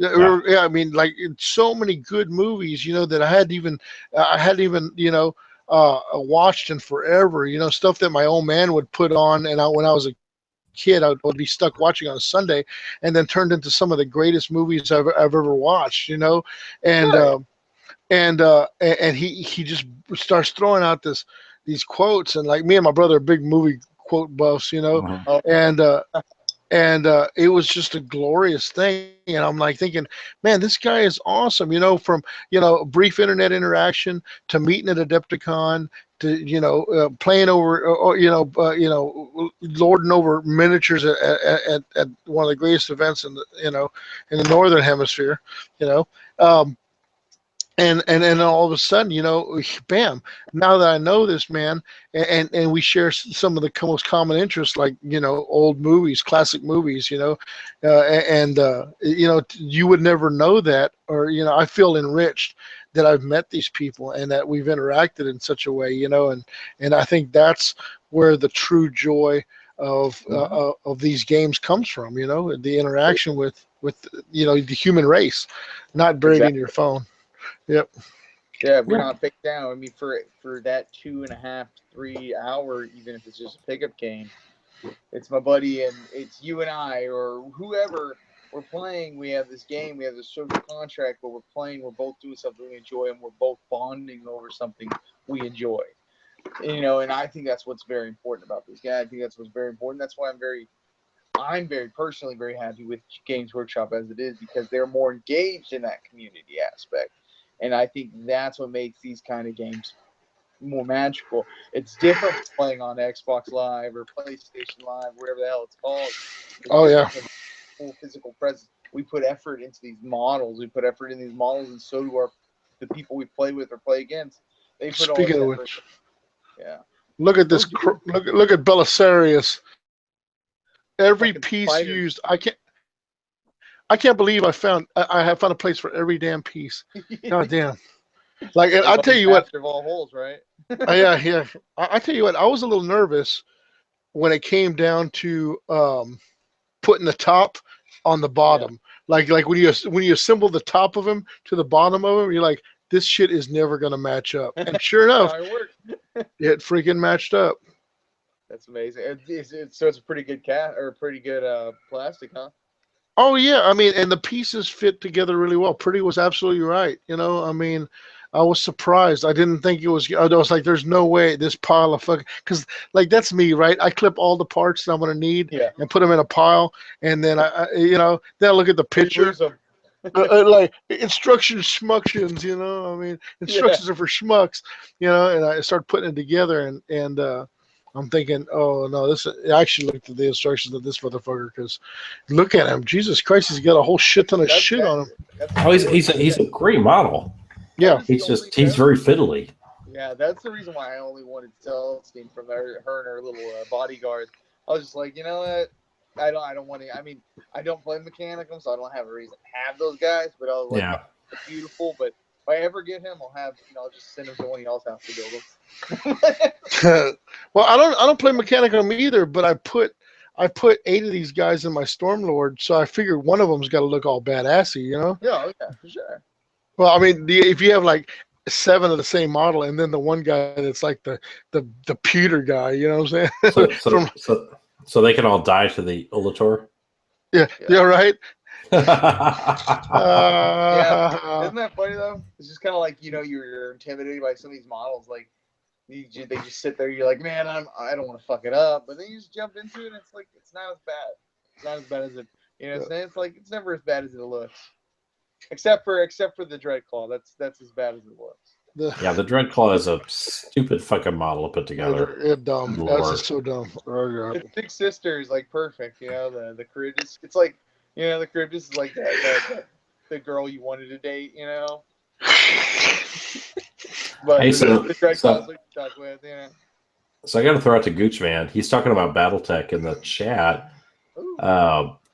I mean, like so many good movies, that I hadn't even, watched in forever. Stuff that my old man would put on, and when I was a kid, I would be stuck watching on a Sunday, and then turned into some of the greatest movies I've ever watched. And he just starts throwing out these quotes, and like me and my brother are big movie quote buffs, and it was just a glorious thing. And I'm like thinking, man, this guy is awesome. From brief internet interaction to meeting at Adepticon to playing over, lording over miniatures at one of the greatest events in the northern hemisphere. And then all of a sudden, bam! Now that I know this man, and we share some of the most common interests, like old movies, classic movies, you would never know that, or I feel enriched that I've met these people and that we've interacted in such a way, and I think that's where the true joy of these games comes from, the interaction with the human race, not buried in your phone. Yep. Yeah, we're not picked down. I mean, for that 2.5 to 3 hour, even if it's just a pickup game, it's my buddy and it's you and I or whoever we're playing. We have this game. We have this social contract where we're playing. We're both doing something we enjoy, and we're both bonding over something we enjoy. And I think that's what's very important about this guy. I think that's what's very important. That's why I'm very personally very happy with Games Workshop as it is, because they're more engaged in that community aspect. And I think that's what makes these kind of games more magical. It's different from playing on Xbox Live or PlayStation Live, whatever the hell it's called. It's Oh, yeah. full physical presence. We put effort into these models. And so do the people we play with or play against. They put Speaking all of this effort. which, Yeah. look at this. Oh, dude. Look at Belisarius. Every Fucking piece spiders. used. I can't believe I have found a place for every damn piece. God damn. Like, and It's I'll like tell you what. master of all holes, right? Yeah. I tell you what. I was a little nervous when it came down to putting the top on the bottom. Like when you assemble the top of him to the bottom of him, you're like, this shit is never gonna match up. And sure enough, How it worked. it freaking matched up. That's amazing. So it's a pretty good pretty good plastic, huh? Oh yeah, I mean, and the pieces fit together really well. Pretty was absolutely right. I mean, I was surprised. I didn't think it was. I was like, "There's no way this pile of fucking." Because like that's me, right? I clip all the parts that I'm gonna need and put them in a pile, and then then I look at the picture. Like instruction schmuctions, I mean, instructions are for schmucks, and I start putting it together, and I'm thinking, oh no, I actually looked at the instructions of this motherfucker, because look at him, Jesus Christ, he's got a whole shit ton of shit on him. Oh, he's a great model. Yeah, he's very fiddly. Yeah, that's the reason why I only wanted Celestine from her and her little bodyguard. I was just like, you know what? I don't want to. I mean, I don't play Mechanicum, so I don't have a reason to have those guys. But I was like, it's beautiful. But if I ever get him, I'll just send him to one of y'all's house to build him. Well, I don't play Mechanicum either, but I put 8 of these guys in my Stormlord, so I figured one of them's got to look all badassy, Yeah, for sure. Well, I mean, if you have like 7 of the same model, and then the one guy that's like the pewter guy, you know what I'm saying? So they can all die to the Ulator? Yeah, right? Yeah, isn't that funny though? It's just kind of like you're intimidated by some of these models. Like they just sit there. You're like, man, I don't want to fuck it up, but then you just jump into it, and it's like it's not as bad. It's not as bad as it. It's like it's never as bad as it looks. Except for the Dreadclaw. That's as bad as it looks. The Dreadclaw is a stupid fucking model to put together. It's dumb. That's just so dumb. Oh, the big sister is like perfect. The Charybdis. It's like the Charybdis is like the girl you wanted to date. But hey, the Dreadclaw is like stuck with. So I got to throw out to Gooch Man. He's talking about BattleTech in the chat.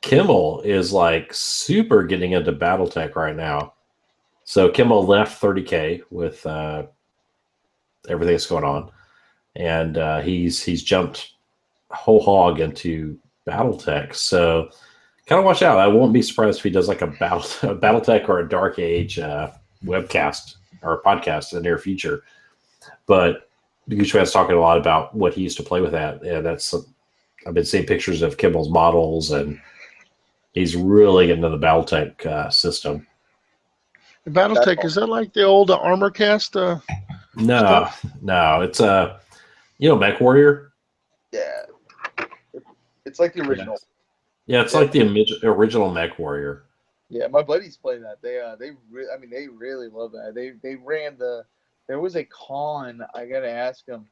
Kimmel is like super getting into BattleTech right now. So Kimmel left 30K with everything that's going on, and he's jumped whole hog into BattleTech. So kind of watch out. I won't be surprised if he does like a BattleTech or a Dark Age webcast or a podcast in the near future. But Goochman's talking a lot about what he used to play with that. Yeah, I've been seeing pictures of Kimmel's models, and he's really into the BattleTech system. The BattleTech, is that like the old ArmorCast? No, it's Mech Warrior. Yeah, it's like the original. Yeah, it's like the original Mech Warrior. Yeah, my buddies play that. They really love that. They ran there was a con. I gotta ask them.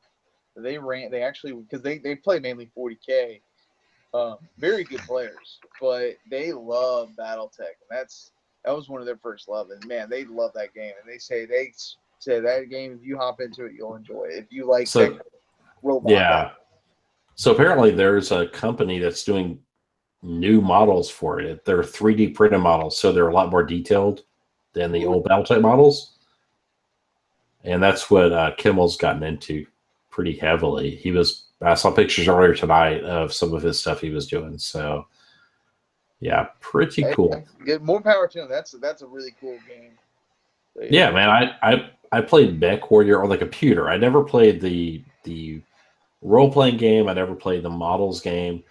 They actually because they play mainly 40K. Very good players, but they love BattleTech, and that was one of their first love. And man, they love that game, and they say that game, if you hop into it, you'll enjoy it. If you like that robot. Yeah. So apparently there's a company that's doing new models for it. They're 3D printed models, so they're a lot more detailed than the old BattleTech models. And that's what Kimmel's gotten into pretty heavily. I saw pictures earlier tonight of some of his stuff he was doing. So yeah, pretty cool. Get more power to him. That's a really cool game. Yeah, man. I played Mech Warrior on the computer. I never played the role-playing game. I never played the models game,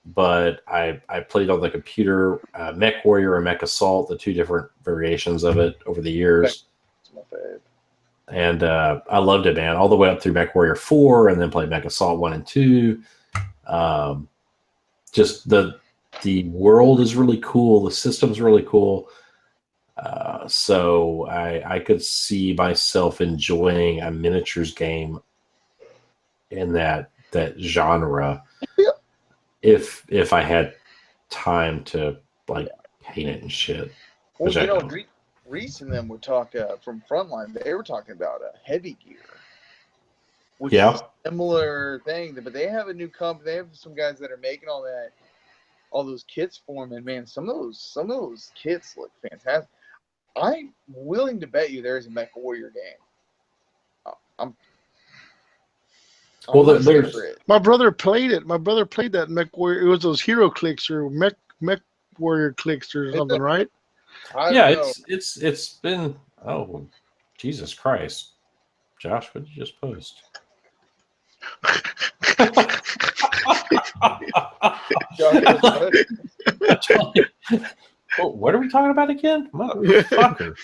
but I played on the computer Mech Warrior and Mech Assault, the 2 different variations of it over the years. That's my favorite. And I loved it, man, all the way up through Mech Warrior 4, and then played Mech Assault 1 and 2. Just the world is really cool. The system's really cool. So I could see myself enjoying a miniatures game in that genre if I had time to like paint it and shit. Well, Which I don't. Reese and them would talk from Frontline. They were talking about heavy gear, which Yeah. is a similar thing. But they have a new company. They have some guys that are making all those kits for them. And man, some of those kits look fantastic. I'm willing to bet you there is a Mech Warrior game. I'm Well, gonna there's for it. My brother played it. My brother played that Mech Warrior. It was those Hero Clicks or Mech Warrior Clicks or something, right? I yeah, don't know. it's been Jesus Christ, Josh, what did you just post? What are we talking about again? Motherfucker.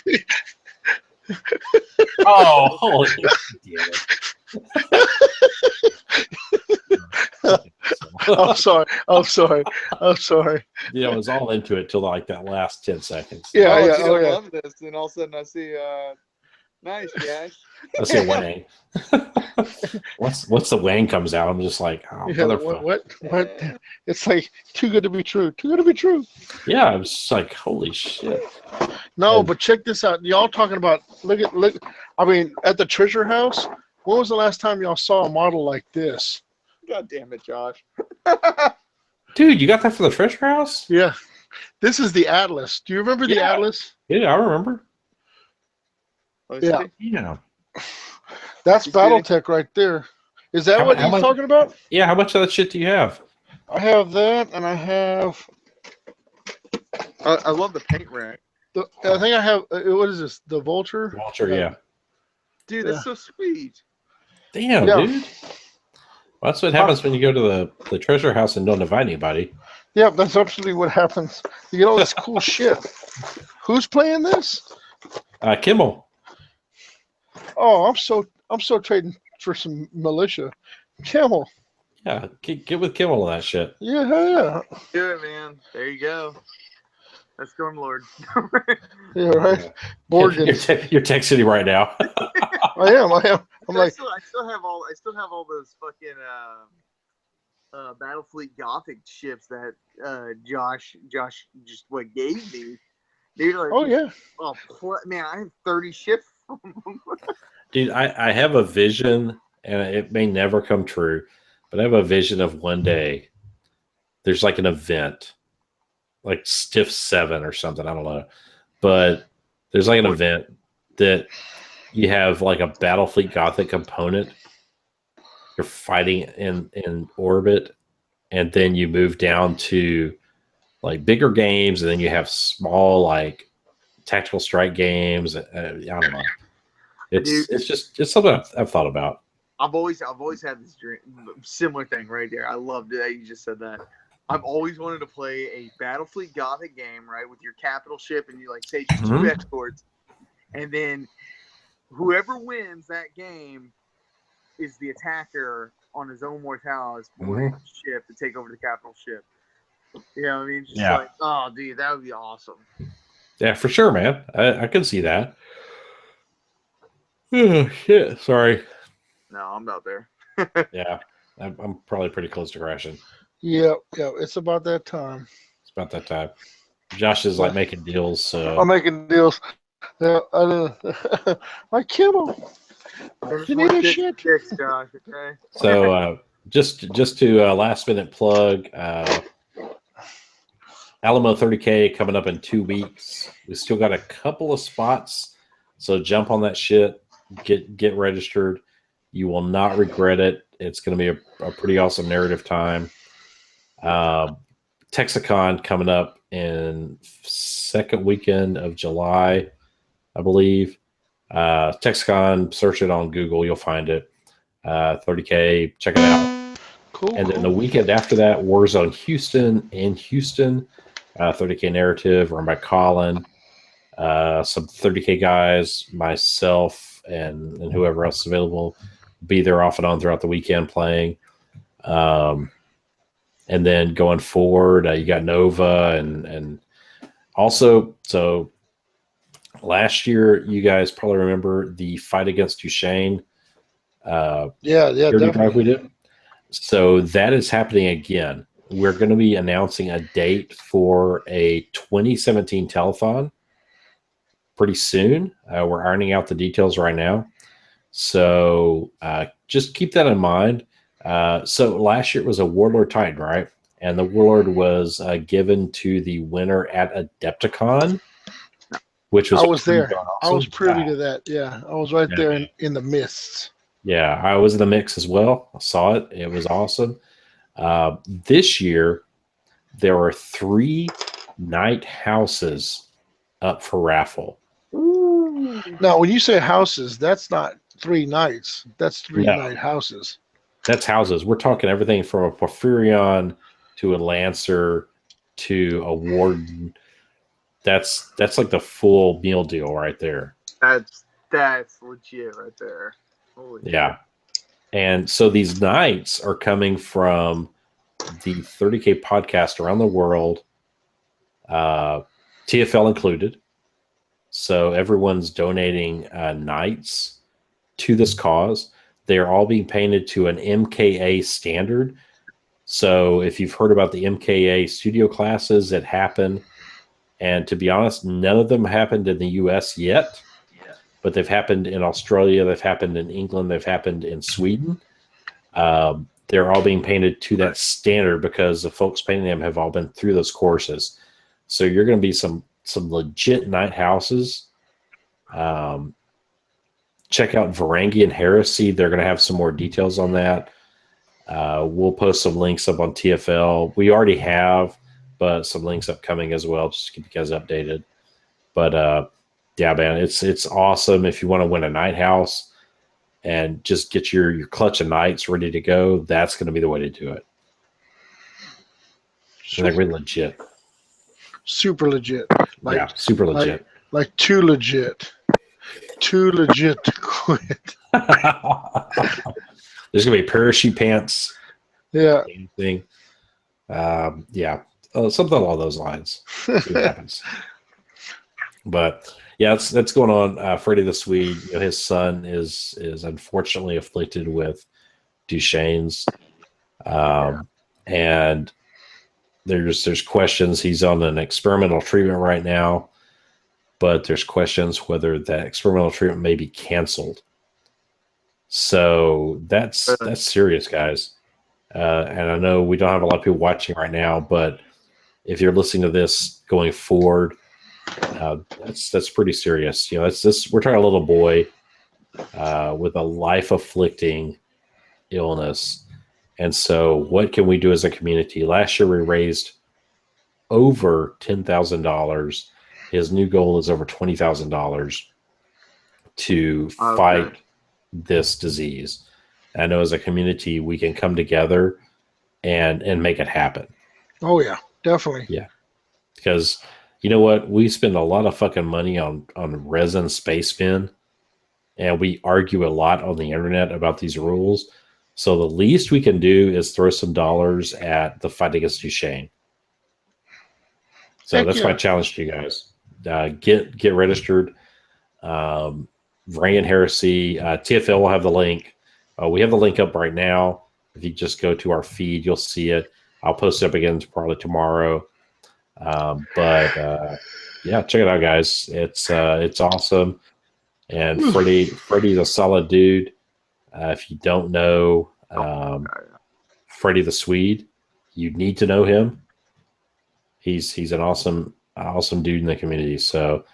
Oh, holy damn it. I'm sorry. Yeah, I was all into it till like that last 10 seconds. Yeah, Dude, oh, I yeah. love this. And all of a sudden I see nice guys. I see a Wang. Once the Wang comes out, I'm just like, oh, Yeah, motherfucker. what? It's like too good to be true. Too good to be true. Yeah, I was just like, holy shit. No, And- but check this out. Y'all talking about look. I mean, at the treasure house. When was the last time y'all saw a model like this? God damn it, Josh. Dude, you got that for the treasure house? Yeah, this is the Atlas. Do you remember the Yeah. Atlas? Yeah, I remember. Yeah. Yeah. That's You see it? BattleTech right there. Is that what how he's much- talking about? Yeah, how much of that shit do you have? I have that, and I have. I love the paint rack. I think I have. What is this? The Vulture. Walter, yeah. Dude, that's so sweet. Damn, Yeah. dude. Well, that's what happens when you go to the treasure house and don't invite anybody. Yeah, that's absolutely what happens. You get all this cool shit. Who's playing this? Kimmel. Oh, I'm so trading for some militia. Camel. Yeah, get with Kimmel on that shit. Yeah, hell yeah. Do it, man. There you go. That's Stormlord. Yeah, right. You're, Borgans. you're texting him right now. I am. I'm like, I still have all those fucking Battlefleet Gothic ships that Josh just gave me. Dude, like, oh yeah. oh man, I have 30 ships. Dude, I have a vision, and it may never come true, but I have a vision of one day there's like an event, like Stiff 7 or something, I don't know. But there's like an event that you have like a Battlefleet Gothic component. You're fighting in orbit, and then you move down to like bigger games, and then you have small like tactical strike games. I don't know. It's something I've thought about. I've always had this dream, similar thing right there. I loved it that you just said that. I've always wanted to play a Battlefleet Gothic game, right, with your capital ship and you like say two escorts, and then whoever wins that game is the attacker on his own Mortalis ship to take over the capital ship. You know what I mean? Just like, oh, dude, that would be awesome. Yeah, for sure, man. I can see that. Oh, shit. Sorry. No, I'm out there. Yeah, I'm probably pretty close to crashing. Yeah. It's about that time. It's about that time. Josh is like making deals. So I'm making deals. Yeah, like Kimmel. You need a shit. Josh, okay? So just to last minute plug, Alamo 30K coming up in 2 weeks. We still got a couple of spots, so jump on that shit. Get registered. You will not regret it. It's going to be a pretty awesome narrative time. Texicon coming up in second weekend of July, I believe. Texicon, search it on Google, you'll find it. 30K, check it out. Cool. And then the weekend after that, Warzone Houston in Houston. 30K narrative run by Colin. Some 30K guys, myself, and whoever else is available be there off and on throughout the weekend playing. And then going forward, you got Nova and also, so Last year, you guys probably remember the fight against Duchesne. Yeah, Charity drive we definitely. did. So that is happening again. We're going to be announcing a date for a 2017 telethon pretty soon. We're ironing out the details right now. So just keep that in mind. So last year it was a Warlord Titan, right? And the Warlord was given to the winner at Adepticon, which was I was pretty there. darn I was awesome. privy to that. Yeah, I was right Yeah. there in the mists. Yeah, I was in the mix as well. I saw it. It was awesome. This year, there are 3 night houses up for raffle. Now, when you say houses, that's not 3 nights. That's 3 No. night houses. That's houses. We're talking everything from a Porphyrion to a Lancer to a Warden. That's like the full meal deal right there. That's legit right there. Holy Yeah. And so these nights are coming from the 30K podcast around the world, TFL included. So everyone's donating nights to this cause. They're all being painted to an MKA standard. So if you've heard about the MKA studio classes that happen, and to be honest, none of them happened in the US yet, but they've happened in Australia, they've happened in England, they've happened in Sweden. They're all being painted to that standard because the folks painting them have all been through those courses. So you're going to be some legit night houses. Check out Varangian Heresy. They're going to have some more details on that. We'll post some links up on TFL. We already have, but some links upcoming as well, just to keep you guys updated. But yeah, man, it's awesome. If you want to win a night house and just get your clutch of knights ready to go, that's going to be the way to do it. And they're really legit. Super legit. Like, yeah, super legit. Like too legit. Too legit to quit. There's going to be parachute pants. Yeah. Thing. Yeah. Something along those lines. See what happens. But yeah, that's going on. Freddie the Swede, his son is unfortunately afflicted with Duchenne's, and there's questions. He's on an experimental treatment right now, but there's questions whether that experimental treatment may be canceled. So that's serious, guys. And I know we don't have a lot of people watching right now, but if you're listening to this going forward, that's pretty serious. We're talking a little boy with a life-afflicting illness. And so what can we do as a community? Last year we raised over $10,000. His new goal is over $20,000 to fight this disease. I know as a community we can come together and make it happen. Oh yeah, definitely. Yeah. Because you know what? We spend a lot of fucking money on resin space spin, and we argue a lot on the internet about these rules. So the least we can do is throw some dollars at the fight against Duchesne. So that's my challenge to you guys. Get registered. Varangian Heresy. TFL will have the link. We have the link up right now. If you just go to our feed, you'll see it. I'll post it up again probably tomorrow. But yeah, check it out, guys. It's awesome. And Freddie's a solid dude. If you don't know Freddie the Swede, you need to know him. He's an awesome dude in the community. So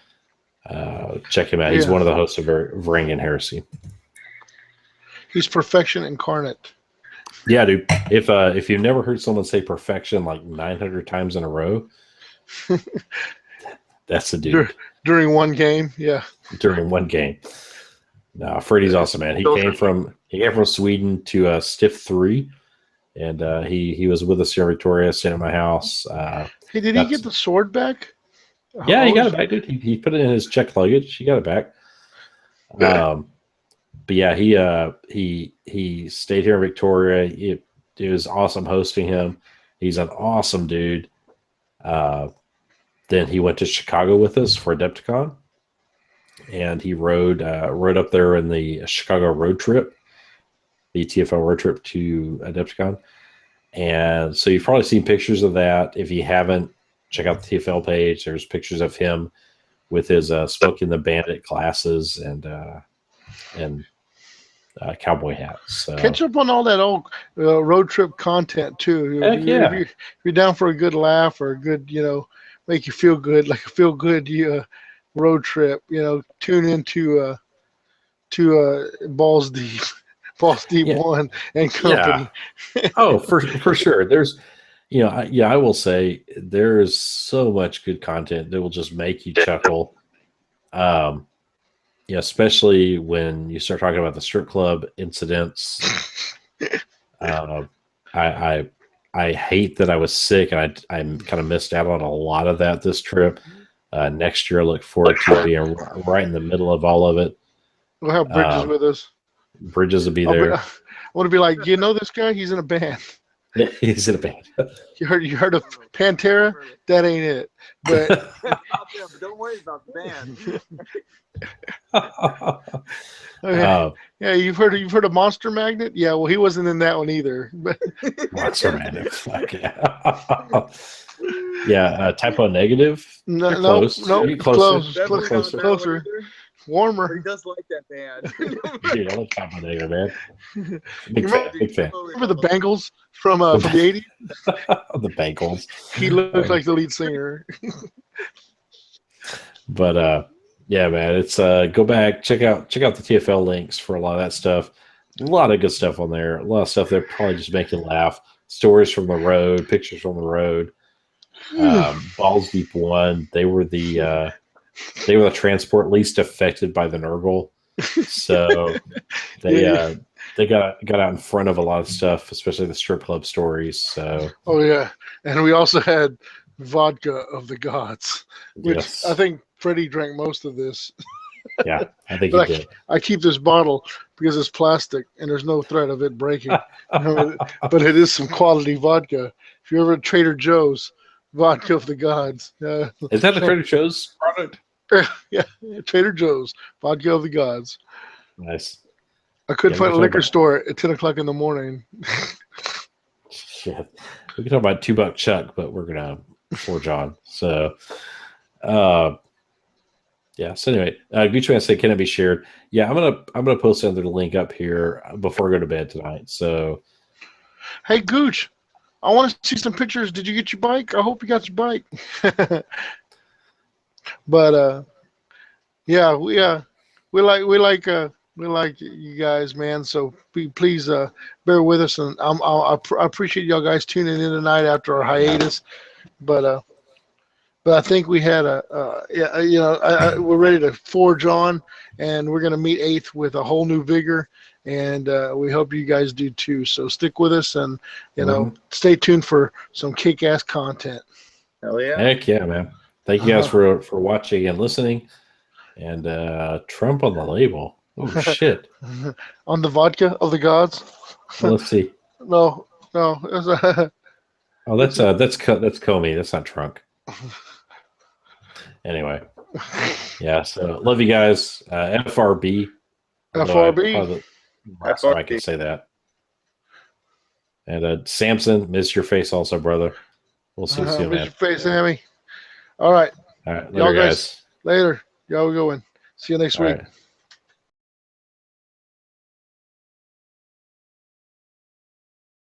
check him out. He's one of the hosts of Varangian Heresy. He's perfection incarnate. Yeah, dude. If you've never heard someone say perfection like 900 times in a row, that's the dude. During one game, yeah. During one game. No, Freddie's awesome, man. He came from Sweden to Stiff 3, and he was with us here in Victoria, staying at my house. Hey, did he get the sword back? Yeah, he got it back, dude. He put it in his checked luggage. He got it back. But yeah, he stayed here in Victoria. It was awesome hosting him. He's an awesome dude. Then he went to Chicago with us for Adepticon. and he rode up there in the Chicago road trip, the TFL road trip to Adepticon. And so you've probably seen pictures of that. If you haven't, check out the TFL page. There's pictures of him with his Smoking the Bandit glasses and cowboy hats. So. Catch up on all that old road trip content too. Heck yeah. If you're down for a good laugh or a good, make you feel good, like a feel good road trip, tune into Balls Deep. Balls Deep Yeah. One and Company. Yeah. Oh, for sure. There's, I will say there's so much good content that will just make you chuckle. Especially when you start talking about the strip club incidents. I hate that I was sick, and I kind of missed out on a lot of that this trip. Next year, I look forward to being right in the middle of all of it. We'll have Bridges with us. Bridges will be there. I want to be like, this guy? He's in a band. He's in a band. You heard of Pantera? That ain't it. But don't worry about the band. Yeah, you've heard of Monster Magnet? Yeah, well, he wasn't in that one either. Monster Magnet. Fuck yeah. Yeah, Typo Negative. No, closer. Warmer. He does like that band. Dude, I like Typo Negative, man. Big fan. Remember the Bangles from the 80s? The Bangles. He looked like the lead singer. But yeah, man, it's go back, check out the TFL links for a lot of that stuff. A lot of good stuff on there. A lot of stuff that probably just make you laugh. Stories from the road, pictures from the road. Balls Deep One. They were the transport least affected by the Nurgle. So they got out in front of a lot of stuff, especially the strip club stories. So yeah, and we also had vodka of the gods, which yes. I think Freddie drank most of this. Yeah, I think he did. I keep this bottle because it's plastic and there's no threat of it breaking. But it is some quality vodka. If you're ever at Trader Joe's, vodka of the gods. Is that the Trader Joe's product? Yeah, Trader Joe's, vodka of the gods. Nice. I couldn't find a liquor store at 10 o'clock in the morning. Shit. We can talk about $2 Chuck, but we're gonna forge on. So, yeah. So anyway, Gucci Man said, "Can it be shared?" Yeah, I'm gonna post another link up here before I go to bed tonight. So, hey, Gooch, I want to see some pictures. Did you get your bike? I hope you got your bike. But yeah, we like you guys, man. So please bear with us, and I appreciate y'all guys tuning in tonight after our hiatus. But I think we had we're ready to forge on, and we're gonna meet 8th with a whole new vigor, and we hope you guys do too. So stick with us, and stay tuned for some kick-ass content. Hell yeah! Heck yeah, man! Thank you guys for watching and listening. And Trump on the label. Oh shit! On the vodka of the gods. Well, let's see. No. Oh, that's Comey. That's not Trunk. Anyway, yeah. So love you guys. FRB. FRB. Last time I can say that. And Samson, miss your face also, brother. We'll see you soon, man. Miss your face, Sammy. All right. All right. Later, guys. Later. Y'all going. See you next week. Right.